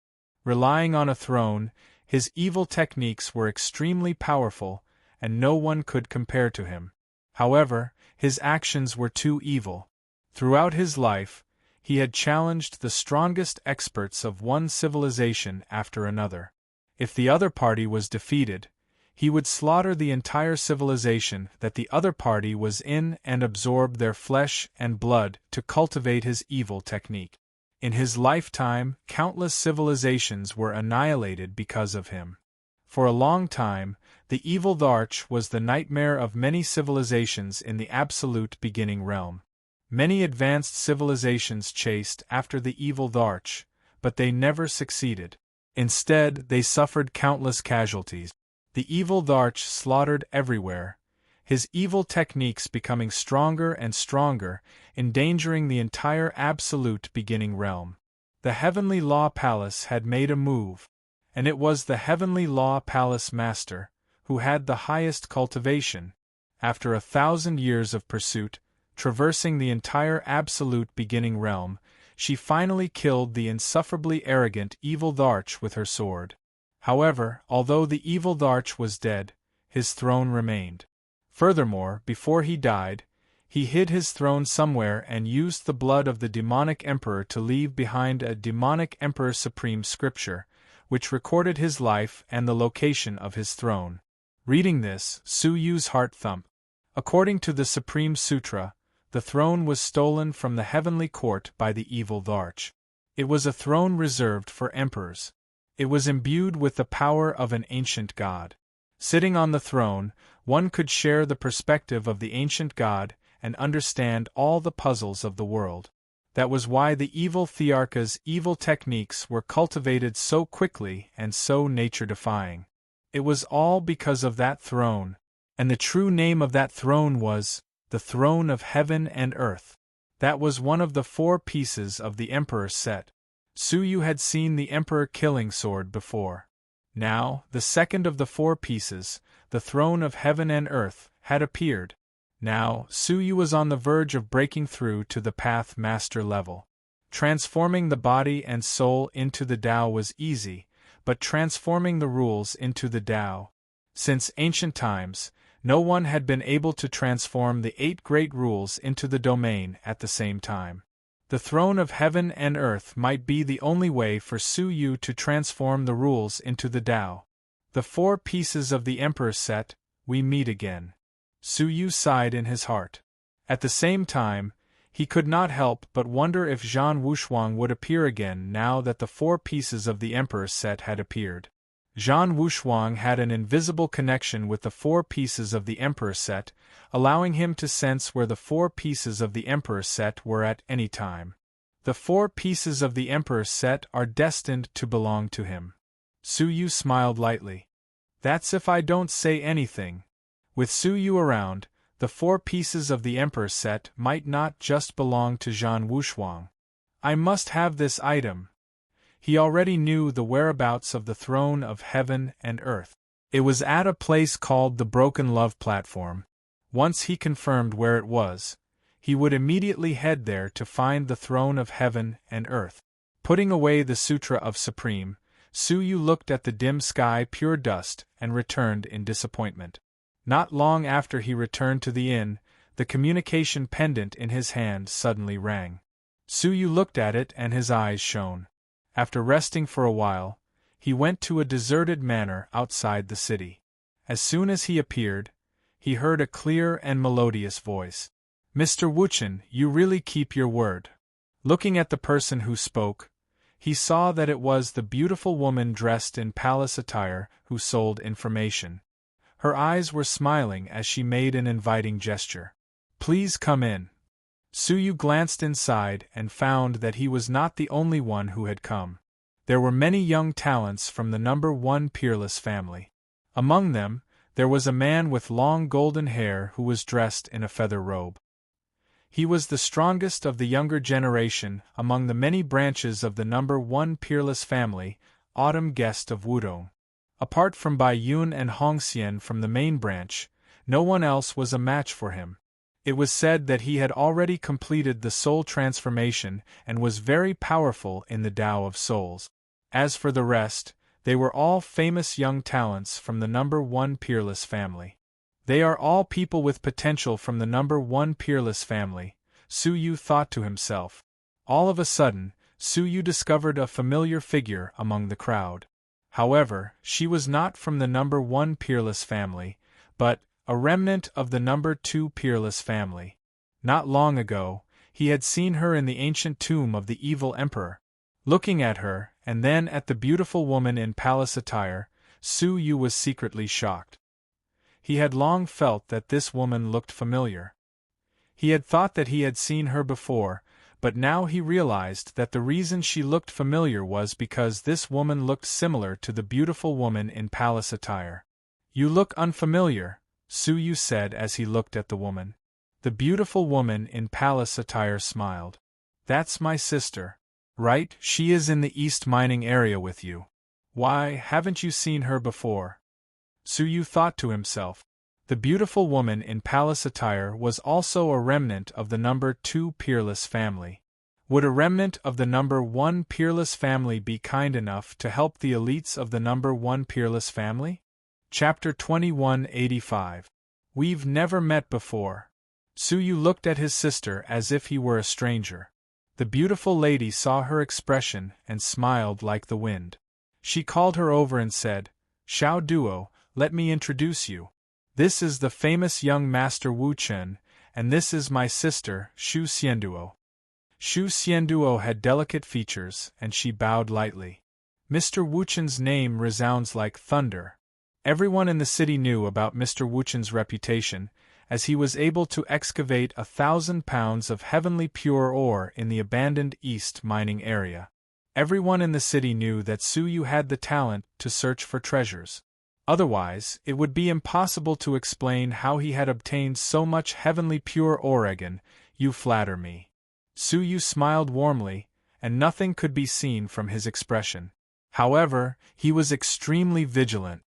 Relying on a throne, his evil techniques were extremely powerful, and no one could compare to him. However, his actions were too evil. Throughout his life, he had challenged the strongest experts of one civilization after another. If the other party was defeated, he would slaughter the entire civilization that the other party was in and absorb their flesh and blood to cultivate his evil technique. In his lifetime, countless civilizations were annihilated because of him. For a long time, the evil Dharch was the nightmare of many civilizations in the absolute beginning realm. Many advanced civilizations chased after the evil Dharch, but they never succeeded. Instead, they suffered countless casualties. The evil Dharch slaughtered everywhere, his evil techniques becoming stronger and stronger, endangering the entire absolute beginning realm. The Heavenly Law Palace had made a move, and it was the Heavenly Law Palace Master who had the highest cultivation. After 1,000 years of pursuit, traversing the entire absolute beginning realm, she finally killed the insufferably arrogant evil Dharch with her sword. However, although the evil Dharch was dead, his throne remained. Furthermore, before he died, he hid his throne somewhere and used the blood of the demonic emperor to leave behind a demonic emperor supreme scripture, which recorded his life and the location of his throne. Reading this, Su Yu's heart thumped. According to the Supreme Sutra, the throne was stolen from the heavenly court by the evil Dharch. It was a throne reserved for emperors. It was imbued with the power of an ancient god. Sitting on the throne, one could share the perspective of the ancient god and understand all the puzzles of the world. That was why the evil Thearka's evil techniques were cultivated so quickly and so nature-defying. It was all because of that throne, and the true name of that throne was the Throne of Heaven and Earth. That was one of the 4 pieces of the Emperor's set. Su Yu had seen the Emperor Killing Sword before. Now, the second of the 4 pieces, the Throne of Heaven and Earth, had appeared. Now, Su Yu was on the verge of breaking through to the Path Master level. Transforming the body and soul into the Tao was easy, but transforming the rules into the Tao. Since ancient times, no one had been able to transform the 8 great rules into the domain at the same time. The Throne of Heaven and Earth might be the only way for Su Yu to transform the rules into the Tao. The 4 pieces of the Emperor's set, we meet again. Su Yu sighed in his heart. At the same time, he could not help but wonder if Zhan Wushuang would appear again now that the 4 pieces of the Emperor's set had appeared. Zhan Wushuang had an invisible connection with the 4 pieces of the Emperor's set, allowing him to sense where the 4 pieces of the Emperor's set were at any time. The 4 pieces of the Emperor's set are destined to belong to him. Su Yu smiled lightly. That's if I don't say anything. With Su Yu around, the 4 pieces of the Emperor's set might not just belong to Zhan Wushuang. I must have this item. He already knew the whereabouts of the Throne of Heaven and Earth. It was at a place called the Broken Love Platform. Once he confirmed where it was, he would immediately head there to find the throne of heaven and earth. Putting away the Sutra of Supreme, Su Yu looked at the dim sky pure dust and returned in disappointment. Not long after he returned to the inn, the communication pendant in his hand suddenly rang. Su Yu looked at it and his eyes shone. After resting for a while, he went to a deserted manor outside the city. As soon as he appeared, he heard a clear and melodious voice. "Mr. Wuchen, you really keep your word." Looking at the person who spoke, he saw that it was the beautiful woman dressed in palace attire who sold information. Her eyes were smiling as she made an inviting gesture. "Please come in." Su Yu glanced inside and found that he was not the only one who had come. There were many young talents from the number 1 peerless family. Among them, there was a man with long golden hair who was dressed in a feather robe. He was the strongest of the younger generation among the many branches of the number 1 peerless family, autumn guest of Wudong. Apart from Bai Yun and Hong Xian from the main branch, no one else was a match for him. It was said that he had already completed the soul transformation and was very powerful in the Tao of Souls. As for the rest, they were all famous young talents from the number 1 peerless family. They are all people with potential from the number 1 peerless family, Su Yu thought to himself. All of a sudden, Su Yu discovered a familiar figure among the crowd. However, she was not from the number 1 peerless family, but a remnant of the number 2 peerless family. Not long ago, he had seen her in the ancient tomb of the evil emperor. Looking at her, and then at the beautiful woman in palace attire, Su Yu was secretly shocked. He had long felt that this woman looked familiar. He had thought that he had seen her before, but now he realized that the reason she looked familiar was because this woman looked similar to the beautiful woman in palace attire. "You look unfamiliar," Su Yu said as he looked at the woman. The beautiful woman in palace attire smiled. "That's my sister. Right, she is in the east mining area with you. Why, haven't you seen her before?" Su Yu thought to himself. The beautiful woman in palace attire was also a remnant of the number 2 peerless family. Would a remnant of the number 1 peerless family be kind enough to help the elites of the number 1 peerless family? Chapter 2185. We've never met before. Su Yu looked at his sister as if he were a stranger. The beautiful lady saw her expression and smiled like the wind. She called her over and said, "Xiao Duo, let me introduce you. This is the famous young master Wu Chen, and this is my sister, Shu Xianduo." Shu Xianduo had delicate features, and she bowed lightly. Mr. Wu Chen's name resounds like thunder. Everyone in the city knew about Mr. Wu Chen's reputation, as he was able to excavate 1,000 pounds of heavenly pure ore in the abandoned east mining area. Everyone in the city knew that Su Yu had the talent to search for treasures. Otherwise, it would be impossible to explain how he had obtained so much heavenly pure ore. Again, you flatter me. Su Yu smiled warmly, and nothing could be seen from his expression. However, he was extremely vigilant.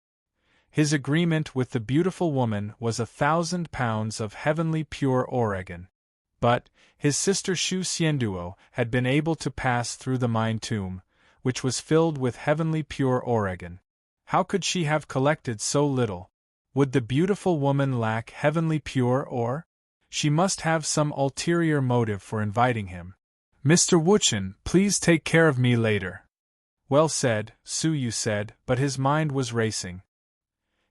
His agreement with the beautiful woman was 1,000 pounds of heavenly pure ore. But his sister Shu Xianduo had been able to pass through the mine tomb, which was filled with heavenly pure ore. How could she have collected so little? Would the beautiful woman lack heavenly pure ore? She must have some ulterior motive for inviting him. "Mr. Wuchen, please take care of me later." "Well said," Su Yu said, but his mind was racing.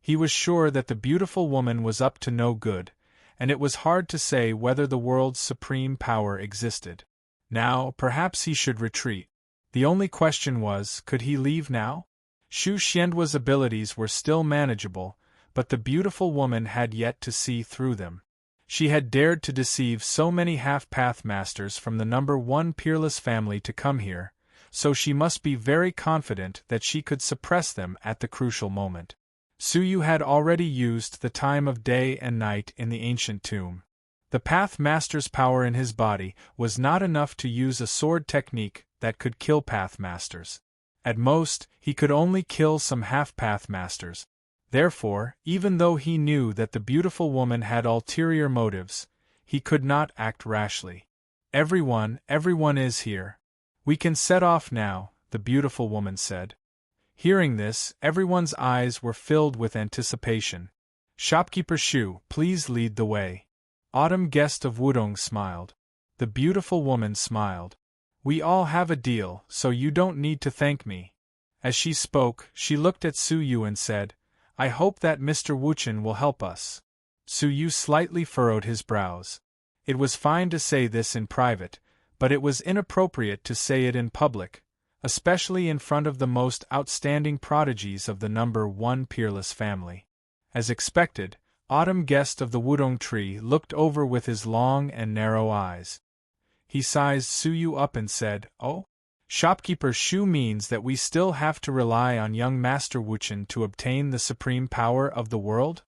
He was sure that the beautiful woman was up to no good, and it was hard to say whether the world's supreme power existed. Now, perhaps he should retreat. The only question was, could he leave now? Shu Xianduo's abilities were still manageable, but the beautiful woman had yet to see through them. She had dared to deceive so many half-path masters from the number 1 peerless family to come here, so she must be very confident that she could suppress them at the crucial moment. Su Yu had already used the time of day and night in the ancient tomb. The Path Master's power in his body was not enough to use a sword technique that could kill Path Masters. At most, he could only kill some half-Path Masters. Therefore, even though he knew that the beautiful woman had ulterior motives, he could not act rashly. Everyone is here. We can set off now, the beautiful woman said. Hearing this, everyone's eyes were filled with anticipation. Shopkeeper Shu, please lead the way. Autumn guest of Wudong smiled. The beautiful woman smiled. We all have a deal, so you don't need to thank me. As she spoke, she looked at Su Yu and said, I hope that Mr. Wuchen will help us. Su Yu slightly furrowed his brows. It was fine to say this in private, but it was inappropriate to say it in public, especially in front of the most outstanding prodigies of the number 1 peerless family. As expected, Autumn guest of the Wudong tree looked over with his long and narrow eyes. He sized Su Yu up and said, Oh? Shopkeeper Shu means that we still have to rely on young Master Wuchen to obtain the supreme power of the world?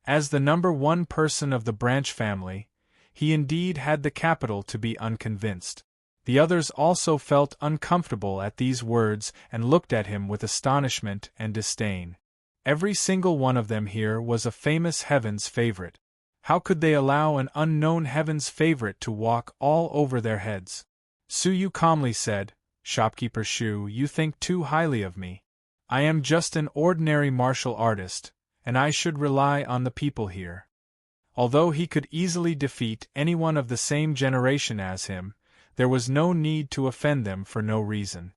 As the number 1 person of the branch family, he indeed had the capital to be unconvinced. The others also felt uncomfortable at these words and looked at him with astonishment and disdain. Every single one of them here was a famous heaven's favorite. How could they allow an unknown heaven's favorite to walk all over their heads? Su Yu calmly said, Shopkeeper Shu, you think too highly of me. I am just an ordinary martial artist, and I should rely on the people here. Although he could easily defeat anyone of the same generation as him, there was no need to offend them for no reason.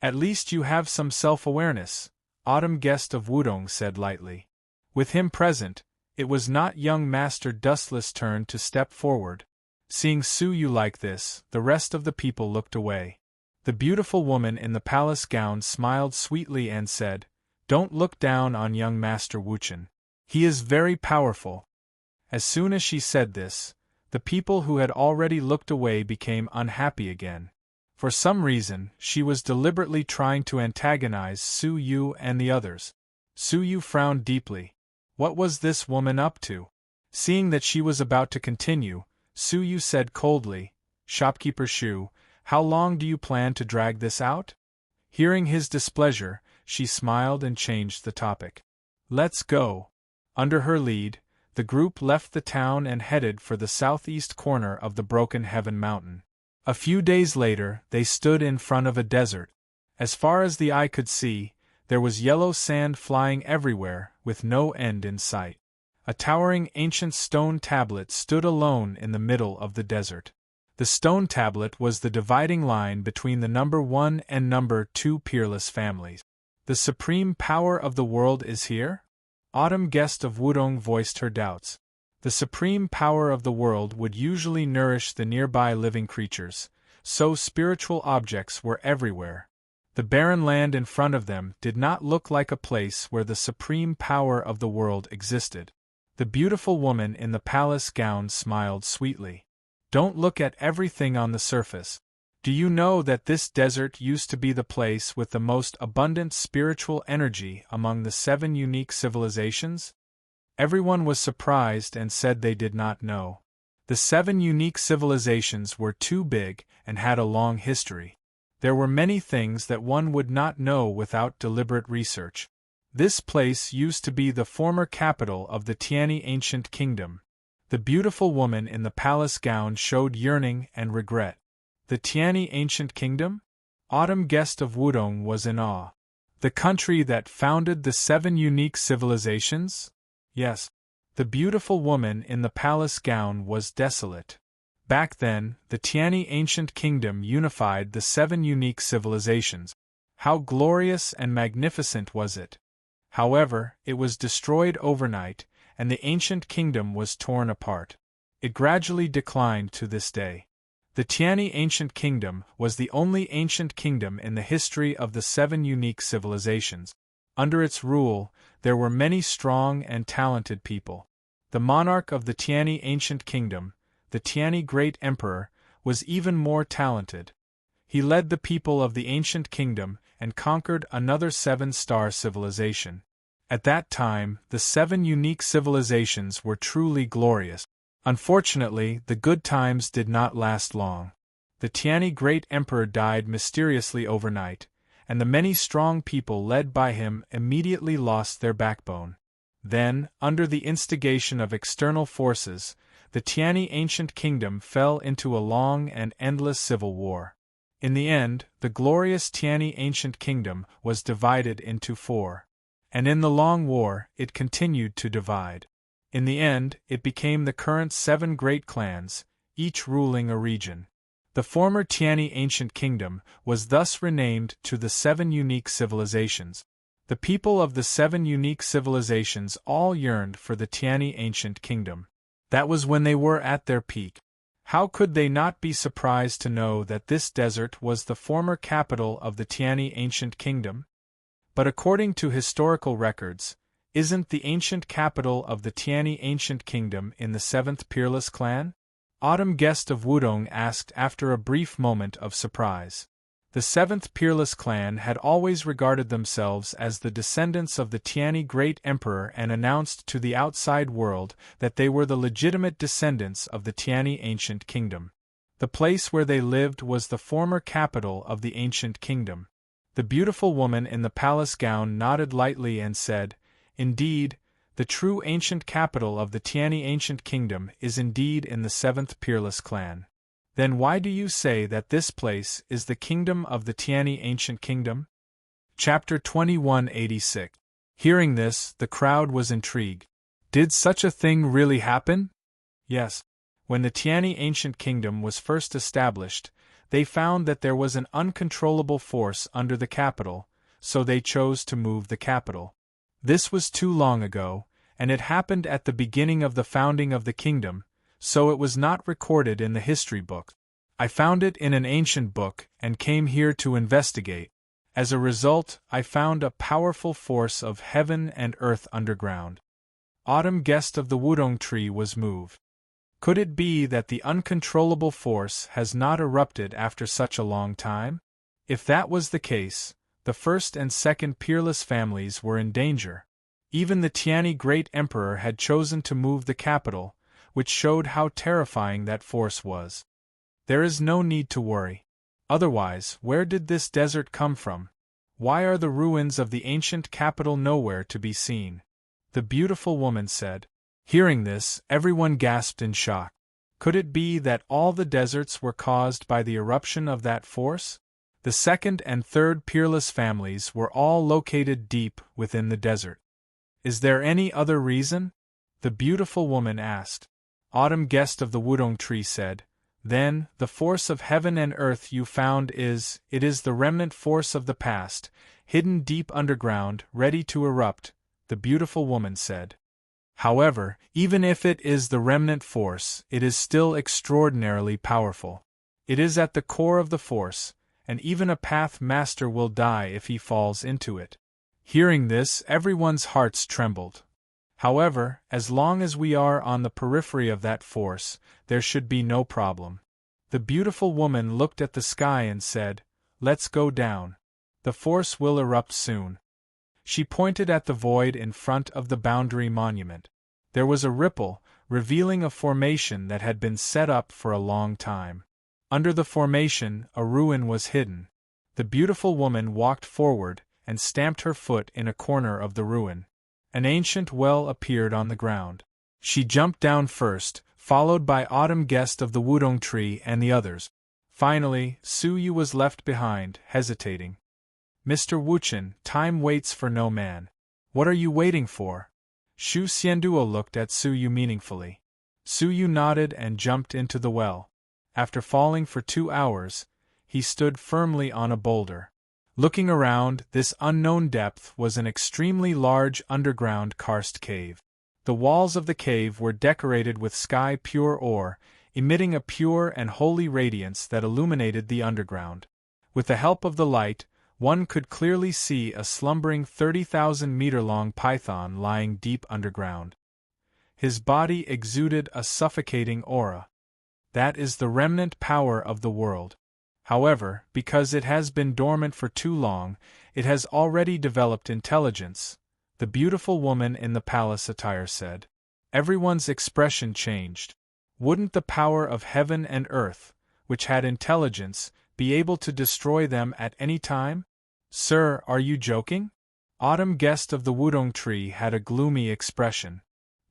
At least you have some self-awareness, Autumn guest of Wudong said lightly. With him present, it was not young Master Dustless' turn to step forward. Seeing Su Yu like this, the rest of the people looked away. The beautiful woman in the palace gown smiled sweetly and said, Don't look down on young Master Wuchen. He is very powerful. As soon as she said this, the people who had already looked away became unhappy again. For some reason, she was deliberately trying to antagonize Su Yu and the others. Su Yu frowned deeply. What was this woman up to? Seeing that she was about to continue, Su Yu said coldly, Shopkeeper Shu, how long do you plan to drag this out? Hearing his displeasure, she smiled and changed the topic. Let's go. Under her lead, the group left the town and headed for the southeast corner of the Broken Heaven Mountain. A few days later, they stood in front of a desert. As far as the eye could see, there was yellow sand flying everywhere, with no end in sight. A towering ancient stone tablet stood alone in the middle of the desert. The stone tablet was the dividing line between the number 1 and number 2 peerless families. The supreme power of the world is here? Autumn guest of Wudong voiced her doubts. The supreme power of the world would usually nourish the nearby living creatures, so spiritual objects were everywhere. The barren land in front of them did not look like a place where the supreme power of the world existed. The beautiful woman in the palace gown smiled sweetly. Don't look at everything on the surface. Do you know that this desert used to be the place with the most abundant spiritual energy among the 7 unique civilizations? Everyone was surprised and said they did not know. The 7 unique civilizations were too big and had a long history. There were many things that one would not know without deliberate research. This place used to be the former capital of the Tiani ancient kingdom. The beautiful woman in the palace gown showed yearning and regret. The Tiani ancient kingdom? Autumn guest of Wudong was in awe. The country that founded the 7 unique civilizations? Yes. The beautiful woman in the palace gown was desolate. Back then, the Tiani ancient kingdom unified the 7 unique civilizations. How glorious and magnificent was it! However, it was destroyed overnight, and the ancient kingdom was torn apart. It gradually declined to this day. The Tiani ancient kingdom was the only ancient kingdom in the history of the 7 unique civilizations. Under its rule, there were many strong and talented people. The monarch of the Tiani ancient kingdom, the Tiani Great Emperor, was even more talented. He led the people of the ancient kingdom and conquered another 7-star civilization. At that time, the 7 unique civilizations were truly glorious. Unfortunately, the good times did not last long. The Tiani Great Emperor died mysteriously overnight, and the many strong people led by him immediately lost their backbone. Then, under the instigation of external forces, the Tiani ancient kingdom fell into a long and endless civil war. In the end, the glorious Tiani ancient kingdom was divided into 4. And in the long war, it continued to divide. In the end, it became the current 7 great clans, each ruling a region. The former Tiani ancient kingdom was thus renamed to the 7 unique civilizations. The people of the 7 unique civilizations all yearned for the Tiani ancient kingdom. That was when they were at their peak. How could they not be surprised to know that this desert was the former capital of the Tiani ancient kingdom? But according to historical records, isn't the ancient capital of the Tiani ancient kingdom in the 7th peerless clan? Autumn Guest of Wudong asked after a brief moment of surprise. The 7th peerless clan had always regarded themselves as the descendants of the Tiani great emperor and announced to the outside world that they were the legitimate descendants of the Tiani ancient kingdom. The place where they lived was the former capital of the ancient kingdom. The beautiful woman in the palace gown nodded lightly and said, "Indeed, the true ancient capital of the Tiani ancient kingdom is indeed in the 7th peerless clan." Then why do you say that this place is the kingdom of the Tiani ancient kingdom? Chapter 2186. Hearing this, the crowd was intrigued. Did such a thing really happen? Yes. When the Tiani ancient kingdom was first established, they found that there was an uncontrollable force under the capital, so they chose to move the capital. This was too long ago, and it happened at the beginning of the founding of the kingdom, so it was not recorded in the history book. I found it in an ancient book and came here to investigate. As a result, I found a powerful force of heaven and earth underground. Autumn Guest of the Wudong Tree was moved. Could it be that the uncontrollable force has not erupted after such a long time? If that was the case, the 1st and 2nd peerless families were in danger. Even the Tiani great emperor had chosen to move the capital, which showed how terrifying that force was. There is no need to worry. Otherwise, where did this desert come from? Why are the ruins of the ancient capital nowhere to be seen? The beautiful woman said. Hearing this, everyone gasped in shock. Could it be that all the deserts were caused by the eruption of that force? The 2nd and 3rd peerless families were all located deep within the desert. Is there any other reason? The beautiful woman asked. Autumn Guest of the Wudong Tree said, "Then, the force of heaven and earth you found is the remnant force of the past, hidden deep underground, ready to erupt," the beautiful woman said. However, even if it is the remnant force, it is still extraordinarily powerful. It is at the core of the force, and even a path master will die if he falls into it. Hearing this, everyone's hearts trembled. However, as long as we are on the periphery of that force, there should be no problem. The beautiful woman looked at the sky and said, "Let's go down. The force will erupt soon." She pointed at the void in front of the boundary monument. There was a ripple, revealing a formation that had been set up for a long time. Under the formation, a ruin was hidden. The beautiful woman walked forward and stamped her foot in a corner of the ruin. An ancient well appeared on the ground. She jumped down first, followed by Autumn Guest of the Wudong Tree and the others. Finally, Su Yu was left behind, hesitating. "Mr. Wuchen, time waits for no man. What are you waiting for?" Shu Xianduo looked at Su Yu meaningfully. Su Yu nodded and jumped into the well. After falling for 2 hours, he stood firmly on a boulder. Looking around, this unknown depth was an extremely large underground karst cave. The walls of the cave were decorated with sky-pure ore, emitting a pure and holy radiance that illuminated the underground. With the help of the light, one could clearly see a slumbering 30,000-meter-long python lying deep underground. His body exuded a suffocating aura. That is the remnant power of the world. However, because it has been dormant for too long, it has already developed intelligence, the beautiful woman in the palace attire said. Everyone's expression changed. Wouldn't the power of heaven and earth, which had intelligence, be able to destroy them at any time? Sir, are you joking? Autumn Guest of the Wudong Tree had a gloomy expression.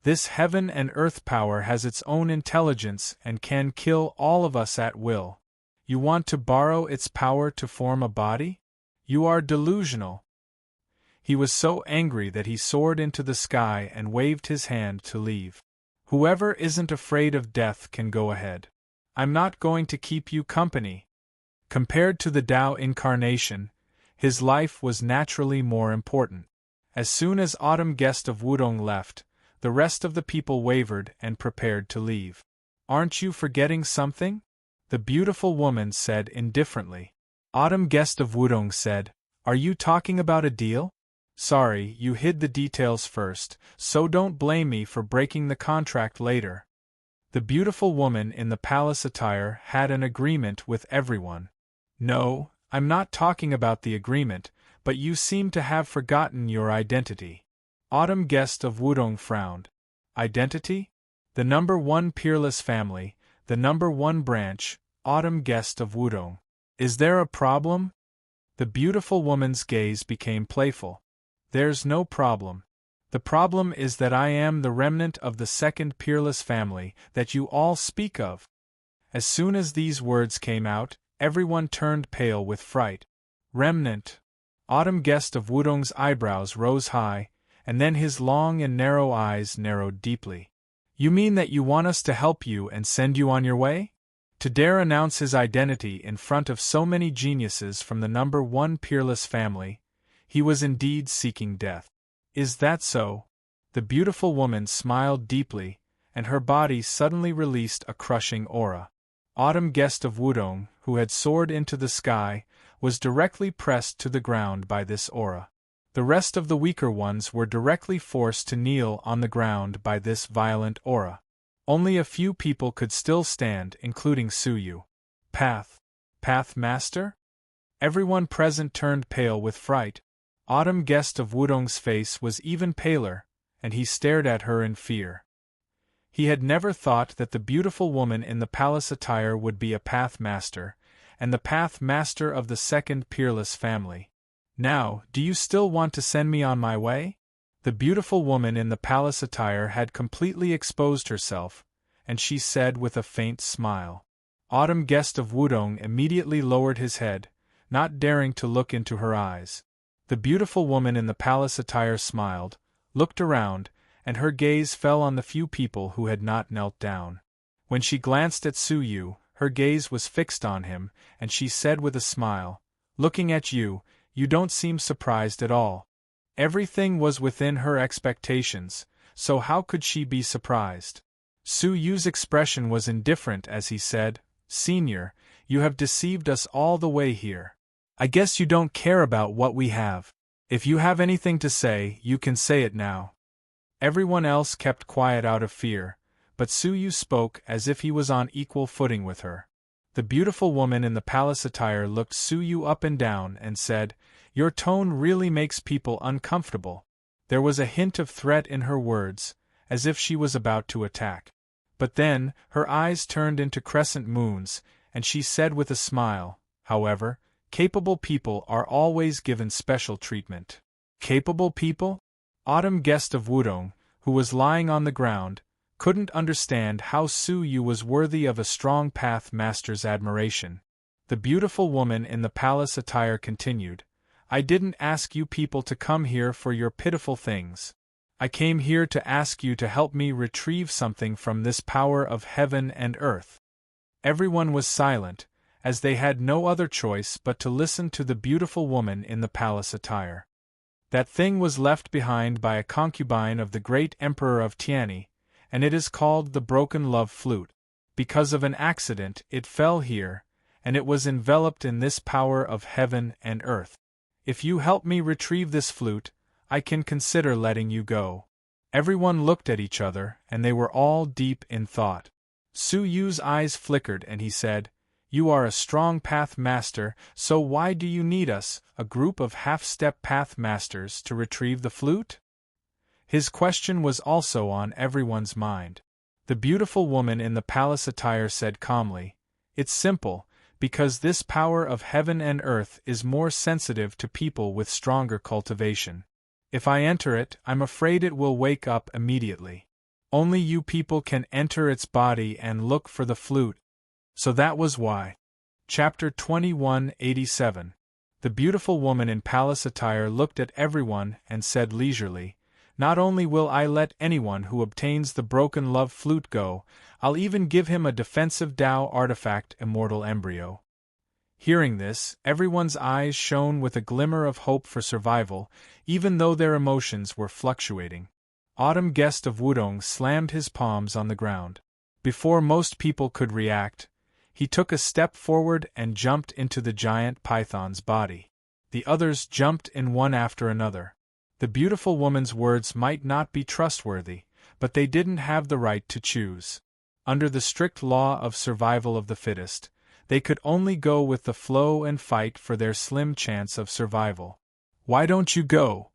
This heaven and earth power has its own intelligence and can kill all of us at will. You want to borrow its power to form a body? You are delusional. He was so angry that he soared into the sky and waved his hand to leave. Whoever isn't afraid of death can go ahead. I'm not going to keep you company. Compared to the Tao incarnation, his life was naturally more important. As soon as Autumn Guest of Wudong left, the rest of the people wavered and prepared to leave. Aren't you forgetting something? The beautiful woman said indifferently. Autumn Guest of Wudong said, Are you talking about a deal? Sorry, you hid the details first, so don't blame me for breaking the contract later. The beautiful woman in the palace attire had an agreement with everyone. No, I'm not talking about the agreement, but you seem to have forgotten your identity. Autumn Guest of Wudong frowned. Identity? The number one peerless family, the number one branch, Autumn Guest of Wudong. Is there a problem? The beautiful woman's gaze became playful. There's no problem. The problem is that I am the remnant of the second peerless family that you all speak of. As soon as these words came out, everyone turned pale with fright. Remnant. Autumn Guest of Wudong's eyebrows rose high, and then his long and narrow eyes narrowed deeply. You mean that you want us to help you and send you on your way? To dare announce his identity in front of so many geniuses from the number one peerless family, he was indeed seeking death. Is that so? The beautiful woman smiled deeply, and her body suddenly released a crushing aura. Autumn Guest of Wudong, who had soared into the sky, was directly pressed to the ground by this aura. The rest of the weaker ones were directly forced to kneel on the ground by this violent aura. Only a few people could still stand, including Suyu. Path Master? Everyone present turned pale with fright. Autumn Guest of Wudong's face was even paler, and he stared at her in fear. He had never thought that the beautiful woman in the palace attire would be a Path Master, and the Path Master of the second peerless family. Now, do you still want to send me on my way? The beautiful woman in the palace attire had completely exposed herself, and she said with a faint smile. Autumn Guest of Wudong immediately lowered his head, not daring to look into her eyes. The beautiful woman in the palace attire smiled, looked around, and her gaze fell on the few people who had not knelt down. When she glanced at Suyu, her gaze was fixed on him, and she said with a smile, Looking at you, you don't seem surprised at all. Everything was within her expectations, so how could she be surprised? Suyu's expression was indifferent as he said, Senior, you have deceived us all the way here. I guess you don't care about what we have. If you have anything to say, you can say it now. Everyone else kept quiet out of fear, but Suyu spoke as if he was on equal footing with her. The beautiful woman in the palace attire looked Suyu up and down and said, Your tone really makes people uncomfortable. There was a hint of threat in her words, as if she was about to attack. But then, her eyes turned into crescent moons, and she said with a smile, However, capable people are always given special treatment. Capable people? Autumn Guest of Wudong, who was lying on the ground, couldn't understand how Suyu was worthy of a strong Path Master's admiration. The beautiful woman in the palace attire continued, I didn't ask you people to come here for your pitiful things. I came here to ask you to help me retrieve something from this power of heaven and earth. Everyone was silent, as they had no other choice but to listen to the beautiful woman in the palace attire. That thing was left behind by a concubine of the great Emperor of Tianni, and it is called the Broken Love Flute. Because of an accident, it fell here, and it was enveloped in this power of heaven and earth. If you help me retrieve this flute, I can consider letting you go. Everyone looked at each other, and they were all deep in thought. Suyu's eyes flickered and he said, You are a strong Path Master, so why do you need us, a group of half-step Path Masters, to retrieve the flute? His question was also on everyone's mind. The beautiful woman in the palace attire said calmly, It's simple, because this power of heaven and earth is more sensitive to people with stronger cultivation. If I enter it, I'm afraid it will wake up immediately. Only you people can enter its body and look for the flute. So that was why. Chapter 2187. The beautiful woman in palace attire looked at everyone and said leisurely, "Not only will I let anyone who obtains the broken love flute go, I'll even give him a defensive Tao artifact immortal embryo." Hearing this, everyone's eyes shone with a glimmer of hope for survival, even though their emotions were fluctuating. Autumn Guest of Wudong slammed his palms on the ground. Before most people could react, he took a step forward and jumped into the giant python's body. The others jumped in one after another. The beautiful woman's words might not be trustworthy, but they didn't have the right to choose. Under the strict law of survival of the fittest, they could only go with the flow and fight for their slim chance of survival. "Why don't you go?"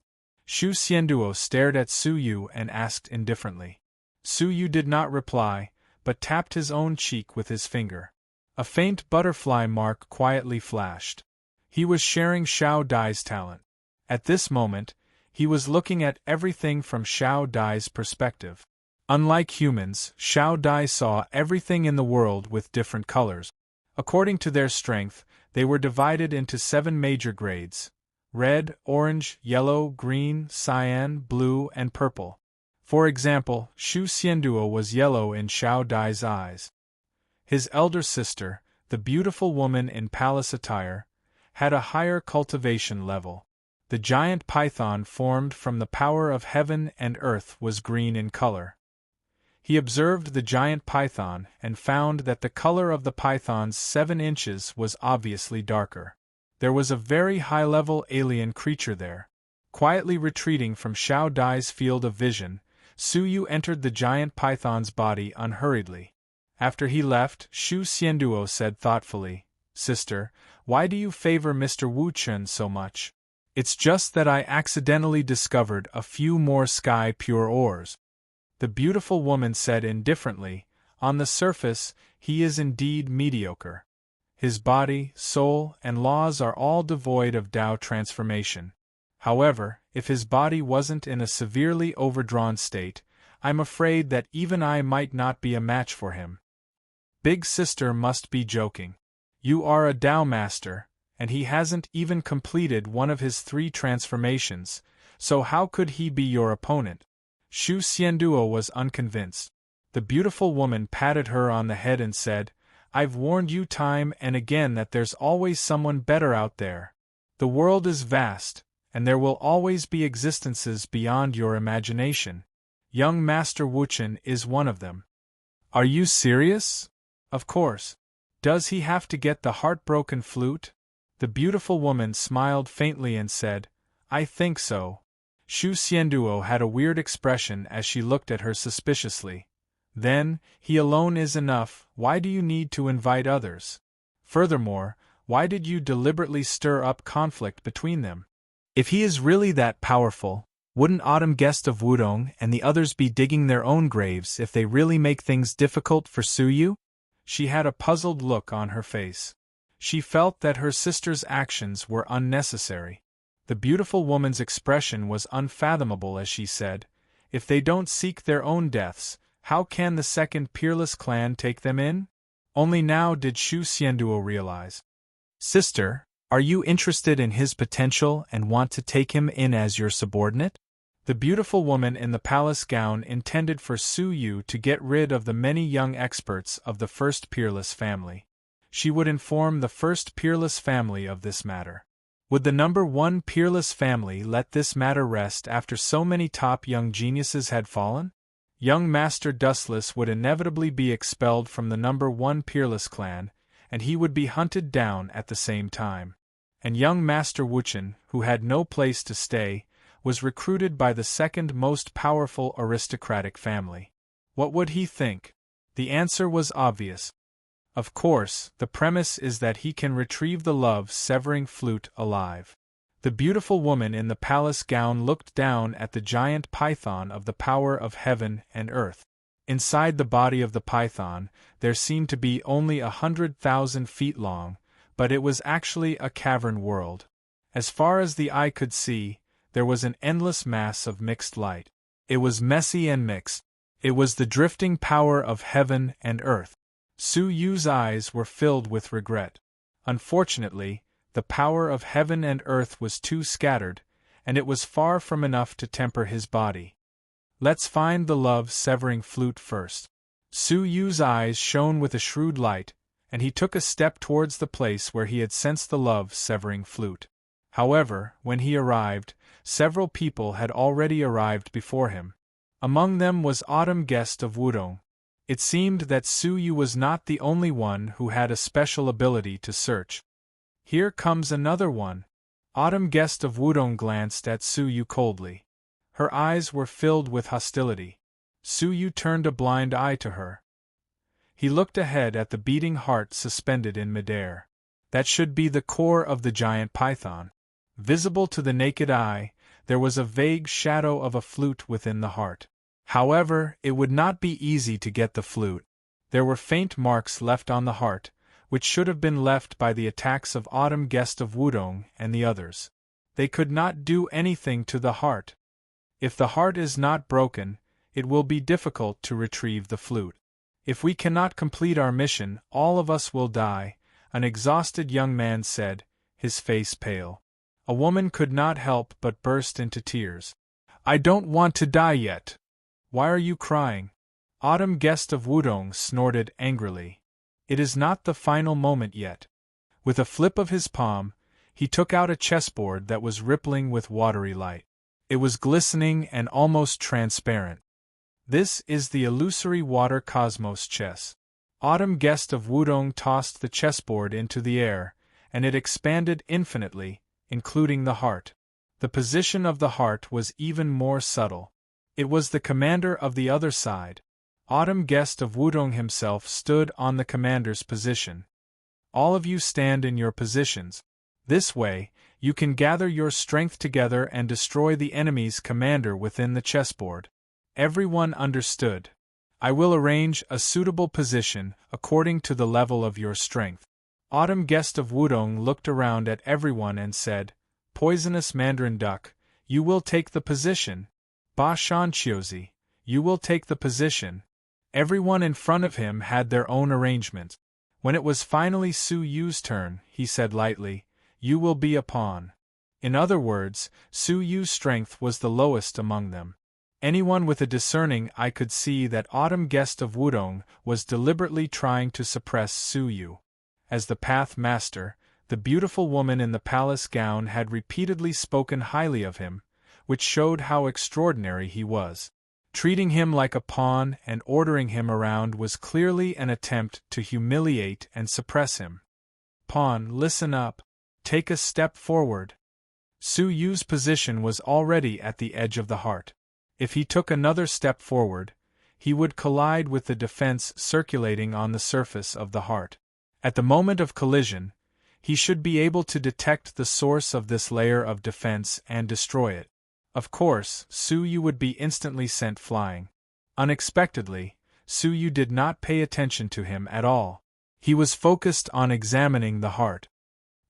Shu Xianduo stared at Su Yu and asked indifferently. Su Yu did not reply, but tapped his own cheek with his finger. A faint butterfly mark quietly flashed. He was sharing Xiao Dai's talent. At this moment, he was looking at everything from Xiao Dai's perspective. Unlike humans, Xiao Dai saw everything in the world with different colors. According to their strength, they were divided into 7 major grades: red, orange, yellow, green, cyan, blue, and purple. For example, Shu Xianduo was yellow in Xiao Dai's eyes. His elder sister, the beautiful woman in palace attire, had a higher cultivation level. The giant python formed from the power of heaven and earth was green in color. He observed the giant python and found that the color of the python's 7 inches was obviously darker. There was a very high-level alien creature there. Quietly retreating from Xiao Dai's field of vision, Su Yu entered the giant python's body unhurriedly. After he left, Shu Xianduo said thoughtfully, "Sister, why do you favor Mr. Wu Chun so much?" "It's just that I accidentally discovered a few more sky pure ores," the beautiful woman said indifferently. "On the surface, he is indeed mediocre. His body, soul, and laws are all devoid of Tao transformation. However, if his body wasn't in a severely overdrawn state, I'm afraid that even I might not be a match for him." "Big sister must be joking. You are a Tao master, and he hasn't even completed one of his 3 transformations, so how could he be your opponent?" Shu Xianduo was unconvinced. The beautiful woman patted her on the head and said, "I've warned you time and again that there's always someone better out there. The world is vast, and there will always be existences beyond your imagination. Young Master Wuchen is one of them." "Are you serious?" "Of course. Does he have to get the heartbroken flute?" The beautiful woman smiled faintly and said, "I think so." Shu Xianduo had a weird expression as she looked at her suspiciously. "Then, he alone is enough, why do you need to invite others? Furthermore, why did you deliberately stir up conflict between them? If he is really that powerful, wouldn't Autumn Guest of Wudong and the others be digging their own graves if they really make things difficult for Su Yu?" She had a puzzled look on her face. She felt that her sister's actions were unnecessary. The beautiful woman's expression was unfathomable as she said, "If they don't seek their own deaths, how can the second peerless clan take them in?" Only now did Shu Xianduo realize. "Sister, are you interested in his potential and want to take him in as your subordinate?" The beautiful woman in the palace gown intended for Su Yu to get rid of the many young experts of the first peerless family. She would inform the first peerless family of this matter. Would the number 1 peerless family let this matter rest after so many top young geniuses had fallen? Young Master Dustless would inevitably be expelled from the number 1 peerless clan, and he would be hunted down at the same time. And young Master Wuchen, who had no place to stay, was recruited by the second most powerful aristocratic family. What would he think? The answer was obvious. Of course, the premise is that he can retrieve the love-severing flute alive. The beautiful woman in the palace gown looked down at the giant python of the power of heaven and earth. Inside the body of the python, there seemed to be only 100,000 feet long, but it was actually a cavern world. As far as the eye could see, there was an endless mass of mixed light. It was messy and mixed. It was the drifting power of heaven and earth. Su Yu's eyes were filled with regret. Unfortunately, the power of heaven and earth was too scattered, and it was far from enough to temper his body. Let's find the love-severing flute first. Su Yu's eyes shone with a shrewd light, and he took a step towards the place where he had sensed the love-severing flute. However, when he arrived, several people had already arrived before him. Among them was Autumn Guest of Wudong. It seemed that Su Yu was not the only one who had a special ability to search. Here comes another one. Autumn Guest of Wudong glanced at Su Yu coldly. Her eyes were filled with hostility. Su Yu turned a blind eye to her. He looked ahead at the beating heart suspended in midair. That should be the core of the giant python. Visible to the naked eye, there was a vague shadow of a flute within the heart. However, it would not be easy to get the flute. There were faint marks left on the heart, which should have been left by the attacks of Autumn Guest of Wudong and the others. They could not do anything to the heart. If the heart is not broken, it will be difficult to retrieve the flute. If we cannot complete our mission, all of us will die, an exhausted young man said, his face pale. A woman could not help but burst into tears. I don't want to die yet. Why are you crying? Autumn Guest of Wudong snorted angrily. It is not the final moment yet. With a flip of his palm, he took out a chessboard that was rippling with watery light. It was glistening and almost transparent. This is the illusory water cosmos chess. Autumn Guest of Wudong tossed the chessboard into the air, and it expanded infinitely, including the heart. The position of the heart was even more subtle. It was the commander of the other side. Autumn Guest of Wudong himself stood on the commander's position. All of you stand in your positions. This way, you can gather your strength together and destroy the enemy's commander within the chessboard. Everyone understood. I will arrange a suitable position according to the level of your strength. Autumn Guest of Wudong looked around at everyone and said, Poisonous Mandarin Duck, you will take the position. Ba Shanchiozi, you will take the position. Everyone in front of him had their own arrangement. When it was finally Su Yu's turn, he said lightly, You will be a pawn. In other words, Su Yu's strength was the lowest among them. Anyone with a discerning eye could see that Autumn Guest of Wudong was deliberately trying to suppress Su Yu. As the Path Master, the beautiful woman in the palace gown had repeatedly spoken highly of him, which showed how extraordinary he was. Treating him like a pawn and ordering him around was clearly an attempt to humiliate and suppress him. Pawn, listen up. Take a step forward. Su Yu's position was already at the edge of the heart. If he took another step forward, he would collide with the defense circulating on the surface of the heart. At the moment of collision, he should be able to detect the source of this layer of defense and destroy it. Of course, Su Yu would be instantly sent flying. Unexpectedly, Su Yu did not pay attention to him at all. He was focused on examining the heart.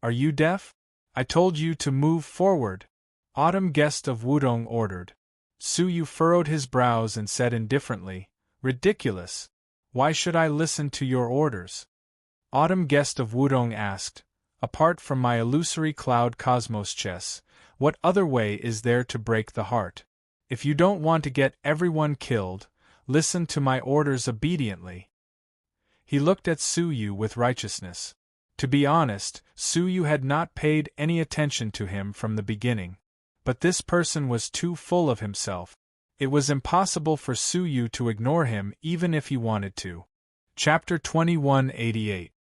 Are you deaf? I told you to move forward. Autumn Guest of Wudong ordered. Su Yu furrowed his brows and said indifferently, Ridiculous. Why should I listen to your orders? Autumn Guest of Wudong asked, Apart from my illusory cloud cosmos chess, what other way is there to break the heart? If you don't want to get everyone killed, listen to my orders obediently. He looked at Su Yu with righteousness. To be honest, Su Yu had not paid any attention to him from the beginning. But this person was too full of himself. It was impossible for Su Yu to ignore him even if he wanted to. Chapter 2188.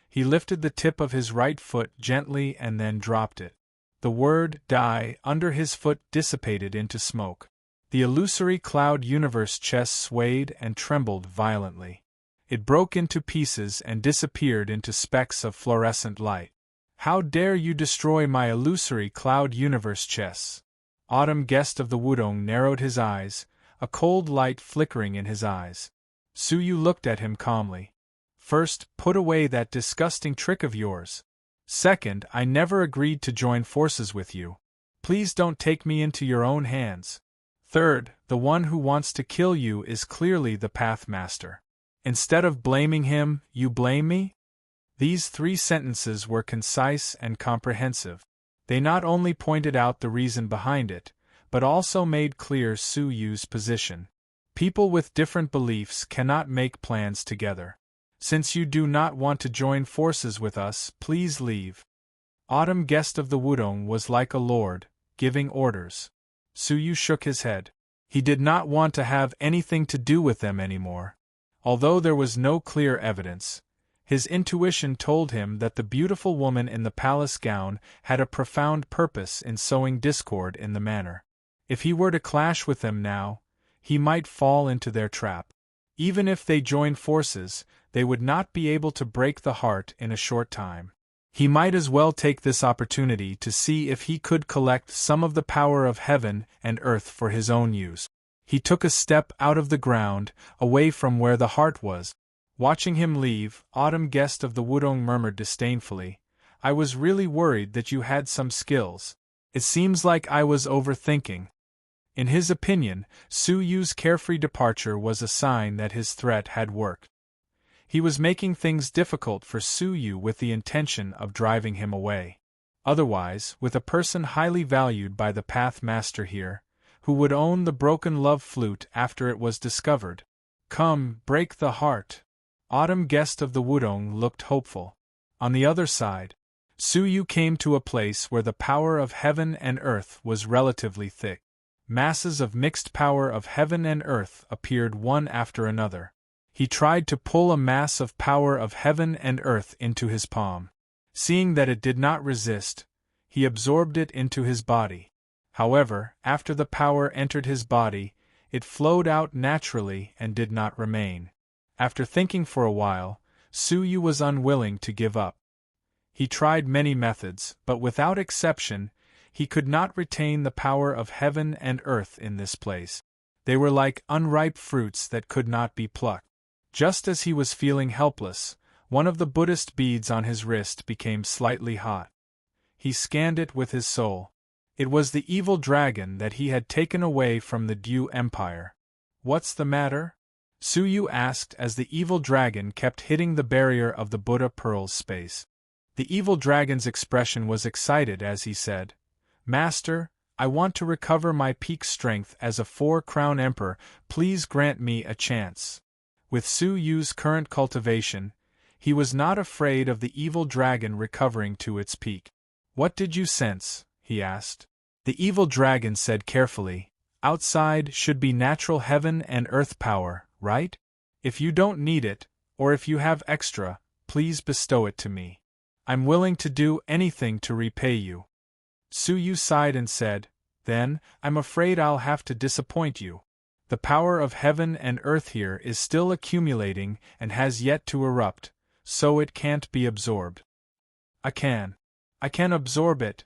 He lifted the tip of his right foot gently and then dropped it. The word die under his foot dissipated into smoke. The illusory cloud universe chess swayed and trembled violently. It broke into pieces and disappeared into specks of fluorescent light. How dare you destroy my illusory cloud universe chess? Autumn Guest of the Wudong narrowed his eyes, a cold light flickering in his eyes. Su Yu looked at him calmly. First, put away that disgusting trick of yours. Second, I never agreed to join forces with you. Please don't take me into your own hands. Third, the one who wants to kill you is clearly the Pathmaster. Instead of blaming him, you blame me? These 3 sentences were concise and comprehensive. They not only pointed out the reason behind it, but also made clear Su Yu's position. People with different beliefs cannot make plans together. Since you do not want to join forces with us, please leave. Autumn Guest of the Wudong was like a lord, giving orders. Su Yu shook his head. He did not want to have anything to do with them anymore. Although there was no clear evidence, his intuition told him that the beautiful woman in the palace gown had a profound purpose in sowing discord in the manor. If he were to clash with them now, he might fall into their trap. Even if they joined forces, they would not be able to break the heart in a short time. He might as well take this opportunity to see if he could collect some of the power of heaven and earth for his own use. He took a step out of the ground, away from where the heart was. Watching him leave, Autumn Guest of the Wudong murmured disdainfully, "I was really worried that you had some skills. It seems like I was overthinking." In his opinion, Su Yu's carefree departure was a sign that his threat had worked. He was making things difficult for Su Yu with the intention of driving him away. Otherwise, with a person highly valued by the Pathmaster here, who would own the broken love flute after it was discovered. Come, break the heart. Autumn Guest of the Wudong looked hopeful. On the other side, Su Yu came to a place where the power of heaven and earth was relatively thick. Masses of mixed power of heaven and earth appeared one after another. He tried to pull a mass of power of heaven and earth into his palm. Seeing that it did not resist, he absorbed it into his body. However, after the power entered his body, it flowed out naturally and did not remain. After thinking for a while, Su Yu was unwilling to give up. He tried many methods, but without exception, he could not retain the power of heaven and earth in this place. They were like unripe fruits that could not be plucked. Just as he was feeling helpless, one of the Buddhist beads on his wrist became slightly hot. He scanned it with his soul. It was the evil dragon that he had taken away from the Dew Empire. "What's the matter?" Su Yu asked as the evil dragon kept hitting the barrier of the Buddha Pearl's space. The evil dragon's expression was excited as he said, "Master, I want to recover my peak strength as a 4-crown emperor, please grant me a chance." With Su Yu's current cultivation, he was not afraid of the evil dragon recovering to its peak. "What did you sense?" he asked. The evil dragon said carefully, "Outside should be natural heaven and earth power, right? If you don't need it, or if you have extra, please bestow it to me. I'm willing to do anything to repay you." Su Yu sighed and said, "Then, I'm afraid I'll have to disappoint you. The power of heaven and earth here is still accumulating and has yet to erupt, so it can't be absorbed." I can absorb it."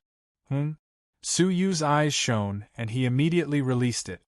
Su Yu's eyes shone and he immediately released it.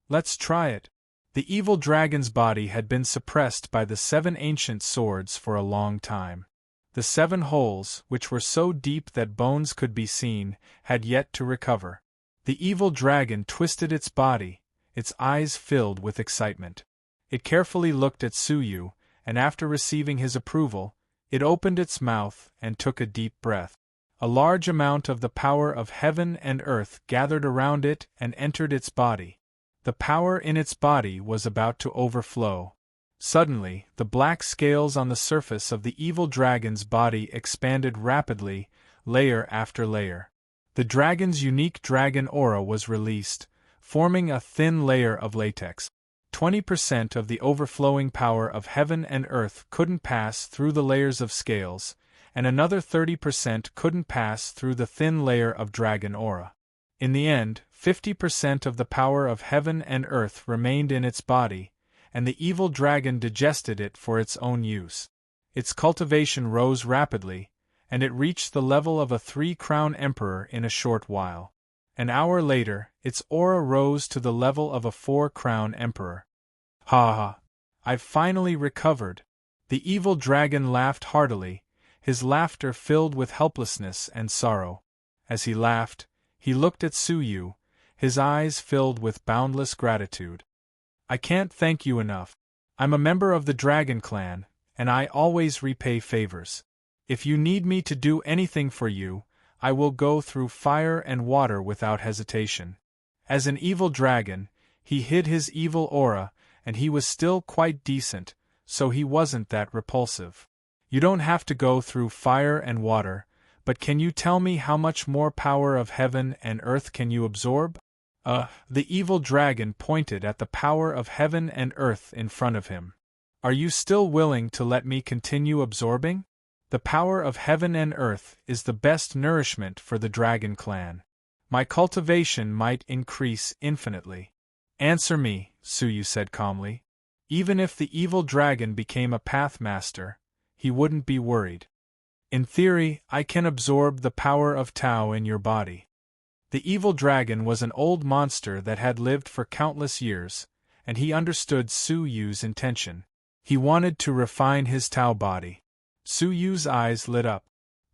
"Let's try it." The evil dragon's body had been suppressed by the 7 ancient swords for a long time. The 7 holes, which were so deep that bones could be seen, had yet to recover. The evil dragon twisted its body, its eyes filled with excitement. It carefully looked at Su Yu, and after receiving his approval, it opened its mouth and took a deep breath. A large amount of the power of heaven and earth gathered around it and entered its body. The power in its body was about to overflow. Suddenly, the black scales on the surface of the evil dragon's body expanded rapidly, layer after layer. The dragon's unique dragon aura was released, forming a thin layer of latex. 20% of the overflowing power of heaven and earth couldn't pass through the layers of scales, and another 30% couldn't pass through the thin layer of dragon aura. In the end, 50% of the power of heaven and earth remained in its body, and the evil dragon digested it for its own use. Its cultivation rose rapidly, and it reached the level of a 3-crown emperor in a short while. An hour later, its aura rose to the level of a 4-crown emperor. "Ha ha! I've finally recovered." The evil dragon laughed heartily, his laughter filled with helplessness and sorrow. As he laughed, he looked at Su Yu, his eyes filled with boundless gratitude. "I can't thank you enough. I'm a member of the Dragon Clan, and I always repay favors. If you need me to do anything for you, I will go through fire and water without hesitation." As an evil dragon, he hid his evil aura, and he was still quite decent, so he wasn't that repulsive. "You don't have to go through fire and water, but can you tell me how much more power of heaven and earth can you absorb?" The evil dragon pointed at the power of heaven and earth in front of him. "Are you still willing to let me continue absorbing? The power of heaven and earth is the best nourishment for the Dragon Clan. My cultivation might increase infinitely." "Answer me," Suyu said calmly. Even if the evil dragon became a pathmaster, he wouldn't be worried. "In theory, I can absorb the power of Tao in your body." The evil dragon was an old monster that had lived for countless years, and he understood Suyu's intention. He wanted to refine his Tao body. Suyu's eyes lit up.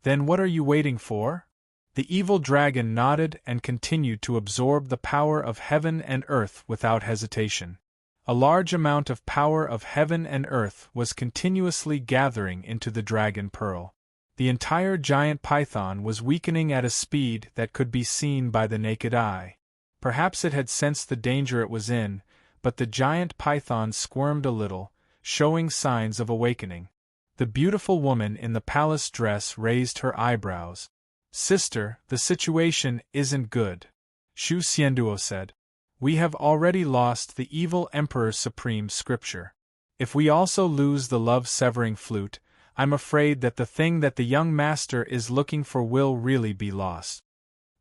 "Then what are you waiting for?" The evil dragon nodded and continued to absorb the power of heaven and earth without hesitation. A large amount of power of heaven and earth was continuously gathering into the dragon pearl. The entire giant python was weakening at a speed that could be seen by the naked eye. Perhaps it had sensed the danger it was in, but the giant python squirmed a little, showing signs of awakening. The beautiful woman in the palace dress raised her eyebrows. "Sister, the situation isn't good," Shu Xianduo said. "We have already lost the evil Emperor's supreme scripture. If we also lose the love-severing flute, I'm afraid that the thing that the young master is looking for will really be lost."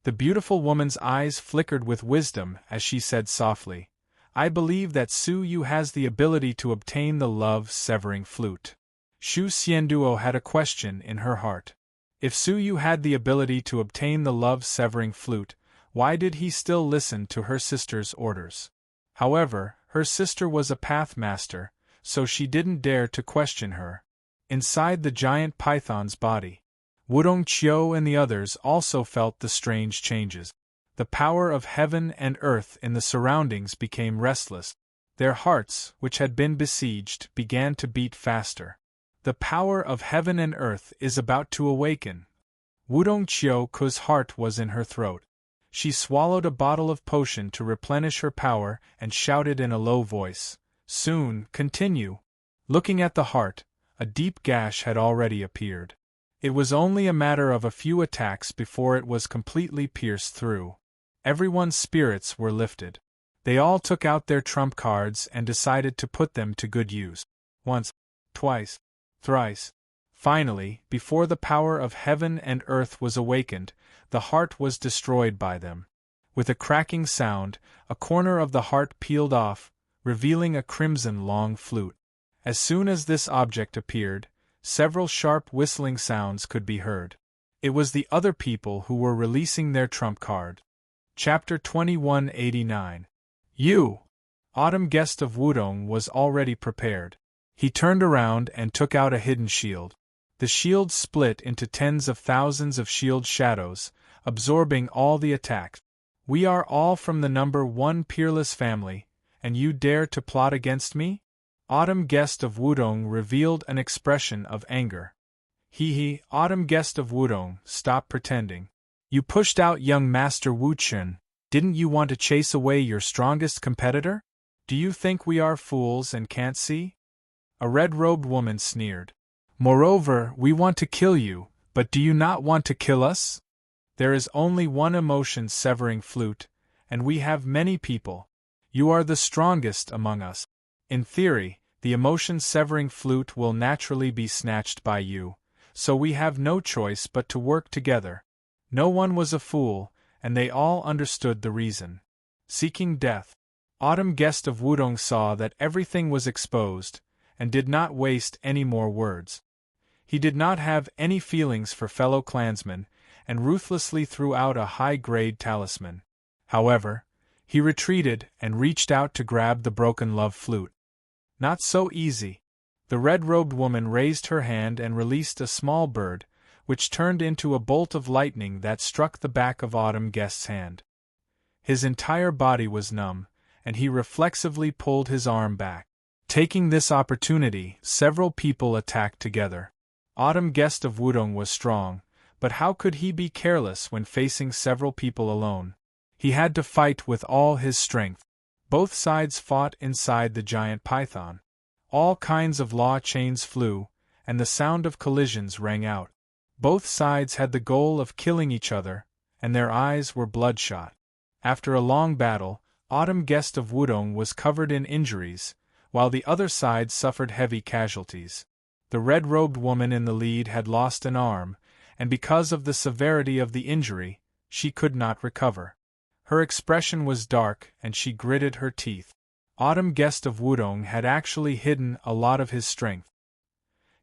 The beautiful woman's eyes flickered with wisdom as she said softly, "I believe that Suyu has the ability to obtain the love-severing flute." Shu Xianduo had a question in her heart. If Suyu had the ability to obtain the love-severing flute, why did he still listen to her sister's orders? However, her sister was a pathmaster, so she didn't dare to question her. Inside the giant python's body, Wudong Qiu and the others also felt the strange changes. The power of heaven and earth in the surroundings became restless. Their hearts, which had been besieged, began to beat faster. The power of heaven and earth is about to awaken. Wudong Qiu's heart was in her throat. She swallowed a bottle of potion to replenish her power and shouted in a low voice, "Soon, continue." Looking at the heart, a deep gash had already appeared. It was only a matter of a few attacks before it was completely pierced through. Everyone's spirits were lifted. They all took out their trump cards and decided to put them to good use. Once, twice, thrice. Finally, before the power of heaven and earth was awakened, the heart was destroyed by them. With a cracking sound, a corner of the heart peeled off, revealing a crimson long flute. As soon as this object appeared, several sharp whistling sounds could be heard. It was the other people who were releasing their trump card. Chapter 2189. "You!" Autumn Guest of Wudong was already prepared. He turned around and took out a hidden shield. The shield split into tens of thousands of shield shadows, absorbing all the attacks. "We are all from the number 1 peerless family, and you dare to plot against me?" Autumn Guest of Wudong revealed an expression of anger. "He, Autumn Guest of Wudong, stop pretending. You pushed out young Master Wu Chen. Didn't you want to chase away your strongest competitor? Do you think we are fools and can't see?" A red-robed woman sneered. "Moreover, we want to kill you, but do you not want to kill us? There is only one emotion-severing flute, and we have many people. You are the strongest among us. In theory, the emotion-severing flute will naturally be snatched by you, so we have no choice but to work together." No one was a fool, and they all understood the reason. Seeking death, Autumn Guest of Wudong saw that everything was exposed, and did not waste any more words. He did not have any feelings for fellow clansmen, and ruthlessly threw out a high-grade talisman. However, he retreated and reached out to grab the broken love flute. Not so easy. The red-robed woman raised her hand and released a small bird, which turned into a bolt of lightning that struck the back of Autumn Guest's hand. His entire body was numb, and he reflexively pulled his arm back. Taking this opportunity, several people attacked together. Autumn Guest of Wudong was strong, but how could he be careless when facing several people alone? He had to fight with all his strength. Both sides fought inside the giant python. All kinds of law chains flew, and the sound of collisions rang out. Both sides had the goal of killing each other, and their eyes were bloodshot. After a long battle, Autumn Guest of Wudong was covered in injuries, while the other side suffered heavy casualties. The red-robed woman in the lead had lost an arm, and because of the severity of the injury, she could not recover. Her expression was dark, and she gritted her teeth. Autumn Guest of Wudong had actually hidden a lot of his strength.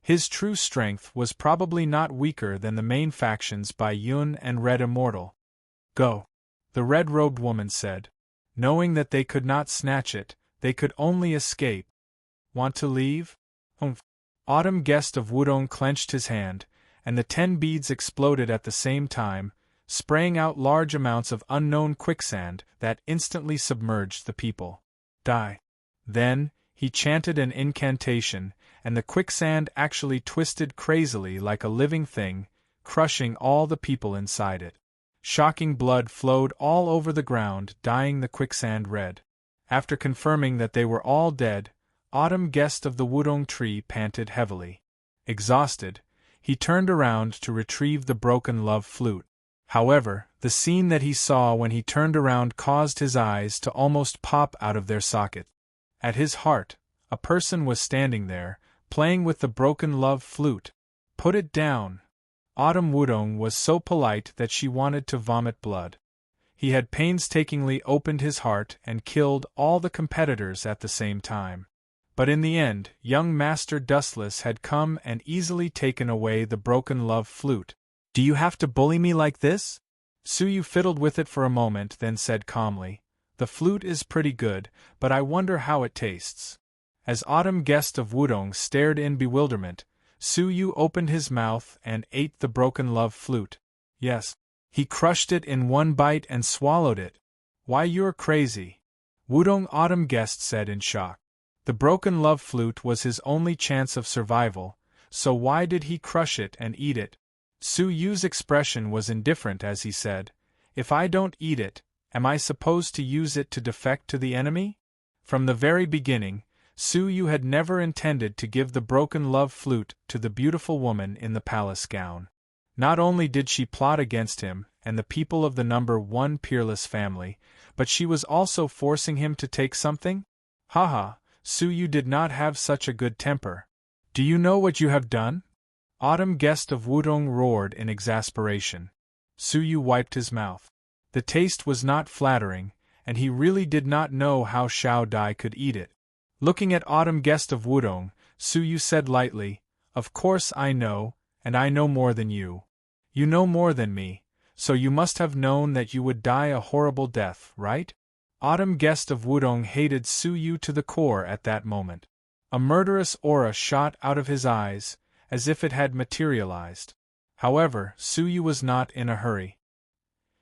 His true strength was probably not weaker than the main factions by Yun and Red Immortal. Go, the red-robed woman said. Knowing that they could not snatch it, they could only escape. Want to leave? Humph. Autumn Guest of Wudong clenched his hand, and the 10 beads exploded at the same time, spraying out large amounts of unknown quicksand that instantly submerged the people. Die. Then, he chanted an incantation, and the quicksand actually twisted crazily like a living thing, crushing all the people inside it. Shocking blood flowed all over the ground, dyeing the quicksand red. After confirming that they were all dead, Autumn Guest of the Wudong Tree panted heavily. Exhausted, he turned around to retrieve the broken love flute. However, the scene that he saw when he turned around caused his eyes to almost pop out of their socket. At his heart, a person was standing there, playing with the broken love flute. Put it down. Autumn Wudong was so polite that she wanted to vomit blood. He had painstakingly opened his heart and killed all the competitors at the same time. But in the end, young Master Dustless had come and easily taken away the broken love flute. Do you have to bully me like this? Suyu fiddled with it for a moment, then said calmly, The flute is pretty good, but I wonder how it tastes. As Autumn Guest of Wudong stared in bewilderment, Suyu opened his mouth and ate the broken love flute. Yes. He crushed it in one bite and swallowed it. Why, you're crazy. Wudong Autumn Guest said in shock. The broken love flute was his only chance of survival, so why did he crush it and eat it? Su Yu's expression was indifferent as he said, If I don't eat it, am I supposed to use it to defect to the enemy? From the very beginning, Su Yu had never intended to give the broken love flute to the beautiful woman in the palace gown. Not only did she plot against him and the people of the number 1 peerless family, but she was also forcing him to take something? Haha, Su Yu did not have such a good temper. Do you know what you have done? Autumn Guest of Wudong roared in exasperation. Su Yu wiped his mouth. The taste was not flattering, and he really did not know how Xiao Dai could eat it. Looking at Autumn Guest of Wudong, Su Yu said lightly, Of course I know, and I know more than you. You know more than me, so you must have known that you would die a horrible death, right? Autumn Guest of Wudong hated Su Yu to the core at that moment. A murderous aura shot out of his eyes, as if it had materialized. However, Su Yu was not in a hurry.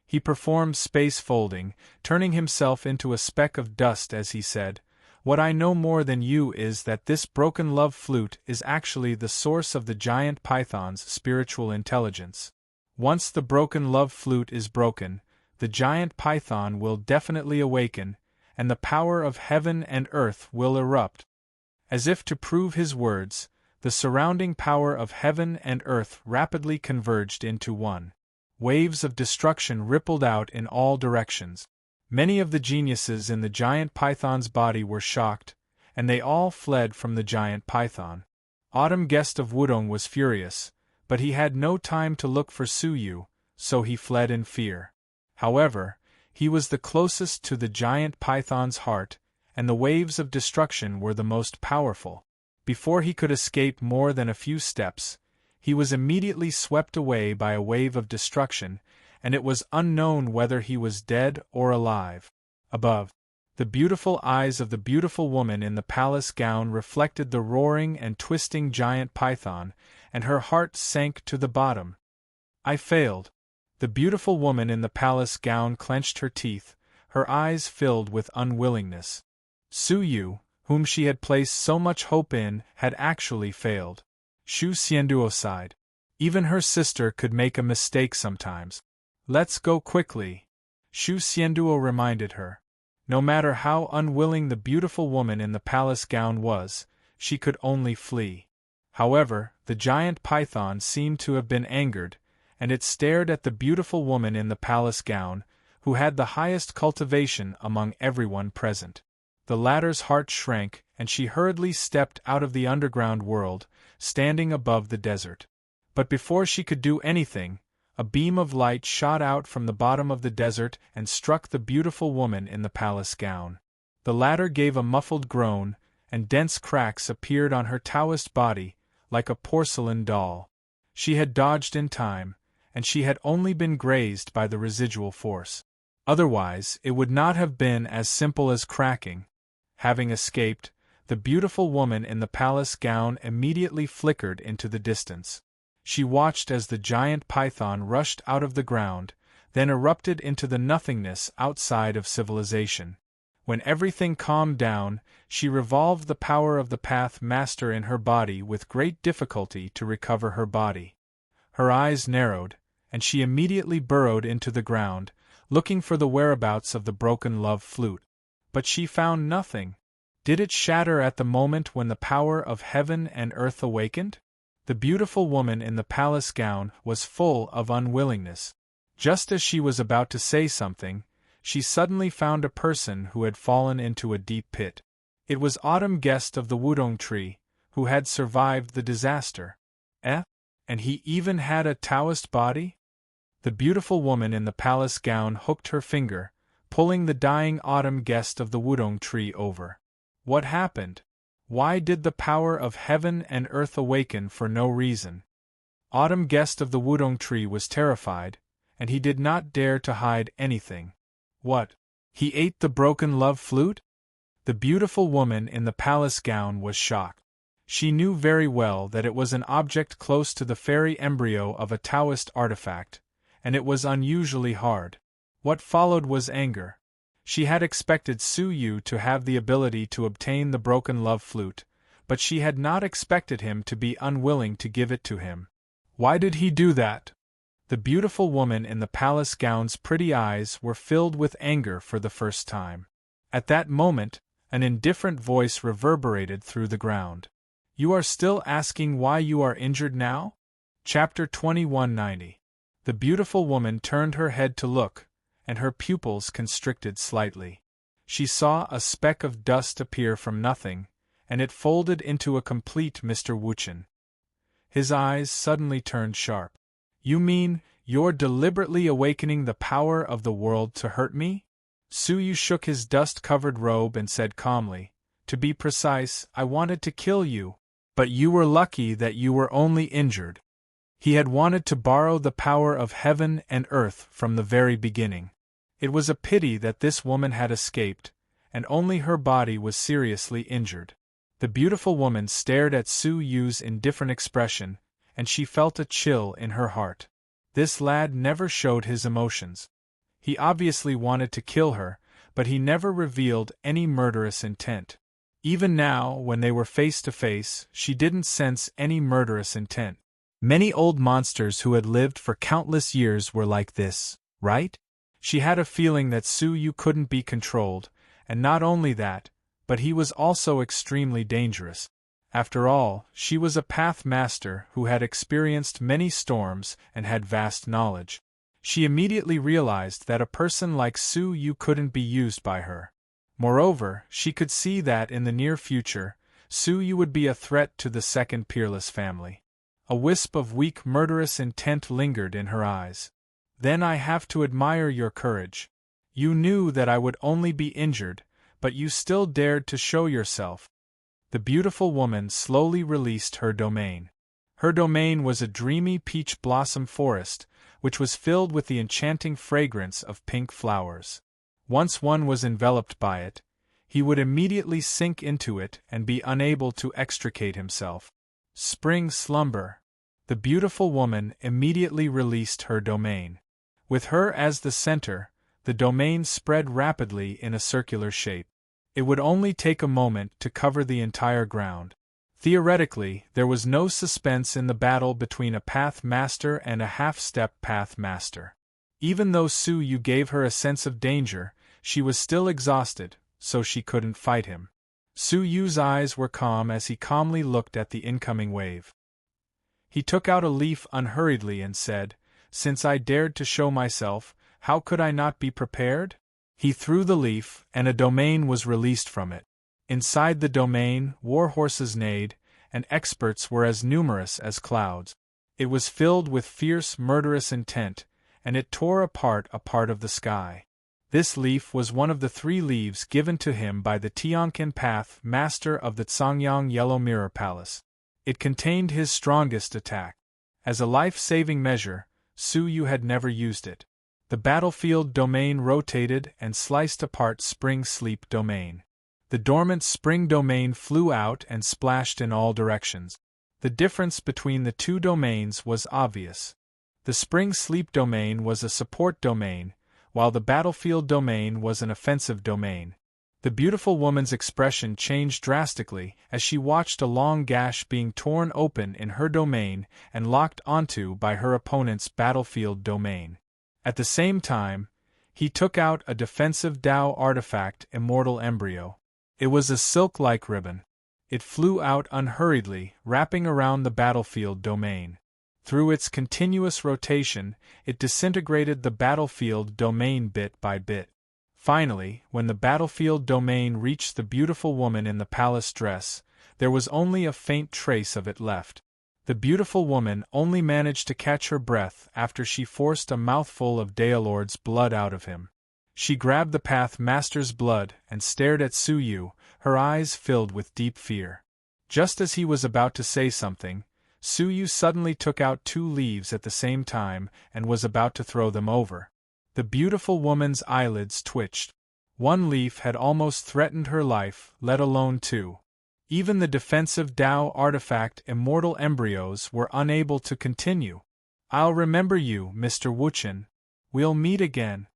He performed space folding, turning himself into a speck of dust as he said, What I know more than you is that this broken love flute is actually the source of the giant python's spiritual intelligence. Once the broken love flute is broken, the giant python will definitely awaken, and the power of heaven and earth will erupt. As if to prove his words, the surrounding power of heaven and earth rapidly converged into one. Waves of destruction rippled out in all directions. Many of the geniuses in the giant python's body were shocked, and they all fled from the giant python. Autumn Guest of Wudong was furious, but he had no time to look for Su Yu, so he fled in fear. However, he was the closest to the giant python's heart, and the waves of destruction were the most powerful. Before he could escape more than a few steps, he was immediately swept away by a wave of destruction, and it was unknown whether he was dead or alive. Above, the beautiful eyes of the beautiful woman in the palace gown reflected the roaring and twisting giant python, and her heart sank to the bottom. I failed. The beautiful woman in the palace gown clenched her teeth, her eyes filled with unwillingness. Su Yu, whom she had placed so much hope in, had actually failed. Shu Xianduo sighed. Even her sister could make a mistake sometimes. Let's go quickly, Shu Xianduo reminded her. No matter how unwilling the beautiful woman in the palace gown was, she could only flee. However, the giant python seemed to have been angered, and it stared at the beautiful woman in the palace gown, who had the highest cultivation among everyone present. The latter's heart shrank, and she hurriedly stepped out of the underground world, standing above the desert. But before she could do anything, a beam of light shot out from the bottom of the desert and struck the beautiful woman in the palace gown. The latter gave a muffled groan, and dense cracks appeared on her Taoist body, like a porcelain doll. She had dodged in time, and she had only been grazed by the residual force. Otherwise, it would not have been as simple as cracking. Having escaped, the beautiful woman in the palace gown immediately flickered into the distance. She watched as the giant python rushed out of the ground, then erupted into the nothingness outside of civilization. When everything calmed down, she revolved the power of the Path Master in her body with great difficulty to recover her body. Her eyes narrowed, and she immediately burrowed into the ground, looking for the whereabouts of the broken love flute. But she found nothing. Did it shatter at the moment when the power of heaven and earth awakened? The beautiful woman in the palace gown was full of unwillingness. Just as she was about to say something, she suddenly found a person who had fallen into a deep pit. It was Autumn Guest of the Wudong Tree, who had survived the disaster. And he even had a Taoist body? The beautiful woman in the palace gown hooked her finger, pulling the dying Autumn Guest of the Wudong Tree over. What happened? Why did the power of heaven and earth awaken for no reason? Autumn Guest of the Wudong Tree was terrified, and he did not dare to hide anything. What? He ate the broken love flute? The beautiful woman in the palace gown was shocked. She knew very well that it was an object close to the fairy embryo of a Taoist artifact, and it was unusually hard. What followed was anger. She had expected Su Yu to have the ability to obtain the broken love flute, but she had not expected him to be unwilling to give it to him. Why did he do that? The beautiful woman in the palace gown's pretty eyes were filled with anger for the first time. At that moment, an indifferent voice reverberated through the ground. You are still asking why you are injured now? Chapter 2190. The beautiful woman turned her head to look, and her pupils constricted slightly. She saw a speck of dust appear from nothing, and it folded into a complete Mr. Wuchen. His eyes suddenly turned sharp. You mean, you're deliberately awakening the power of the world to hurt me? Su Yu shook his dust-covered robe and said calmly, To be precise, I wanted to kill you, but you were lucky that you were only injured. He had wanted to borrow the power of heaven and earth from the very beginning. It was a pity that this woman had escaped, and only her body was seriously injured. The beautiful woman stared at Su Yu's indifferent expression, and she felt a chill in her heart. This lad never showed his emotions. He obviously wanted to kill her, but he never revealed any murderous intent. Even now, when they were face to face, she didn't sense any murderous intent. Many old monsters who had lived for countless years were like this, right? She had a feeling that Su Yu couldn't be controlled, and not only that, but he was also extremely dangerous. After all, she was a Path Master who had experienced many storms and had vast knowledge. She immediately realized that a person like Su Yu couldn't be used by her. Moreover, she could see that in the near future, Su Yu would be a threat to the second peerless family. A wisp of weak murderous intent lingered in her eyes. Then I have to admire your courage. You knew that I would only be injured, but you still dared to show yourself. The beautiful woman slowly released her domain. Her domain was a dreamy peach blossom forest, which was filled with the enchanting fragrance of pink flowers. Once one was enveloped by it, he would immediately sink into it and be unable to extricate himself. Spring slumber. The beautiful woman immediately released her domain. With her as the center, the domain spread rapidly in a circular shape. It would only take a moment to cover the entire ground. Theoretically, there was no suspense in the battle between a Path Master and a half-step Path Master. Even though Su Yu gave her a sense of danger, she was still exhausted, so she couldn't fight him. Su Yu's eyes were calm as he calmly looked at the incoming wave. He took out a leaf unhurriedly and said, "Since I dared to show myself, how could I not be prepared?" He threw the leaf, and a domain was released from it. Inside the domain, war horses neighed, and experts were as numerous as clouds. It was filled with fierce, murderous intent, and it tore apart a part of the sky. This leaf was one of the 3 leaves given to him by the Tianqin Path Master of the Cangyang Yellow Mirror Palace. It contained his strongest attack. As a life-saving measure, Su Yu had never used it. The battlefield domain rotated and sliced apart Spring Sleep domain. The dormant Spring domain flew out and splashed in all directions. The difference between the 2 domains was obvious. The Spring Sleep domain was a support domain, while the battlefield domain was an offensive domain. The beautiful woman's expression changed drastically as she watched a long gash being torn open in her domain and locked onto by her opponent's battlefield domain. At the same time, he took out a defensive Tao artifact, Immortal Embryo. It was a silk-like ribbon. It flew out unhurriedly, wrapping around the battlefield domain. Through its continuous rotation, it disintegrated the battlefield domain bit by bit. Finally, when the battlefield domain reached the beautiful woman in the palace dress, there was only a faint trace of it left. The beautiful woman only managed to catch her breath after she forced a mouthful of Daelord's blood out of him. She grabbed the Path Master's blood and stared at Su Yu, her eyes filled with deep fear. Just as he was about to say something, Su Yu suddenly took out 2 leaves at the same time and was about to throw them over. The beautiful woman's eyelids twitched. 1 leaf had almost threatened her life, let alone 2. Even the defensive Tao artifact Immortal Embryos were unable to continue. "I'll remember you, Mr. Wuchen. We'll meet again."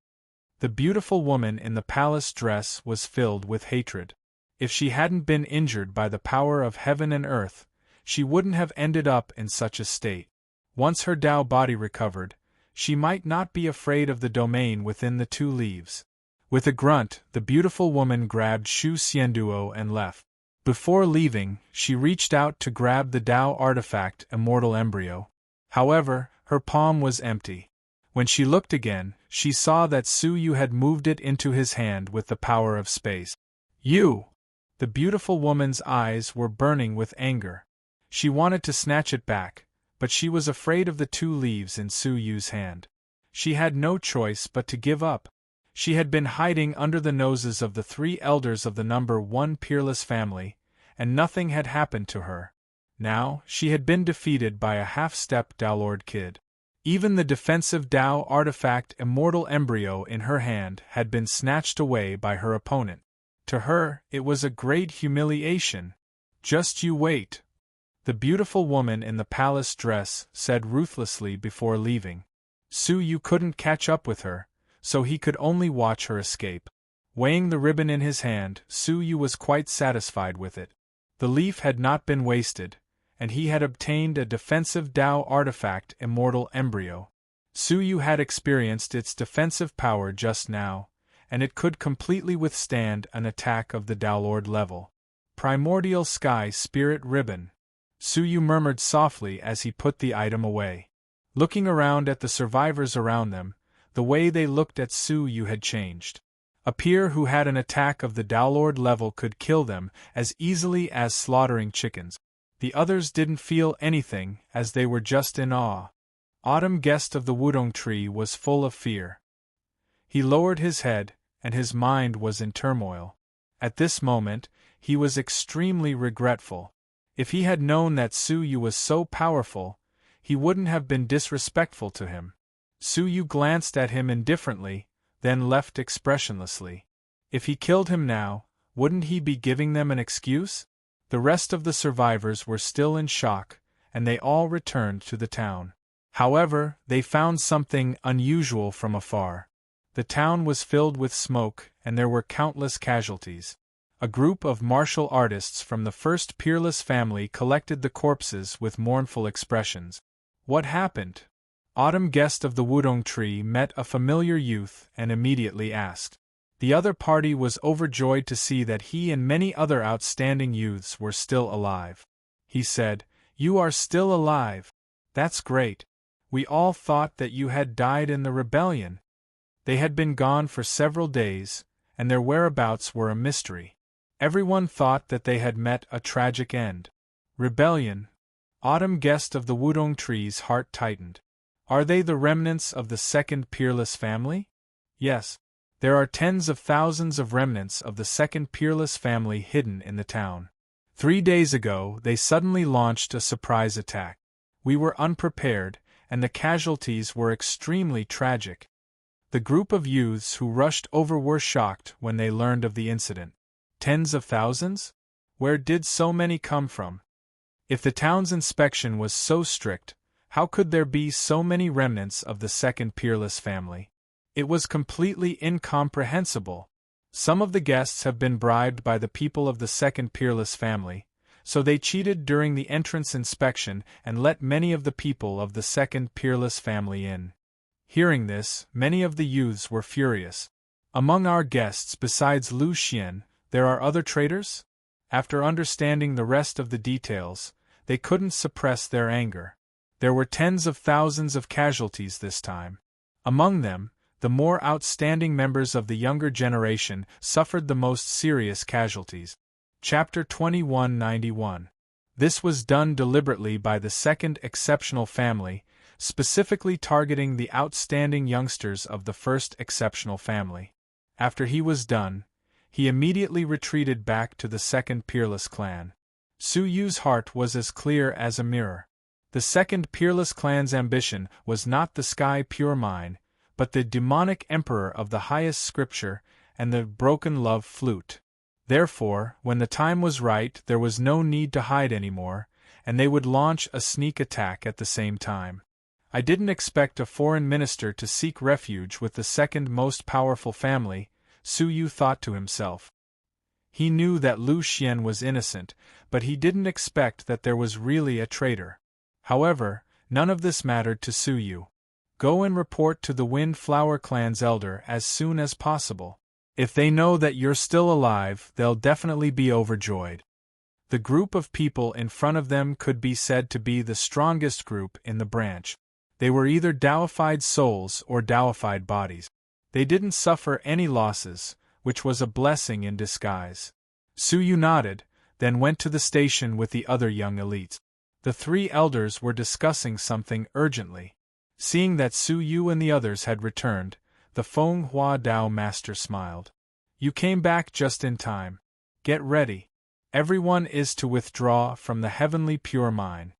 The beautiful woman in the palace dress was filled with hatred. If she hadn't been injured by the power of heaven and earth, she wouldn't have ended up in such a state. Once her Tao body recovered, she might not be afraid of the domain within the 2 leaves. With a grunt, the beautiful woman grabbed Shu Xianduo and left. Before leaving, she reached out to grab the Tao artifact Immortal Embryo. However, her palm was empty. When she looked again, she saw that Su Yu had moved it into his hand with the power of space. "You!" The beautiful woman's eyes were burning with anger. She wanted to snatch it back, but she was afraid of the 2 leaves in Su Yu's hand. She had no choice but to give up. She had been hiding under the noses of the 3 elders of the number 1 peerless family, and nothing had happened to her. Now, she had been defeated by a half-step Daolord kid. Even the defensive Tao artifact Immortal Embryo in her hand had been snatched away by her opponent. To her, it was a great humiliation. "Just you wait," the beautiful woman in the palace dress said ruthlessly before leaving. Su Yu couldn't catch up with her, so he could only watch her escape. Weighing the ribbon in his hand, Su Yu was quite satisfied with it. The leaf had not been wasted, and he had obtained a defensive Tao artifact Immortal Embryo. Su Yu had experienced its defensive power just now, and it could completely withstand an attack of the Daolord level. "Primordial Sky Spirit Ribbon," Su Yu murmured softly as he put the item away. Looking around at the survivors around them, the way they looked at Su Yu had changed. A peer who had an attack of the Daolord level could kill them as easily as slaughtering chickens. The others didn't feel anything, as they were just in awe. Autumn Guest of the Wudong Tree was full of fear. He lowered his head, and his mind was in turmoil. At this moment, he was extremely regretful. If he had known that Su Yu was so powerful, he wouldn't have been disrespectful to him. Su Yu glanced at him indifferently, then left expressionlessly. If he killed him now, wouldn't he be giving them an excuse? The rest of the survivors were still in shock, and they all returned to the town. However, they found something unusual from afar. The town was filled with smoke, and there were countless casualties. A group of martial artists from the first peerless family collected the corpses with mournful expressions. What happened? Autumn guest of the Wudong tree met a familiar youth and immediately asked. The other party was overjoyed to see that he and many other outstanding youths were still alive. He said, "You are still alive. That's great. We all thought that you had died in the rebellion." They had been gone for several days, and their whereabouts were a mystery. Everyone thought that they had met a tragic end. Rebellion. Autumn guest of the Wudong tree's heart tightened. Are they the remnants of the second peerless family? Yes. There are tens of thousands of remnants of the second peerless family hidden in the town. 3 days ago, they suddenly launched a surprise attack. We were unprepared, and the casualties were extremely tragic. The group of youths who rushed over were shocked when they learned of the incident. Tens of thousands? Where did so many come from? If the town's inspection was so strict, how could there be so many remnants of the second peerless family? It was completely incomprehensible. Some of the guests have been bribed by the people of the second peerless family, so they cheated during the entrance inspection and let many of the people of the second peerless family in. Hearing this, many of the youths were furious. Among our guests besides Lu Xian, there are other traitors? After understanding the rest of the details, they couldn't suppress their anger. There were tens of thousands of casualties this time. Among them, the more outstanding members of the younger generation suffered the most serious casualties. Chapter 2191. This was done deliberately by the second exceptional family, specifically targeting the outstanding youngsters of the first exceptional family. After he was done, he immediately retreated back to the second peerless clan. Su Yu's heart was as clear as a mirror. The second peerless clan's ambition was not the sky pure mine, but the demonic emperor of the highest scripture and the broken love flute. Therefore, when the time was right, there was no need to hide anymore, and they would launch a sneak attack at the same time. I didn't expect a foreign minister to seek refuge with the second most powerful family, Su Yu thought to himself. He knew that Lu Xian was innocent, but he didn't expect that there was really a traitor. However, none of this mattered to Su Yu. Go and report to the Windflower Clan's elder as soon as possible. If they know that you're still alive, they'll definitely be overjoyed. The group of people in front of them could be said to be the strongest group in the branch. They were either Daoified souls or Daoified bodies. They didn't suffer any losses, which was a blessing in disguise. Su Yu nodded, then went to the station with the other young elites. The 3 elders were discussing something urgently. Seeing that Su Yu and the others had returned, the Feng Hua Dao master smiled. You came back just in time. Get ready. Everyone is to withdraw from the heavenly pure mine.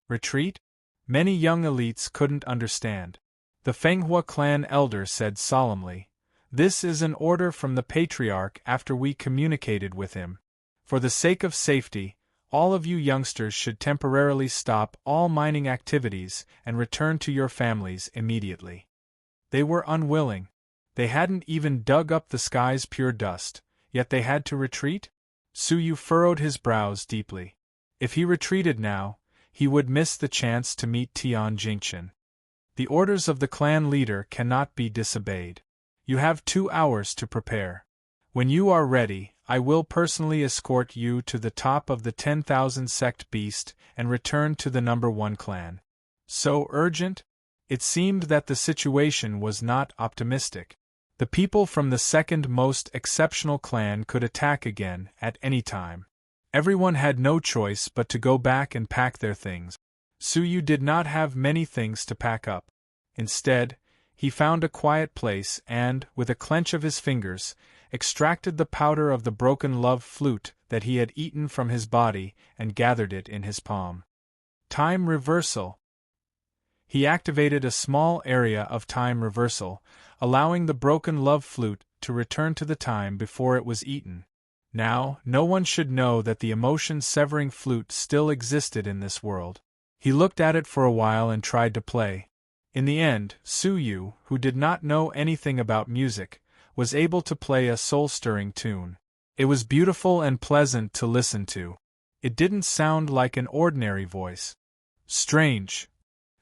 Retreat? Many young elites couldn't understand. The Fenghua clan elder said solemnly, "This is an order from the patriarch after we communicated with him. For the sake of safety, all of you youngsters should temporarily stop all mining activities and return to your families immediately." They were unwilling. They hadn't even dug up the sky's pure dust, yet they had to retreat? Su Yu furrowed his brows deeply. If he retreated now, he would miss the chance to meet Tian Jingchen. The orders of the clan leader cannot be disobeyed. You have 2 hours to prepare. When you are ready, I will personally escort you to the top of the 10,000 sect beast and return to the number 1 clan. So urgent? It seemed that the situation was not optimistic. The people from the second most exceptional clan could attack again at any time. Everyone had no choice but to go back and pack their things. Su Yu did not have many things to pack up. Instead, he found a quiet place and, with a clench of his fingers, extracted the powder of the broken love flute that he had eaten from his body and gathered it in his palm. Time reversal. He activated a small area of time reversal, allowing the broken love flute to return to the time before it was eaten. Now, no one should know that the emotion-severing flute still existed in this world. He looked at it for a while and tried to play. In the end, Suyu, who did not know anything about music, was able to play a soul-stirring tune. It was beautiful and pleasant to listen to. It didn't sound like an ordinary voice. Strange.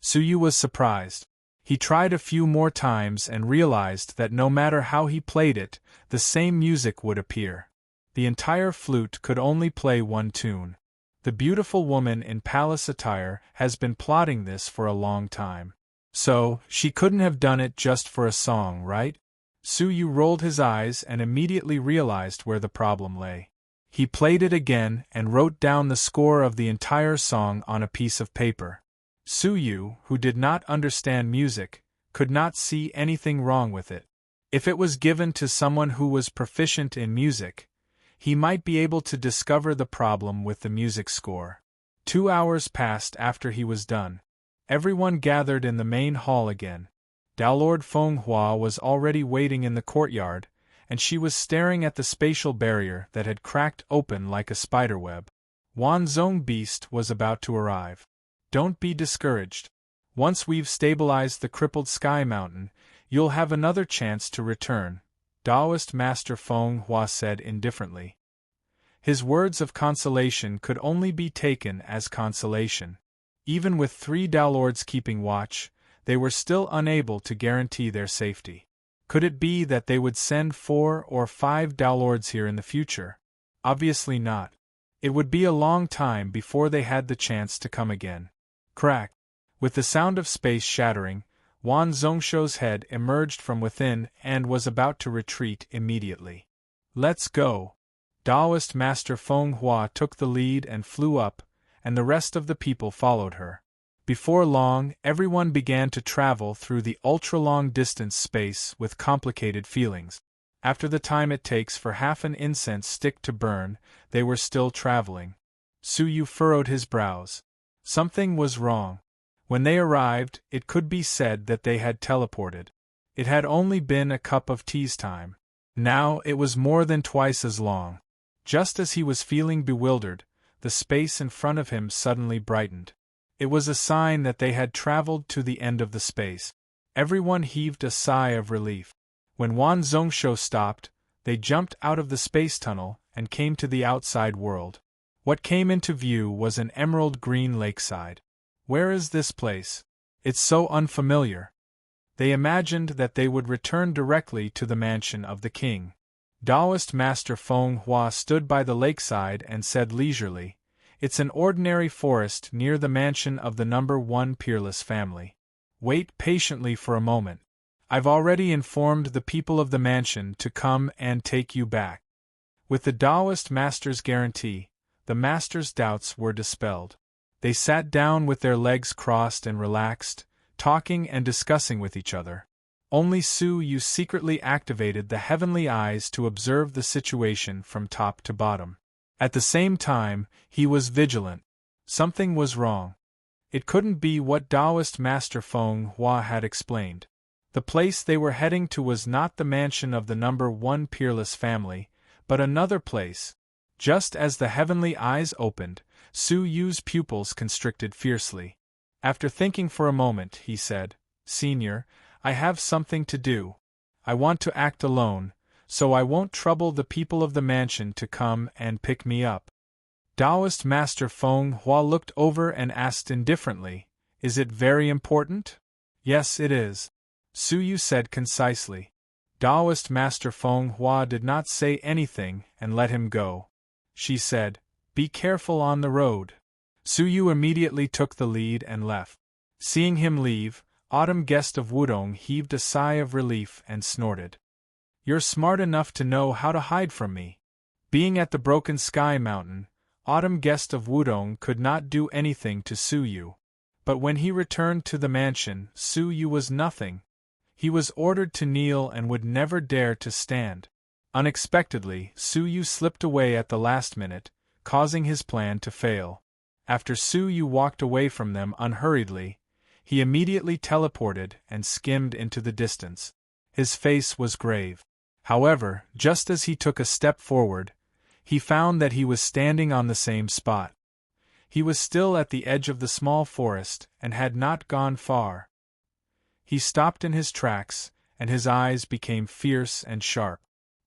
Suyu was surprised. He tried a few more times and realized that no matter how he played it, the same music would appear. The entire flute could only play one tune. The beautiful woman in palace attire has been plotting this for a long time. So, she couldn't have done it just for a song, right? Suyu rolled his eyes and immediately realized where the problem lay. He played it again and wrote down the score of the entire song on a piece of paper. Suyu, who did not understand music, could not see anything wrong with it. If it was given to someone who was proficient in music, he might be able to discover the problem with the music score. 2 hours passed after he was done. Everyone gathered in the main hall again. Lord Fenghua was already waiting in the courtyard, and she was staring at the spatial barrier that had cracked open like a spiderweb. Wanzhong Beast was about to arrive. Don't be discouraged. Once we've stabilized the crippled Sky Mountain, you'll have another chance to return, Taoist Master Fenghua said indifferently. His words of consolation could only be taken as consolation. Even with 3 Lords keeping watch, they were still unable to guarantee their safety. Could it be that they would send 4 or 5 Lords here in the future? Obviously not. It would be a long time before they had the chance to come again. Crack! With the sound of space shattering, Wan Zhongsho's head emerged from within and was about to retreat immediately. Let's go! Taoist Master Fenghua took the lead and flew up, and the rest of the people followed her. Before long, everyone began to travel through the ultra-long-distance space with complicated feelings. After the time it takes for half an incense stick to burn, they were still traveling. Suyu furrowed his brows. Something was wrong. When they arrived, it could be said that they had teleported. It had only been a cup of tea's time. Now it was more than twice as long. Just as he was feeling bewildered, the space in front of him suddenly brightened. It was a sign that they had traveled to the end of the space. Everyone heaved a sigh of relief. When Wan Zhongsho stopped, they jumped out of the space tunnel and came to the outside world. What came into view was an emerald green lakeside. Where is this place? It's so unfamiliar. They imagined that they would return directly to the mansion of the king. Taoist Master Fenghua stood by the lakeside and said leisurely, "It's an ordinary forest near the mansion of the number 1 peerless family. Wait patiently for a moment. I've already informed the people of the mansion to come and take you back." With the Taoist Master's guarantee, the Master's doubts were dispelled. They sat down with their legs crossed and relaxed, talking and discussing with each other. Only Suyu secretly activated the heavenly eyes to observe the situation from top to bottom. At the same time, he was vigilant. Something was wrong. It couldn't be what Taoist Master Fenghua had explained. The place they were heading to was not the mansion of the number 1 peerless family, but another place. Just as the heavenly eyes opened, Suyu's pupils constricted fiercely. After thinking for a moment, he said, "Senior, I have something to do. I want to act alone, so I won't trouble the people of the mansion to come and pick me up." Taoist Master Fenghua looked over and asked indifferently, "Is it very important?" "Yes, it is," Suyu said concisely. Taoist Master Fenghua did not say anything and let him go. She said, "Be careful on the road." Suyu immediately took the lead and left. Seeing him leave, Autumn Guest of Wudong heaved a sigh of relief and snorted. "You're smart enough to know how to hide from me." Being at the Broken Sky Mountain, Autumn Guest of Wudong could not do anything to Suyu. But when he returned to the mansion, Suyu was nothing. He was ordered to kneel and would never dare to stand. Unexpectedly, Suyu slipped away at the last minute, causing his plan to fail. After Suyu walked away from them unhurriedly, he immediately teleported and skimmed into the distance. His face was grave. However, just as he took a step forward, he found that he was standing on the same spot. He was still at the edge of the small forest and had not gone far. He stopped in his tracks, and his eyes became fierce and sharp.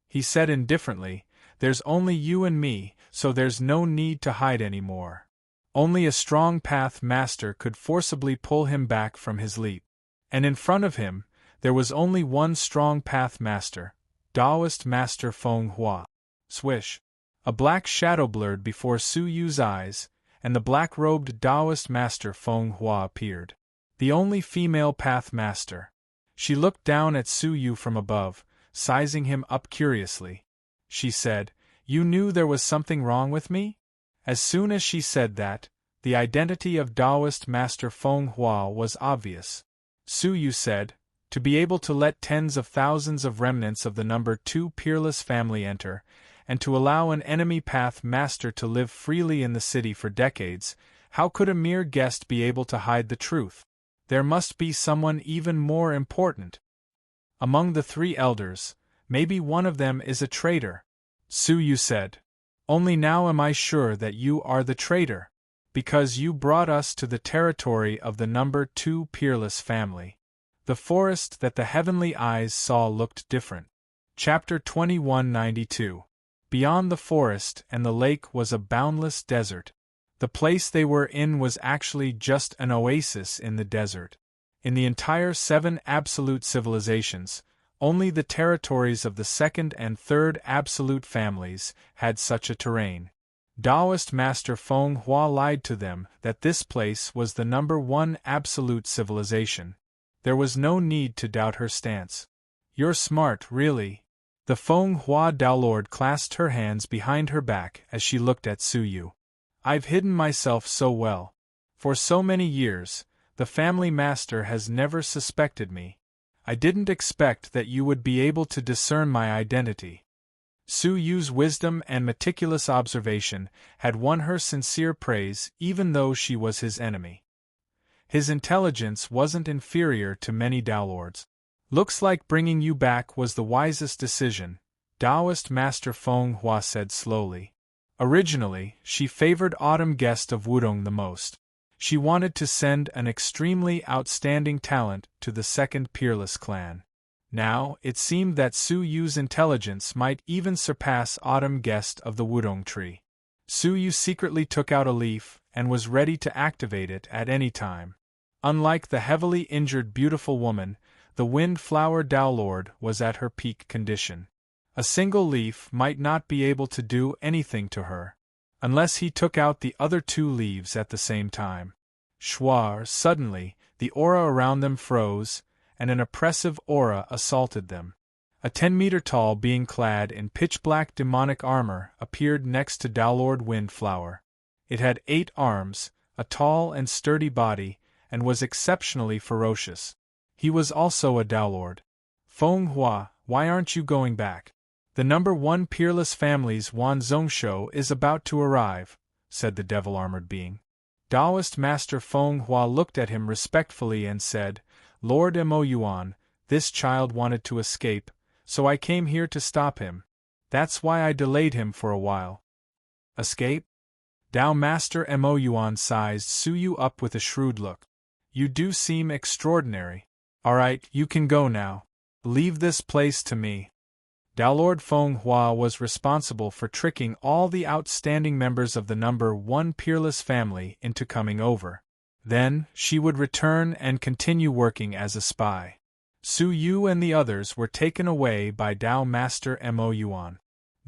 He said indifferently, "There's only you and me, so there's no need to hide anymore." Only a strong path master could forcibly pull him back from his leap. And in front of him, there was only one strong path master, Taoist Master Feng Hua. Swish! A black shadow blurred before Su Yu's eyes, and the black-robed Taoist Master Feng Hua appeared. The only female path master. She looked down at Su Yu from above, sizing him up curiously. She said, "You knew there was something wrong with me?" As soon as she said that, the identity of Taoist Master Feng Hua was obvious. Su Yu said, "To be able to let tens of thousands of remnants of the number 2 peerless family enter, and to allow an enemy path master to live freely in the city for decades, how could a mere guest be able to hide the truth? There must be someone even more important. Among the 3 elders, maybe one of them is a traitor." Su Yu said, "Only now am I sure that you are the traitor, because you brought us to the territory of the number 2 peerless family." The forest that the heavenly eyes saw looked different. Chapter 2192. Beyond the forest and the lake was a boundless desert. The place they were in was actually just an oasis in the desert. In the entire 7 absolute civilizations, only the territories of the 2nd and 3rd absolute families had such a terrain. Taoist Master Feng Hua lied to them that this place was the number 1 absolute civilization. There was no need to doubt her stance. "You're smart, really." The Feng Hua Daolord clasped her hands behind her back as she looked at Su Yu. "I've hidden myself so well. For so many years, the family master has never suspected me. I didn't expect that you would be able to discern my identity." Su Yu's wisdom and meticulous observation had won her sincere praise even though she was his enemy. His intelligence wasn't inferior to many Daolords. "Looks like bringing you back was the wisest decision," Taoist Master Feng Hua said slowly. Originally, she favored Autumn Guest of Wudong the most. She wanted to send an extremely outstanding talent to the 2nd peerless clan. Now, it seemed that Su Yu's intelligence might even surpass Autumn Guest of the Wudong tree. Su Yu secretly took out a leaf and was ready to activate it at any time. Unlike the heavily injured beautiful woman, the Windflower Daolord was at her peak condition. A single leaf might not be able to do anything to her, unless he took out the other 2 leaves at the same time. Shwar, suddenly, the aura around them froze, and an oppressive aura assaulted them. A 10-meter-tall being clad in pitch-black demonic armor appeared next to Daolord Windflower. It had 8 arms, a tall and sturdy body, and was exceptionally ferocious. He was also a Daolord. "Feng Hua, why aren't you going back? The number 1 peerless family's Wanzhong show is about to arrive," said the devil-armored being. Taoist Master Feng Hua looked at him respectfully and said, "Lord Mo Yuan, this child wanted to escape, so I came here to stop him. That's why I delayed him for a while." "Escape?" Tao Master Mo Yuan sized Su Yu up with a shrewd look. "You do seem extraordinary. Alright, you can go now. Leave this place to me." Daolord Feng Hua was responsible for tricking all the outstanding members of the number 1 peerless family into coming over. Then, she would return and continue working as a spy. Su Yu and the others were taken away by Tao Master Mo Yuan.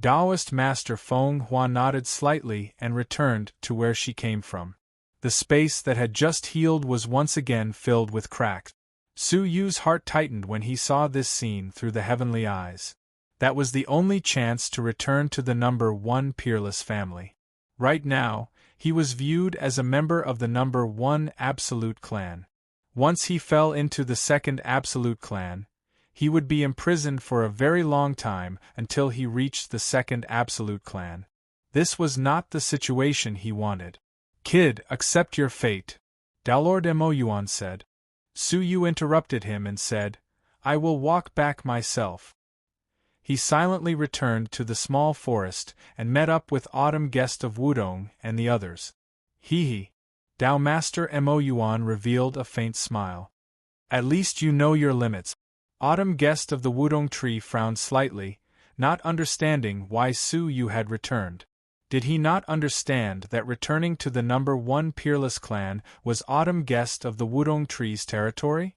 Taoist Master Feng Hua nodded slightly and returned to where she came from. The space that had just healed was once again filled with cracks. Su Yu's heart tightened when he saw this scene through the heavenly eyes. That was the only chance to return to the number 1 peerless family. Right now, he was viewed as a member of the number 1 absolute clan. Once he fell into the 2nd absolute clan, he would be imprisoned for a very long time until he reached the 2nd absolute clan. This was not the situation he wanted. "Kid, accept your fate," Daolord Mo Yuan said. Su Yu interrupted him and said, "I will walk back myself." He silently returned to the small forest and met up with Autumn Guest of Wudong and the others. Hee. Tao Master Mo Yuan revealed a faint smile. At least you know your limits. Autumn guest of the Wudong tree frowned slightly, not understanding why Su Yu had returned. Did he not understand that returning to the number 1 peerless clan was Autumn guest of the Wudong tree's territory?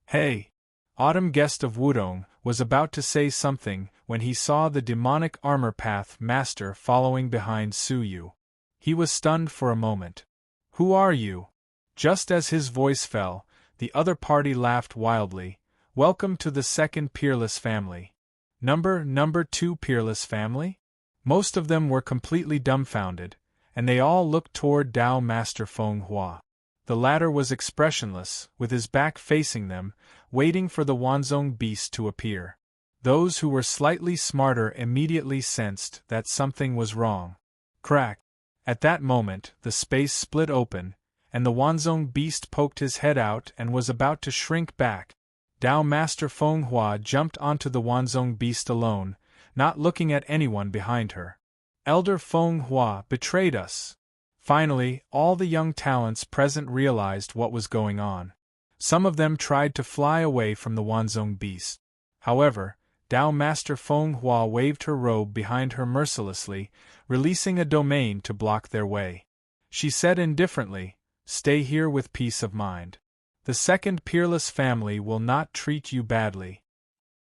Hey! Autumn guest of Wudong was about to say something when he saw the demonic armor path master following behind Su Yu. He was stunned for a moment. Who are you? Just as his voice fell, the other party laughed wildly. Welcome to the second peerless family. Number 2 peerless family? Most of them were completely dumbfounded, and they all looked toward Dao Master Feng Hua. The latter was expressionless, with his back facing them, waiting for the Wanzhong beast to appear. Those who were slightly smarter immediately sensed that something was wrong. Crack! At that moment, the space split open, and the Wanzhong beast poked his head out and was about to shrink back. Dao Master Feng Hua jumped onto the Wanzhong beast alone, not looking at anyone behind her. Elder Feng Hua betrayed us. Finally, all the young talents present realized what was going on. Some of them tried to fly away from the Wanzhong beast. However, Dao Master Feng Hua waved her robe behind her mercilessly, releasing a domain to block their way. She said indifferently, "Stay here with peace of mind. The second peerless family will not treat you badly."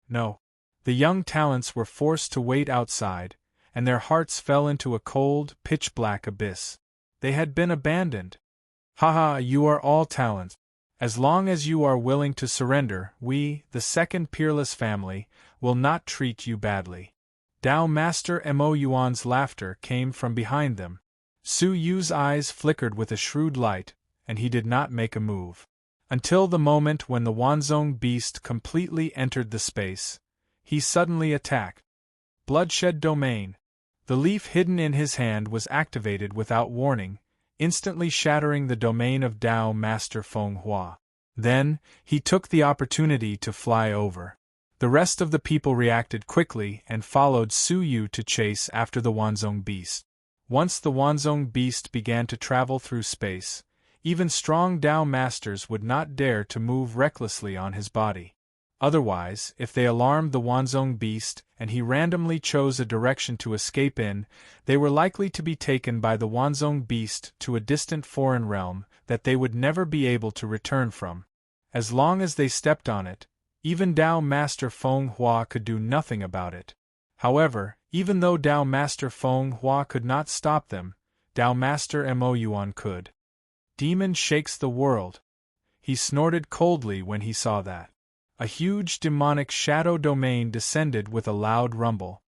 No. The young talents were forced to wait outside, and their hearts fell into a cold, pitch-black abyss. They had been abandoned. Haha, you are all talents. As long as you are willing to surrender, we, the second peerless family, will not treat you badly. Dao Master Mo Yuan's laughter came from behind them. Su Yu's eyes flickered with a shrewd light, and he did not make a move. Until the moment when the Wanzhong beast completely entered the space. He suddenly attacked. Bloodshed Domain. The leaf hidden in his hand was activated without warning, instantly shattering the domain of Dao Master Feng Hua. Then, he took the opportunity to fly over. The rest of the people reacted quickly and followed Su Yu to chase after the Wanzhong beast. Once the Wanzhong beast began to travel through space, even strong Dao Masters would not dare to move recklessly on his body. Otherwise, if they alarmed the Wanzhong beast and he randomly chose a direction to escape in, they were likely to be taken by the Wanzhong beast to a distant foreign realm that they would never be able to return from. As long as they stepped on it, even Dao Master Feng Hua could do nothing about it. However, even though Dao Master Feng Hua could not stop them, Dao Master Mo Yuan could. Demon shakes the world. He snorted coldly when he saw that. A huge demonic shadow domain descended with a loud rumble.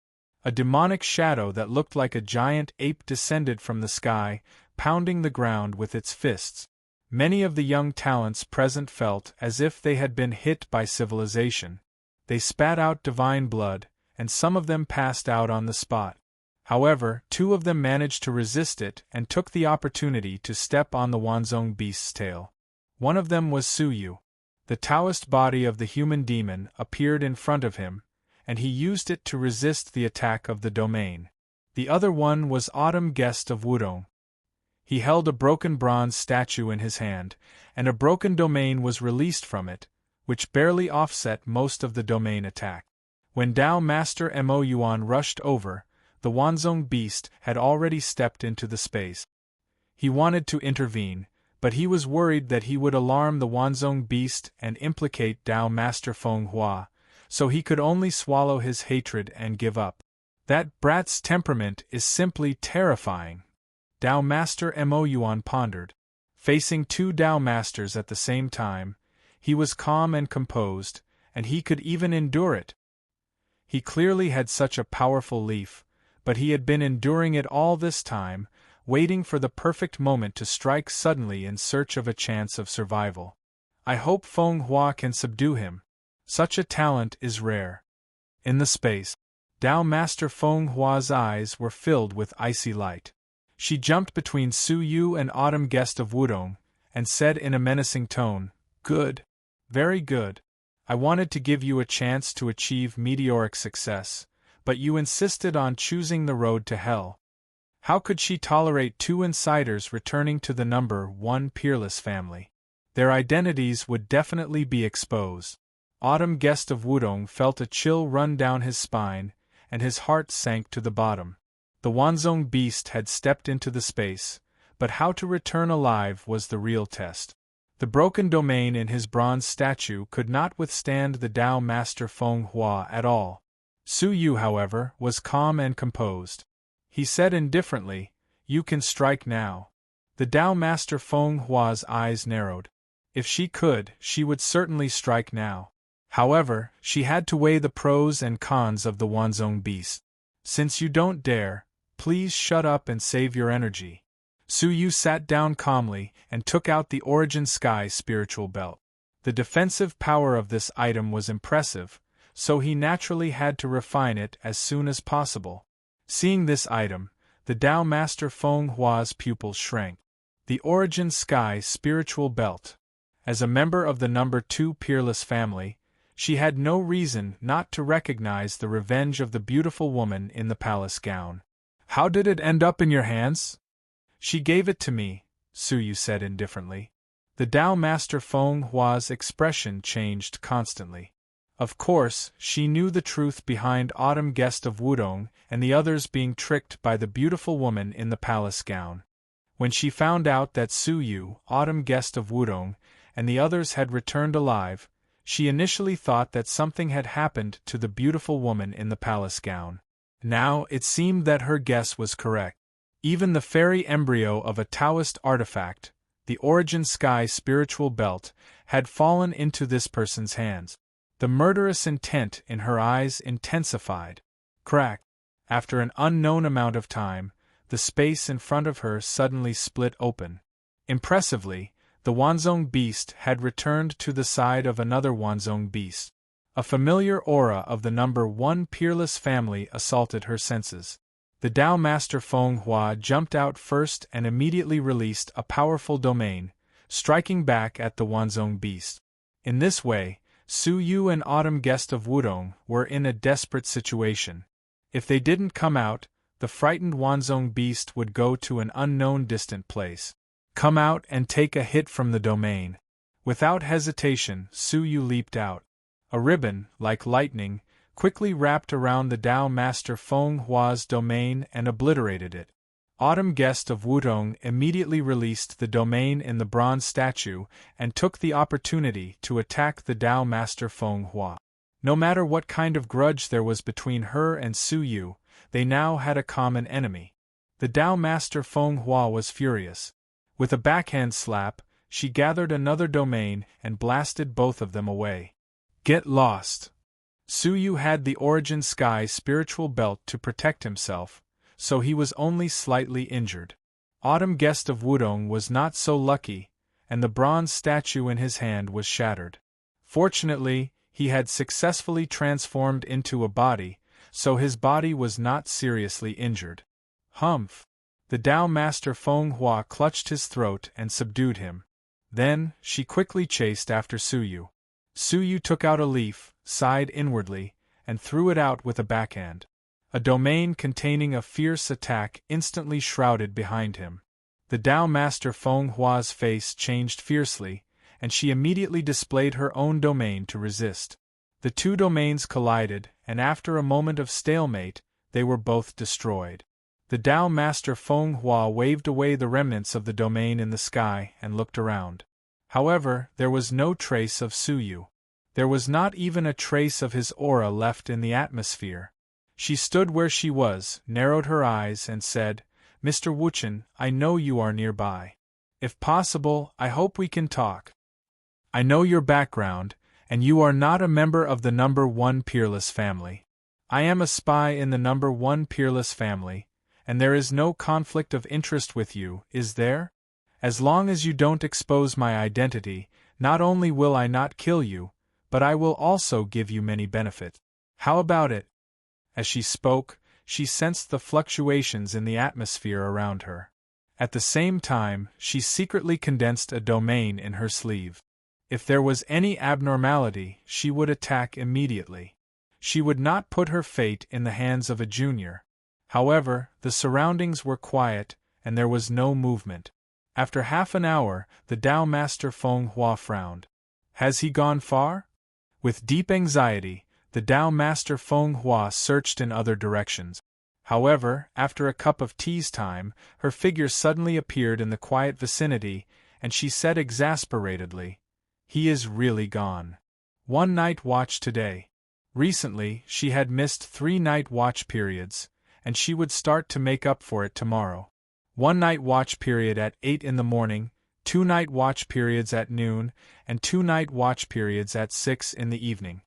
A demonic shadow that looked like a giant ape descended from the sky, pounding the ground with its fists. Many of the young talents present felt as if they had been hit by civilization. They spat out divine blood, and some of them passed out on the spot. However, 2 of them managed to resist it and took the opportunity to step on the Wanzhong beast's tail. One of them was Su Yu. The Taoist body of the human demon appeared in front of him, and he used it to resist the attack of the domain. The other one was Autumn Guest of Wudong. He held a broken bronze statue in his hand, and a broken domain was released from it, which barely offset most of the domain attack. When Dao Master Mo Yuan rushed over, the Wanzhong beast had already stepped into the space. He wanted to intervene, but he was worried that he would alarm the Wanzhong beast and implicate Dao Master Feng Hua, so he could only swallow his hatred and give up. That brat's temperament is simply terrifying. Dao Master Mo Yuan pondered. Facing 2 Dao Masters at the same time, he was calm and composed, and he could even endure it. He clearly had such a powerful leaf, but he had been enduring it all this time, waiting for the perfect moment to strike suddenly in search of a chance of survival. I hope Feng Hua can subdue him. Such a talent is rare. In the space, Dao Master Feng Hua's eyes were filled with icy light. She jumped between Su Yu and Autumn Guest of Wudong, and said in a menacing tone, "Good. Very good. I wanted to give you a chance to achieve meteoric success, but you insisted on choosing the road to hell." How could she tolerate 2 insiders returning to the number 1 peerless family? Their identities would definitely be exposed. Autumn Guest of Wudong felt a chill run down his spine, and his heart sank to the bottom. The Wanzong beast had stepped into the space, but how to return alive was the real test. The broken domain in his bronze statue could not withstand the Tao Master Feng Hua at all. Su Yu, however, was calm and composed. He said indifferently, "You can strike now." The Tao Master Feng Hua's eyes narrowed. If she could, she would certainly strike now. However, she had to weigh the pros and cons of the Wanzong beast. "Since you don't dare, please shut up and save your energy." Su Yu sat down calmly and took out the Origin Sky spiritual belt. The defensive power of this item was impressive, so he naturally had to refine it as soon as possible. Seeing this item, the Tao Master Feng Hua's pupils shrank. The Origin Sky spiritual belt. As a member of the number 2 peerless family, she had no reason not to recognize the revenge of the beautiful woman in the palace gown. "How did it end up in your hands?" "She gave it to me," Su Yu said indifferently. The Tao Master Feng Hua's expression changed constantly. Of course, she knew the truth behind Autumn Guest of Wudong and the others being tricked by the beautiful woman in the palace gown. When she found out that Su Yu, Autumn Guest of Wudong, and the others had returned alive, she initially thought that something had happened to the beautiful woman in the palace gown. Now it seemed that her guess was correct. Even the fairy embryo of a Taoist artifact, the Origin Sky spiritual belt, had fallen into this person's hands. The murderous intent in her eyes intensified. Crack! After an unknown amount of time, the space in front of her suddenly split open. Impressively, the Wanzong beast had returned to the side of another Wanzong beast. A familiar aura of the number 1 peerless family assaulted her senses. The Tao Master Feng Hua jumped out first and immediately released a powerful domain, striking back at the Wanzong beast. In this way, Su Yu and Autumn Guest of Wudong were in a desperate situation. If they didn't come out, the frightened Wanzong beast would go to an unknown distant place. "Come out and take a hit from the domain." Without hesitation, Su Yu leaped out. A ribbon, like lightning, quickly wrapped around the Tao Master Feng Hua's domain and obliterated it. Autumn Guest of Wudong immediately released the domain in the bronze statue and took the opportunity to attack the Tao Master Feng Hua. No matter what kind of grudge there was between her and Su Yu, they now had a common enemy. The Tao Master Feng Hua was furious. With a backhand slap, she gathered another domain and blasted both of them away. "Get lost!" Su Yu had the Origin Sky spiritual belt to protect himself, so he was only slightly injured. Autumn Guest of Wudong was not so lucky, and the bronze statue in his hand was shattered. Fortunately, he had successfully transformed into a body, so his body was not seriously injured. Humph! The Tao Master Feng Hua clutched his throat and subdued him. Then, she quickly chased after Su Yu. Su Yu took out a leaf, sighed inwardly, and threw it out with a backhand. A domain containing a fierce attack instantly shrouded behind him. The Tao Master Feng Hua's face changed fiercely, and she immediately displayed her own domain to resist. The two domains collided, and after a moment of stalemate, they were both destroyed. The Tao Master Feng Hua waved away the remnants of the domain in the sky and looked around. However, there was no trace of Su Yu. There was not even a trace of his aura left in the atmosphere. She stood where she was, narrowed her eyes, and said, "Mr. Wuchen, I know you are nearby. If possible, I hope we can talk. I know your background, and you are not a member of the number 1 peerless family. I am a spy in the number 1 peerless family, and there is no conflict of interest with you, is there? As long as you don't expose my identity, not only will I not kill you, but I will also give you many benefits. How about it?" As she spoke, she sensed the fluctuations in the atmosphere around her. At the same time, she secretly condensed a domain in her sleeve. If there was any abnormality, she would attack immediately. She would not put her fate in the hands of a junior. However, the surroundings were quiet, and there was no movement. After half an hour, the Tao Master Feng Hua frowned. Has he gone far? With deep anxiety, the Tao Master Feng Hua searched in other directions. However, after a cup of tea's time, her figure suddenly appeared in the quiet vicinity, and she said exasperatedly, "He is really gone. One night watch today." Recently, she had missed 3 night watch periods, and she would start to make up for it tomorrow. 1 night watch period at 8 in the morning, 2 night watch periods at noon, and 2 night watch periods at 6 in the evening.